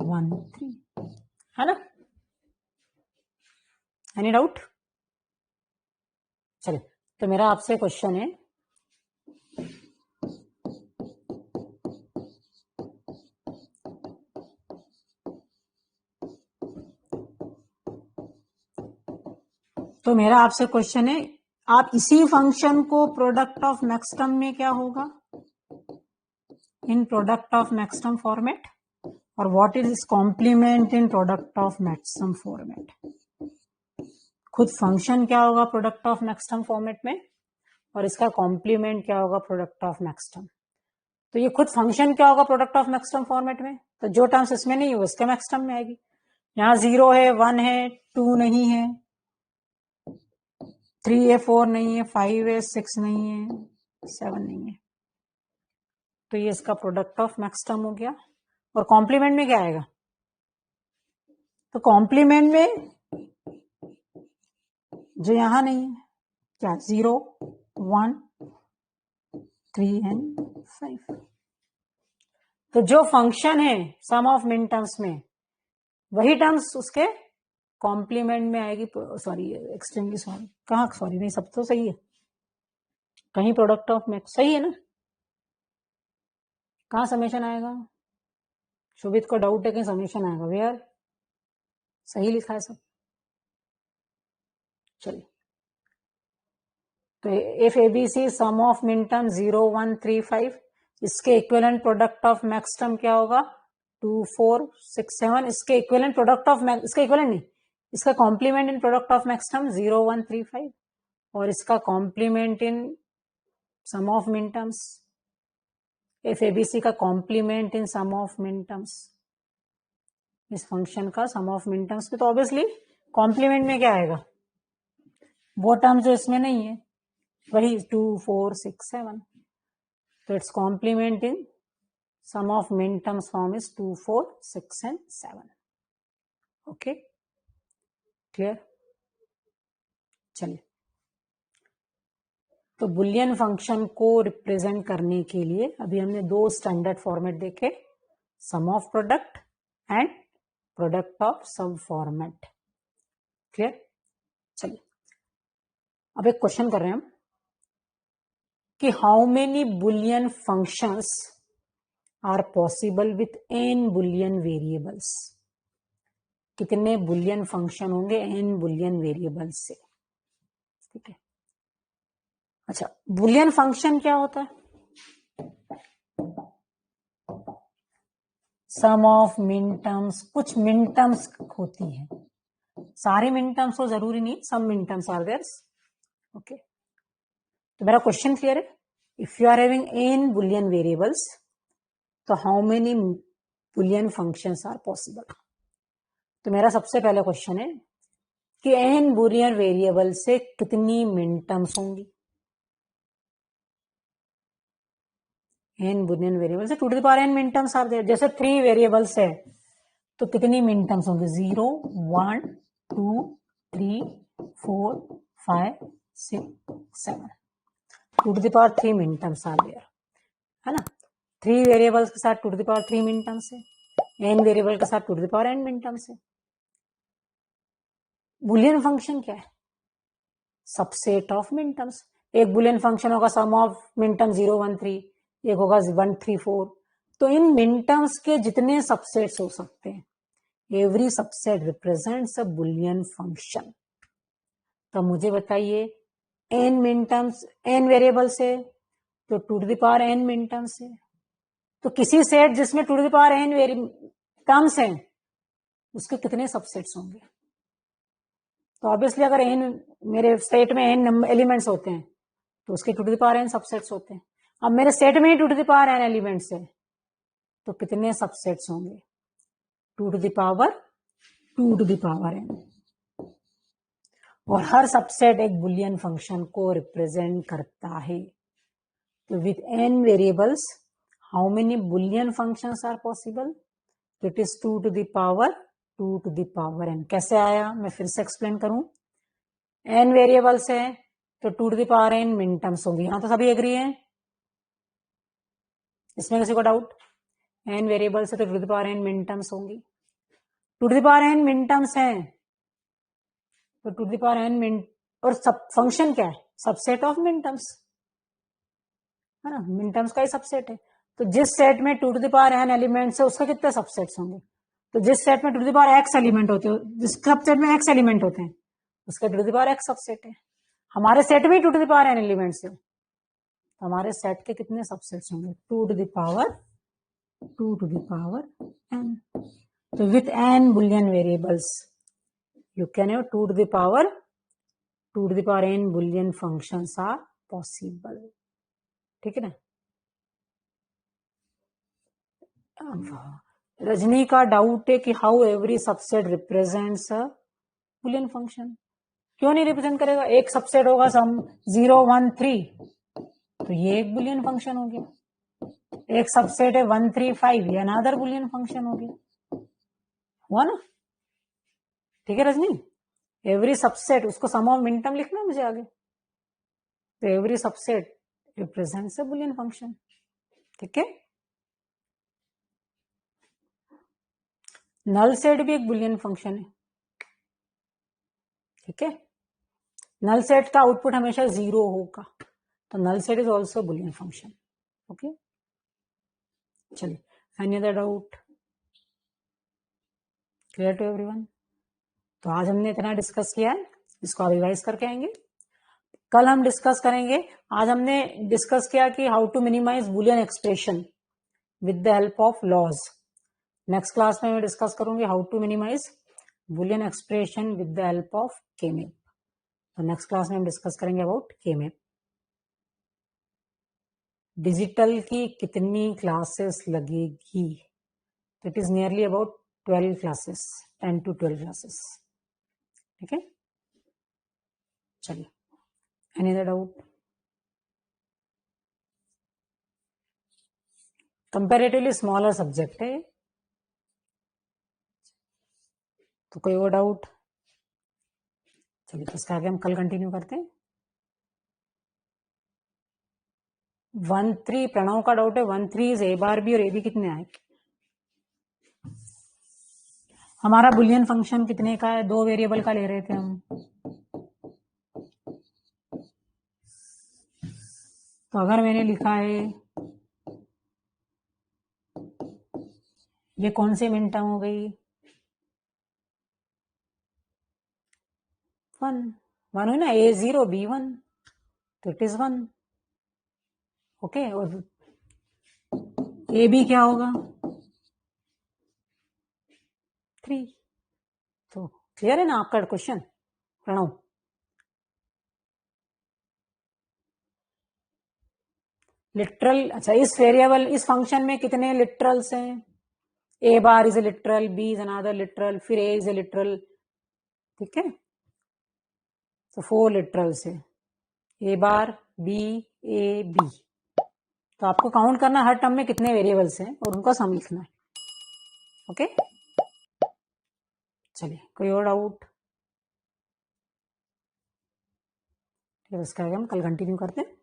1 3, है ना? Any doubt? चलिए, तो मेरा आपसे क्वेश्चन है तो मेरा आपसे क्वेश्चन है, आप इसी फंक्शन को प्रोडक्ट ऑफ मैक्स टर्म में क्या होगा? In product of max term format, और व्हाट इज इस complement in product of max term format? खुद फंक्शन क्या होगा product of max term format में, और इसका कॉम्प्लीमेंट क्या होगा प्रोडक्ट ऑफ मैक्स टर्म? तो ये खुद फंक्शन क्या होगा product of max term format में? तो जो टर्म्स इसमें नहीं है उसके मैक्स टर्म में आएगी। यहाँ 0 है, 1 है, 2 नहीं है, 3 है, 4 नहीं है, 5 है, 6 नहीं है, 7 नहीं है। तो ये इसका प्रोडक्ट ऑफ मैक्स टर्म हो गया। और कॉम्प्लीमेंट में क्या आएगा? तो कॉम्प्लीमेंट में जो यहां नहीं है क्या, 0 1 3 एंड 5। तो जो फंक्शन है सम ऑफ मिन टर्म्स में, वही टर्म्स उसके कॉम्प्लीमेंट में आएगी। सॉरी, एक्सट्रीमली सॉरी, कहाँ सॉरी, नहीं सब तो सही है, कहीं प्रोडक्ट ऑफ मैक्स सही है ना? कहाँ समेशन आएगा? शुभित को डाउट है कि समेशन आएगा, वेयर? सही लिखा है सब। चलिए, तो if ABC sum of min term 0 1 3 5, इसके equivalent product of max term क्या होगा? 2 4 6 7। इसके इक्विवेलेंट प्रोडक्ट ऑफ मैक्स, इसका इक्विवेलेंट नहीं, इसका complement in product of max term 0 1 3 5, और इसका कॉम्प्लीमेंट इन सम ऑफ मिन टर्म्स, इफ एबीसी का कॉम्प्लीमेंट इन सम ऑफ मिन टर्म्स, इस फंक्शन का सम ऑफ मिन टर्म्स में, तो ऑब्वियसली कॉम्प्लीमेंट में क्या आएगा? वो टर्म जो इसमें नहीं है, वही 2 4 6 7। तो its complement in sum of मिन terms form is 2 4 6 and 7। Okay, clear? चलिए, तो बुलियन फंक्शन को रिप्रेजेंट करने के लिए अभी हमने दो स्टैंडर्ड फॉर्मेट देखे, sum of product and product of sum format. Clear? चलिए, अब एक क्वेश्चन कर रहे हैं हम कि how many Boolean functions are possible with n Boolean variables? कितने बुलियन फंक्शन होंगे n बुलियन वेरिएबल्स से? ठीक है, अच्छा, बुलियन फंक्शन क्या होता है? सम ऑफ मिन टर्म्स, कुछ मिन टर्म्स होती है, सारे मिन टर्म्स तो जरूरी नहीं, सम मिन टर्म्स आर देयर। ओके, तो मेरा क्वेश्चन क्लियर है? If you are having n Boolean variables, तो how many Boolean functions are possible? तो मेरा सबसे पहला क्वेश्चन है कि n बुलियन वेरिएबल से कितनी मिन टर्म्स होंगी? n बुलियन वेरिएबल्स है, two to the power n मिन टर्म्स आर देयर। जैसे 3 वेरिएबल्स है तो कितनी मिन टर्म्स होंगे? 0 1 2 3 4 5 6 7, टू टू द पावर 3 मिन टर्म्स आर देयर, है ना। 3 वेरिएबल्स के साथ टू टू द पावर 3 मिन टर्म्स है, n वेरिएबल के साथ two to the power n मिन टर्म्स है। बुलियन फंक्शन क्या है? सबसेट ऑफ मिन टर्म्स। एक बुलियन फंक्शन होगा सम ऑफ मिन टर्म 0 1 3, एक होगा 1 3 4। तो इन मिन टर्म्स के जितने सबसेट्स हो सकते हैं, every subset represents a Boolean function. तो मुझे बताइए n मिन टर्म्स, n वेरिएबल्स है तो two to the power n मिन टर्म्स है। तो किसी सेट जिसमें two to the power n terms हैं उसके कितने सबसेट्स होंगे? तो ऑब्वियसली अगर n मेरे सेट में n एलिमेंट्स होते हैं तो उसके two to the power n subsets होते हैं। अब मेरे सेट में ही two to the power n elements है तो कितने सबसेट्स होंगे? Two to the power n। और हर सबसेट एक बुलियन फंक्शन को रिप्रेजेंट करता है। तो with n variables how many Boolean functions are possible? It is two to the power n। कैसे आया मैं फिर से एक्सप्लेन करूं। n वेरिएबल्स है तो two to the power n मिन टर्म्स होंगी। यहां तो सभी एग्री हैं, इसमें किसी को डाउट? n वेरिएबल्स है तो two to the power n मिन टर्म्स होंगी। Two to the power n मिन टर्म्स है तो two to the power n min, और सब फंक्शन क्या है? सबसेट ऑफ मिन टर्म्स, है ना। मिन टर्म्स का ही सबसेट है। तो जिस सेट में two to the power n elements है उसका कितने सबसेट्स होंगे? तो जिस सेट में two to the power x element होते हो, जिस सबसेट में x एलिमेंट होते हैं उसका two to the power x subset है। हमारे सेट में two to the power n elements है तो हमारे सेट के कितने सबसेट्स होंगे? Two to the power n। तो with n Boolean variables you can have two to the power n Boolean functions are possible. ठीक है ना। रजनी का डाउट है कि how every subset represents a Boolean function. क्यों नहीं रिप्रेजेंट करेगा? एक सबसेट होगा सम 0 1 3 तो ये एक बुलियन फंक्शन हो गया। एक सबसेट है 1 3 5, ये अनदर बुलियन फंक्शन हो गया। हुआ ना? ठीक है रजनी। एवरी सबसेट, उसको सम ऑफ मिन टर्म लिखना मुझे आगे। तो every subset represents a Boolean function. ठीक है। नल सेट भी एक बुलियन फंक्शन है। ठीक है। नल सेट का आउटपुट हमेशा 0 होगा तो null set is also Boolean function. Okay चलिए, any other doubt? Clear to everyone? तो आज हमने इतना डिस्कस किया है, इसको आप रिवाइज करके आएंगे। कल हम डिस्कस करेंगे, आज हमने डिस्कस किया कि how to minimize Boolean expression with the help of laws. Next class में मैं डिस्कस करूंगी how to minimize Boolean expression with the help of K map. तो नेक्स्ट क्लास में हम डिस्कस करेंगे अबाउट K-मैप। डिजिटल की कितनी क्लासेस लगेगी? It is nearly about 12 classes, 10 to 12 classes. ठीक है। चलिए, any other doubt? Comparatively smaller subject है तो कोई और डाउट? चलिए, तो इसका आगे हम कल कंटिन्यू करते हैं। 1 3 प्रणव का डाउट है, 1 3 इज ए बार बी और ए बी कितने आए? हमारा बुलियन फंक्शन कितने का है? 2 वेरिएबल का ले रहे थे हम। तो अगर मैंने लिखा है ये कौन सी मिन टर्म हो गई? 1 1 हुई ना, A0 B1 तो इट इज 1। ओके, और ए बी क्या होगा? 3। तो क्लियर है ना आपका क्वेश्चन प्रणव? लिटरल, अच्छा इस वेरिएबल, इस फंक्शन में कितने लिटरल्स हैं? A bar is a literal, B is another literal, फिर ए इज ए लिटरल। ठीक है, तो 4 लिटरल्स है, A bar B A B. तो आपको काउंट करना हर टर्म में कितने वेरिएबल्स हैं और उनका सम लिखना है। ओके, चलिए कोई और डाउट? ठीक है, इसका हम कल कंटिन्यू करते हैं।